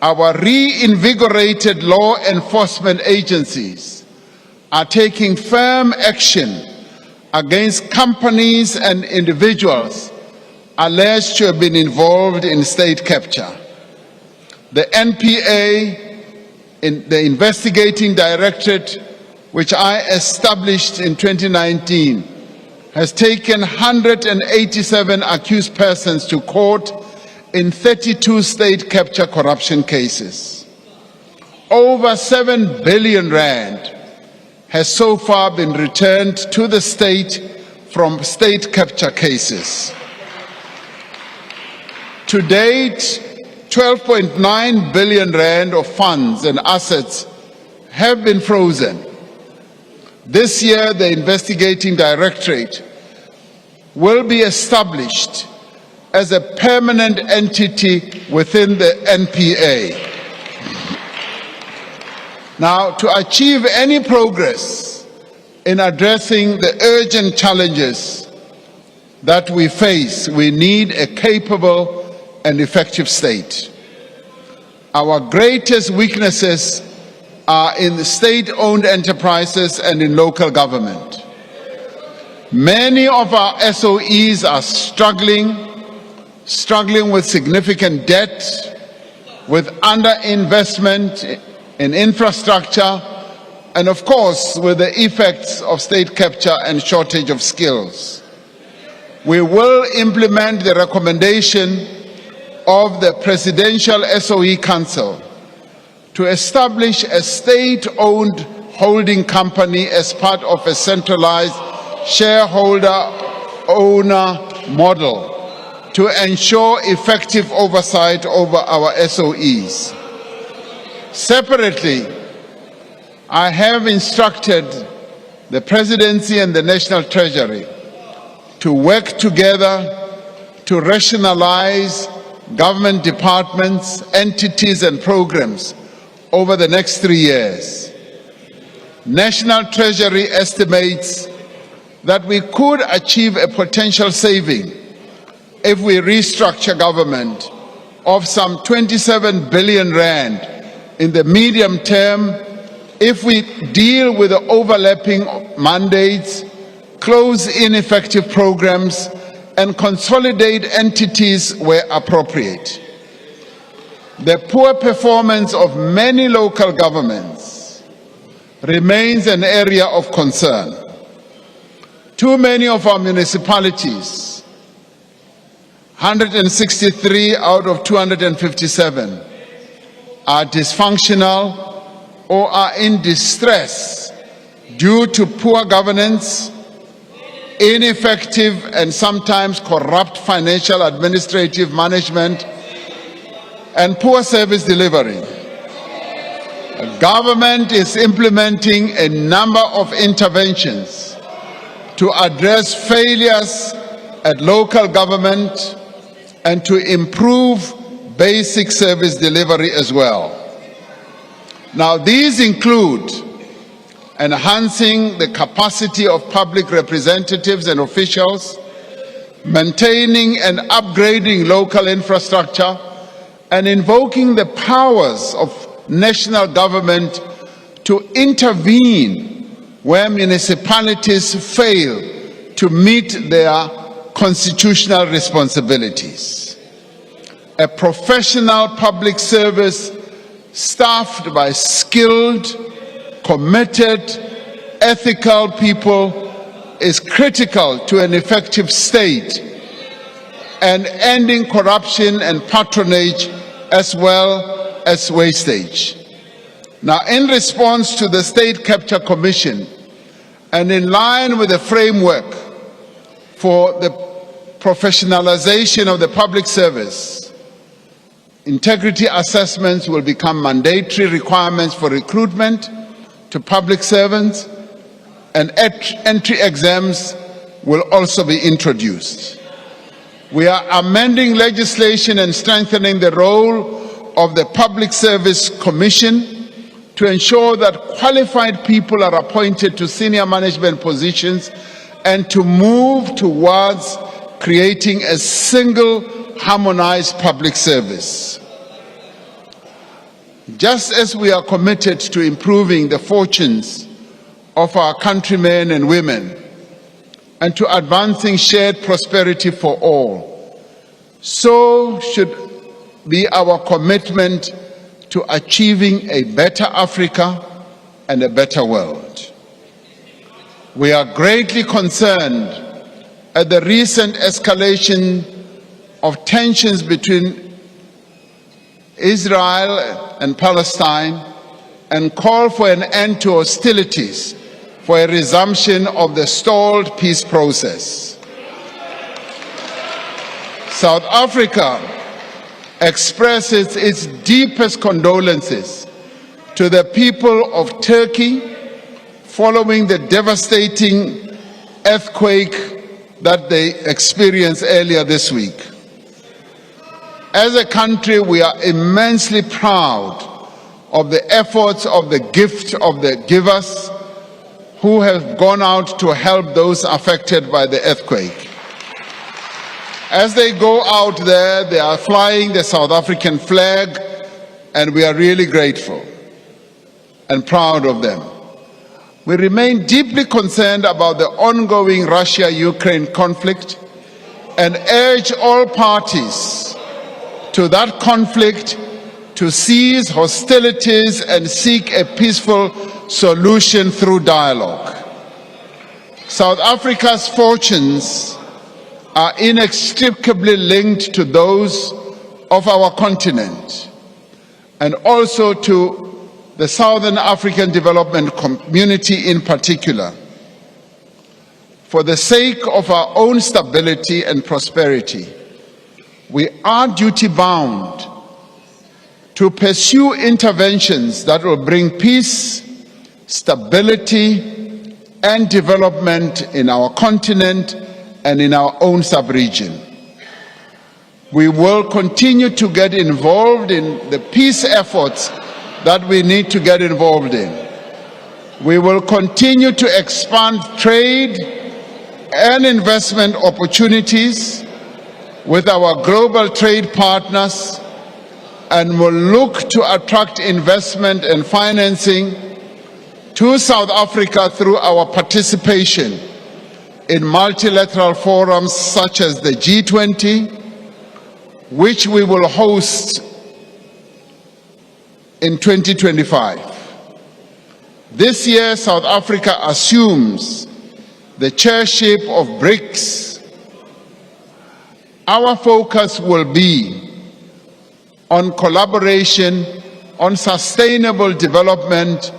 Our reinvigorated law enforcement agencies are taking firm action against companies and individuals alleged to have been involved in state capture. The NPA, the investigating directorate, which I established in 2019, has taken 187 accused persons to court in 32 state capture corruption cases. Over 7 billion rand has so far been returned to the state from state capture cases. To date, 12.9 billion rand of funds and assets have been frozen. This year, the investigating directorate will be established as a permanent entity within the NPA. Now, to achieve any progress in addressing the urgent challenges that we face, we need a capable and effective state. Our greatest weaknesses are in the state-owned enterprises and in local government. Many of our SOEs are struggling with significant debt, with underinvestment in infrastructure, and of course with the effects of state capture and shortage of skills. we will implement the recommendation of the Presidential SOE Council to establish a state-owned holding company as part of a centralized shareholder-owner model to ensure effective oversight over our SOEs. Separately, I have instructed the Presidency and the National Treasury to work together to rationalize government departments, entities and programs over the next 3 years. National Treasury estimates that we could achieve a potential saving if we restructure government of some 27 billion rand in the medium term if we deal with the overlapping mandates, close ineffective programs, and consolidate entities where appropriate. The poor performance of many local governments remains an area of concern. Too many of our municipalities, 163 out of 257, are dysfunctional or are in distress due to poor governance, ineffective and sometimes corrupt financial administrative management, and poor service delivery. The government is implementing a number of interventions to address failures at local government and to improve basic service delivery as well. Now, these include enhancing the capacity of public representatives and officials, maintaining and upgrading local infrastructure, and invoking the powers of national government to intervene where municipalities fail to meet their constitutional responsibilities. A professional public service staffed by skilled, committed, ethical people is critical to an effective state and ending corruption and patronage as well as wastage. Now, in response to the State Capture Commission and in line with the framework for the professionalization of the public service, integrity assessments will become mandatory requirements for recruitment to public servants, and entry exams will also be introduced. We are amending legislation and strengthening the role of the Public Service Commission to ensure that qualified people are appointed to senior management positions and to move towards creating a single harmonized public service. Just as we are committed to improving the fortunes of our countrymen and women and to advancing shared prosperity for all, so should be our commitment to achieving a better Africa and a better world. We are greatly concerned at the recent escalation of tensions between Israel and Palestine and call for an end to hostilities for a resumption of the stalled peace process. South Africa expresses its deepest condolences to the people of Turkey following the devastating earthquake that they experienced earlier this week. As a country, we are immensely proud of the efforts of the gift of the givers who have gone out to help those affected by the earthquake. As they go out there, they are flying the South African flag, and we are really grateful and proud of them. We remain deeply concerned about the ongoing Russia-Ukraine conflict and urge all parties to that conflict to cease hostilities and seek a peaceful solution through dialogue. South Africa's fortunes are inextricably linked to those of our continent and also to the Southern African Development Community in particular. For the sake of our own stability and prosperity, we are duty-bound to pursue interventions that will bring peace, stability, and development in our continent and in our own sub-region. We will continue to get involved in the peace efforts that we need to get involved in. We will continue to expand trade and investment opportunities with our global trade partners and will look to attract investment and financing to South Africa through our participation in multilateral forums such as the G20, which we will host in 2025. This year, South Africa assumes the chairship of BRICS. Our focus will be on collaboration, on sustainable development,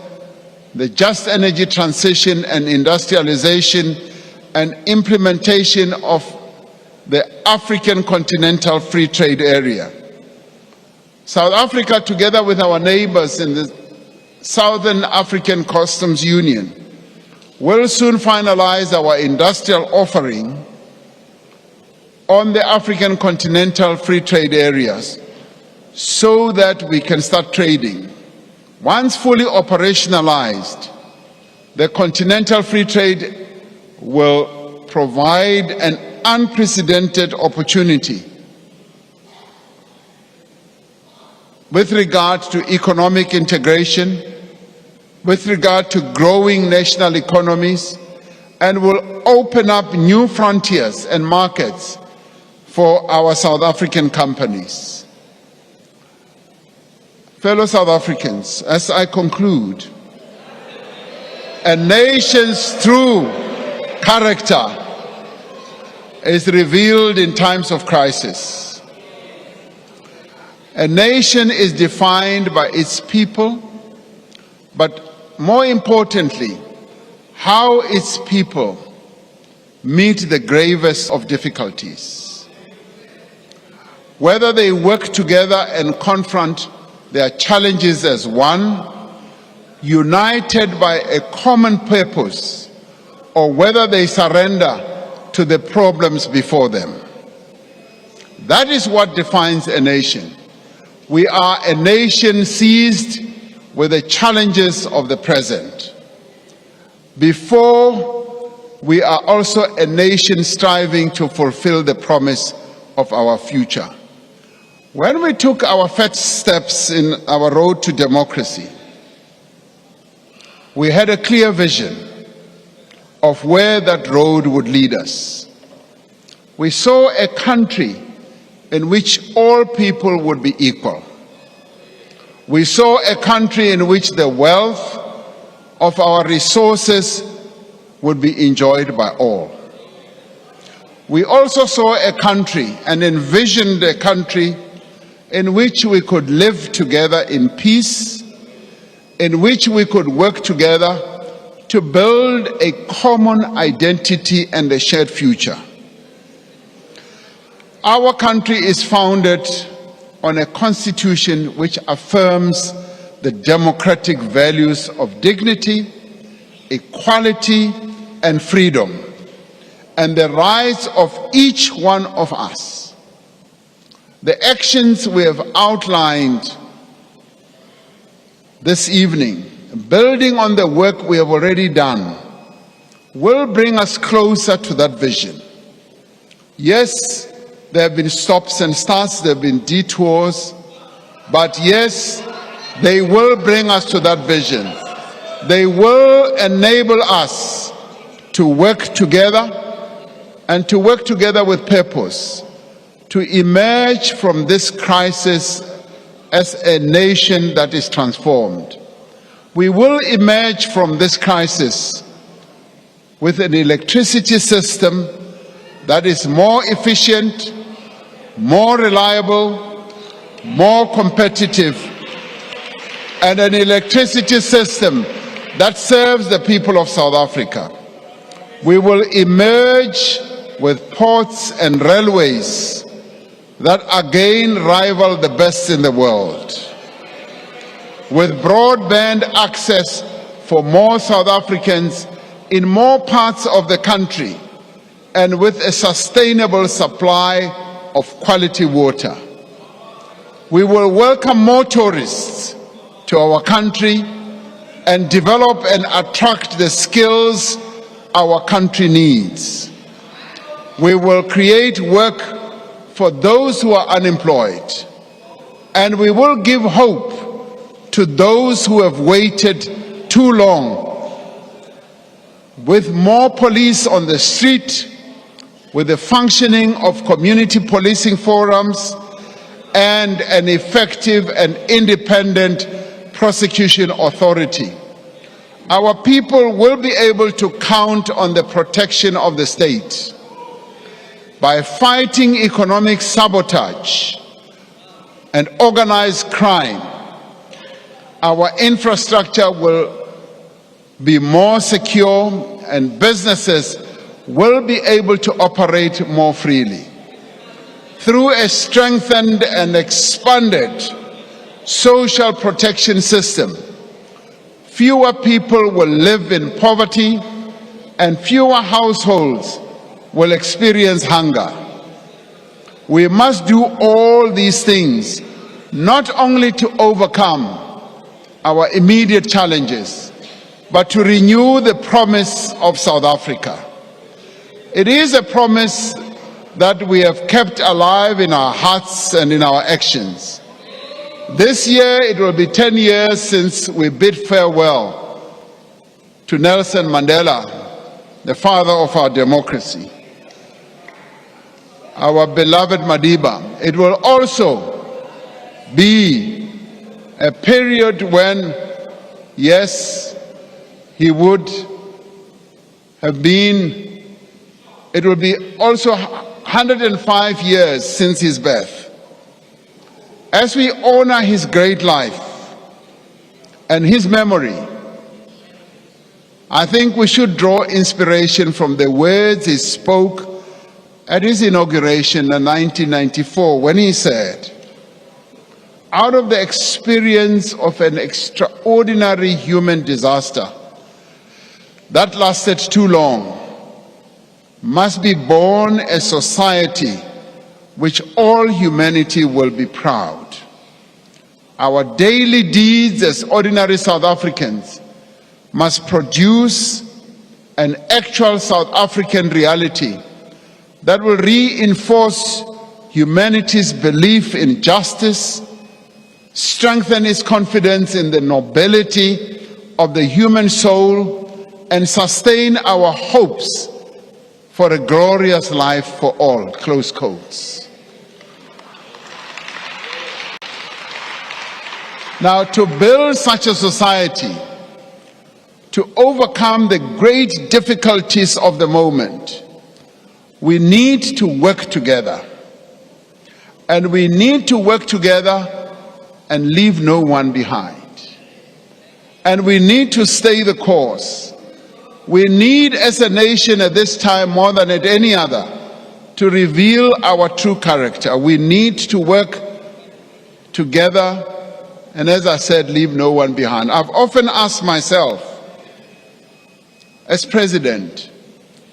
the just energy transition and industrialization, and implementation of the African Continental Free Trade Area. South Africa, together with our neighbors in the Southern African Customs Union, will soon finalize our industrial offering on the African Continental Free Trade Areas so that we can start trading. Once fully operationalized, the Continental Free Trade will provide an unprecedented opportunity with regard to economic integration, with regard to growing national economies, and will open up new frontiers and markets for our South African companies. Fellow South Africans, as I conclude, a nation's true character is revealed in times of crisis. A nation is defined by its people, but more importantly, how its people meet the gravest of difficulties. Whether they work together and confront their challenges as one, united by a common purpose, or whether they surrender to the problems before them. That is what defines a nation. We are a nation seized with the challenges of the present. Before, we are also a nation striving to fulfill the promise of our future. When we took our first steps in our road to democracy, we had a clear vision of where that road would lead us. We saw a country in which all people would be equal. We saw a country in which the wealth of our resources would be enjoyed by all. We also saw a country and envisioned a country in which we could live together in peace, in which we could work together to build a common identity and a shared future. Our country is founded on a constitution which affirms the democratic values of dignity, equality, and freedom, and the rights of each one of us. The actions we have outlined this evening, building on the work we have already done, will bring us closer to that vision. Yes, there have been stops and starts, there have been detours, but yes, they will bring us to that vision. They will enable us to work together and to work together with purpose, to emerge from this crisis as a nation that is transformed. We will emerge from this crisis with an electricity system that is more efficient, more reliable, more competitive, and an electricity system that serves the people of South Africa. We will emerge with ports and railways that again rival the best in the world. With broadband access for more South Africans in more parts of the country, and with a sustainable supply of quality water. We will welcome more tourists to our country and develop and attract the skills our country needs. We will create work for those who are unemployed, and we will give hope to those who have waited too long. With more police on the street, with the functioning of community policing forums, and an effective and independent prosecution authority, our people will be able to count on the protection of the state. By fighting economic sabotage and organized crime, our infrastructure will be more secure and businesses will be able to operate more freely. Through a strengthened and expanded social protection system, fewer people will live in poverty and fewer households will experience hunger. We must do all these things not only to overcome our immediate challenges, but to renew the promise of South Africa. It is a promise that we have kept alive in our hearts and in our actions. This year, it will be 10 years since we bid farewell to Nelson Mandela, the father of our democracy, our beloved Madiba. It will also be a period when, yes, he would have been, it will be also 105 years since his birth. As we honor his great life and his memory, I think we should draw inspiration from the words he spoke at his inauguration in 1994 when he said, "Out of the experience of an extraordinary human disaster that lasted too long, must be born a society which all humanity will be proud. Our daily deeds as ordinary South Africans must produce an actual South African reality that will reinforce humanity's belief in justice, strengthen its confidence in the nobility of the human soul, and sustain our hopes for a glorious life for all," close quotes. Now, to build such a society, to overcome the great difficulties of the moment, we need to work together. And we need to work together and leave no one behind. And we need to stay the course. We need, as a nation at this time more than at any other, to reveal our true character. We need to work together and, as I said, leave no one behind. I've often asked myself, as president,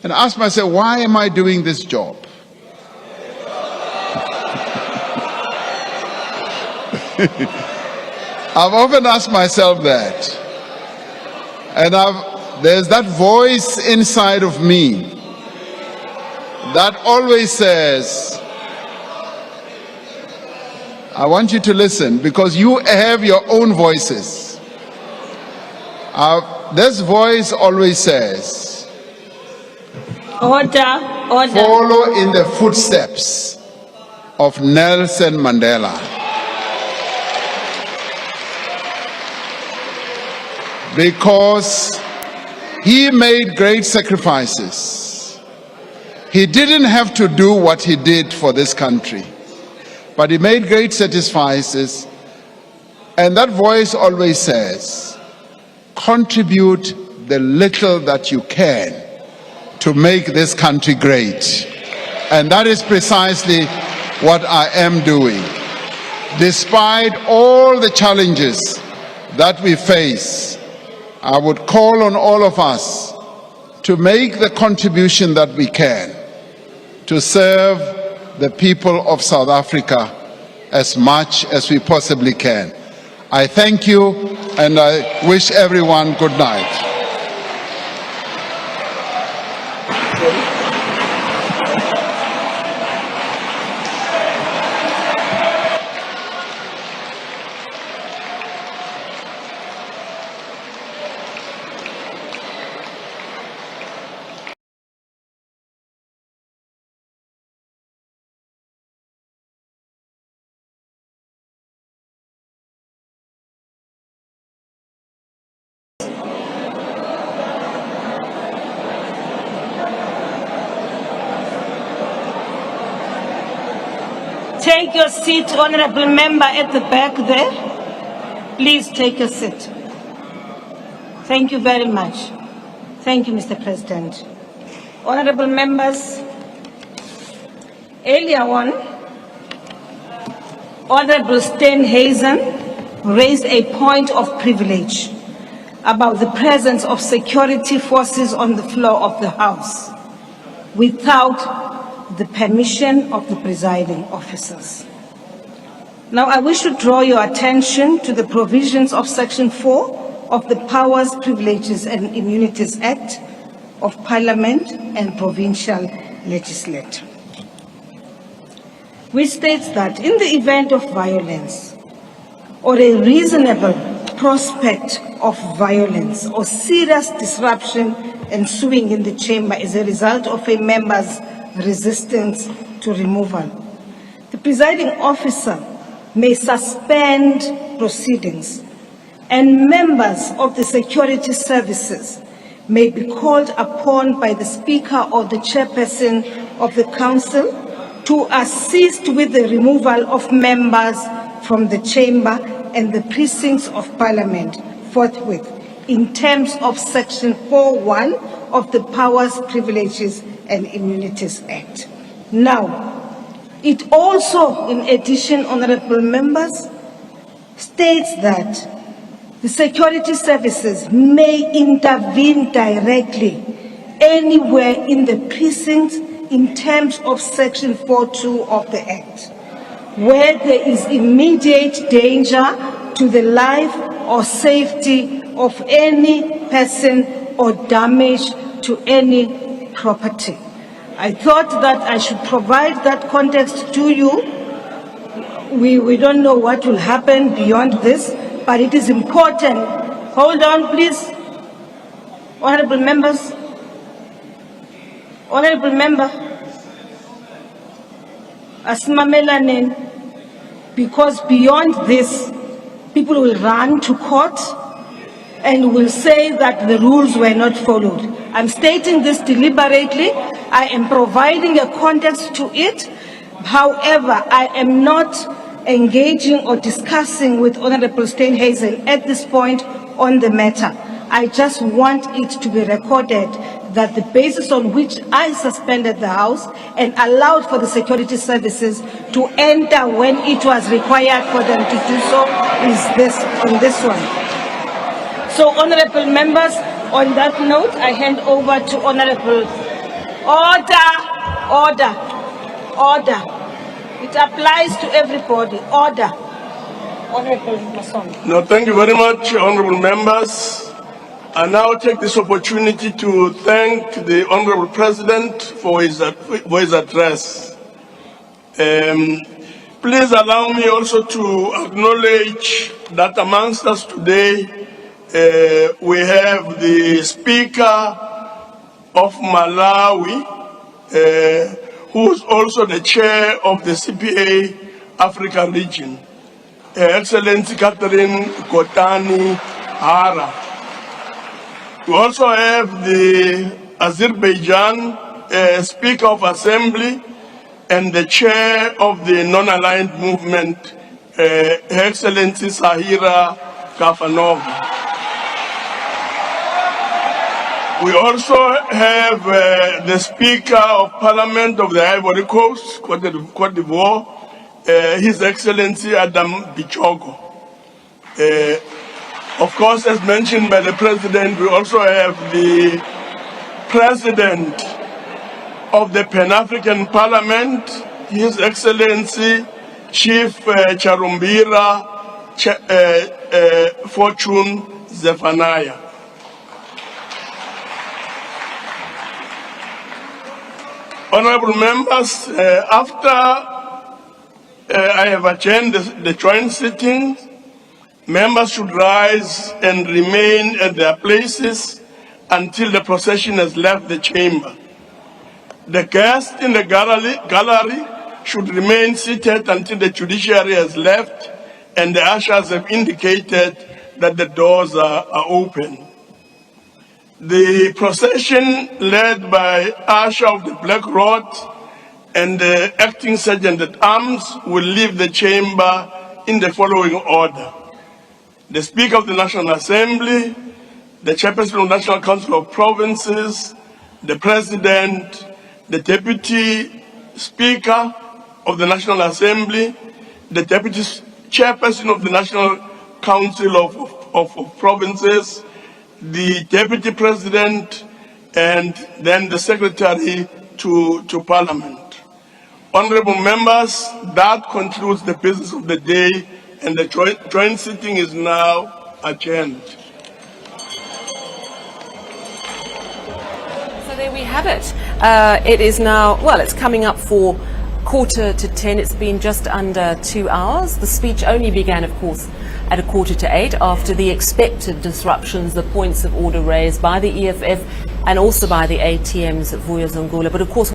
and asked myself, why am I doing this job? I've often asked myself that. And there's that voice inside of me that always says, I want you to listen, because you have your own voices. This voice always says, Order. Follow in the footsteps of Nelson Mandela. Because he made great sacrifices. He didn't have to do what he did for this country, but he made great sacrifices. And that voice always says, contribute the little that you can to make this country great. And that is precisely what I am doing. Despite all the challenges that we face, I would call on all of us to make the contribution that we can to serve the people of South Africa as much as we possibly can. I thank you and I wish everyone good night. Take your seat, honorable member at the back there. Please take a seat. Thank you very much. Thank you, Mr. President. Honorable members, earlier on, Honorable Steenhuisen raised a point of privilege about the presence of security forces on the floor of the House without the permission of the presiding officers. Now, I wish to draw your attention to the provisions of Section 4 of the Powers, Privileges and Immunities Act of Parliament and Provincial Legislature, which states that in the event of violence or a reasonable prospect of violence or serious disruption ensuing in the chamber as a result of a member's resistance to removal, the presiding officer may suspend proceedings, and members of the security services may be called upon by the Speaker or the Chairperson of the Council to assist with the removal of members from the chamber and the precincts of Parliament forthwith in terms of Section 4.1 of the Powers, Privileges and Immunities Act. Now, it also, in addition, honorable members, states that the security services may intervene directly anywhere in the precincts in terms of Section 4.2 of the Act, where there is immediate danger to the life or safety of any person or damage to any property. I thought that I should provide that context to you. We don't know what will happen beyond this, but it is important. Hold on, please. Honorable members. Honorable member. Asimamelanen, because beyond this, people will run to court and will say that the rules were not followed. I'm stating this deliberately. I am providing a context to it. However, I am not engaging or discussing with Honorable Steenhuisen at this point on the matter. I just want it to be recorded that the basis on which I suspended the House and allowed for the security services to enter when it was required for them to do so is on this one. So, honorable members, on that note, I hand over to Honorable. Order. It applies to everybody. Order. Honorable Mason. No, thank you very much, honorable members. I now take this opportunity to thank the Honorable President for his address. Please allow me also to acknowledge that amongst us today, we have the Speaker of Malawi, who is also the Chair of the CPA Africa region, Excellency Catherine Kotani Hara. We also have the Azerbaijan Speaker of Assembly and the Chair of the Non-Aligned Movement, Her Excellency Sahira Kafanova. We also have the Speaker of Parliament of the Ivory Coast, Cote d'Ivoire, His Excellency Adam Bichogo. Of course, as mentioned by the President, we also have the President of the Pan-African Parliament, His Excellency Chief Charumbira Fortune Zephaniah. Honorable members, after I have adjourned the joint sitting, members should rise and remain at their places until the procession has left the chamber. The guests in the gallery should remain seated until the judiciary has left and the ushers have indicated that the doors are open. The procession led by Usher of the Black Rod and the acting sergeant at arms will leave the chamber in the following order: the Speaker of the National Assembly, the Chairperson of the National Council of Provinces, the President, the Deputy Speaker of the National Assembly, the Deputy Chairperson of the National Council of Provinces, the Deputy President, and then the Secretary to Parliament. Honorable members, that concludes the business of the day, and the joint sitting is now adjourned. So there we have it. It is now, well, it's coming up for 9:45. It's been just under 2 hours. The speech only began, of course, at 7:45 after the expected disruptions, the points of order raised by the EFF and also by the ATMs at Vuyo Zongula. But of course,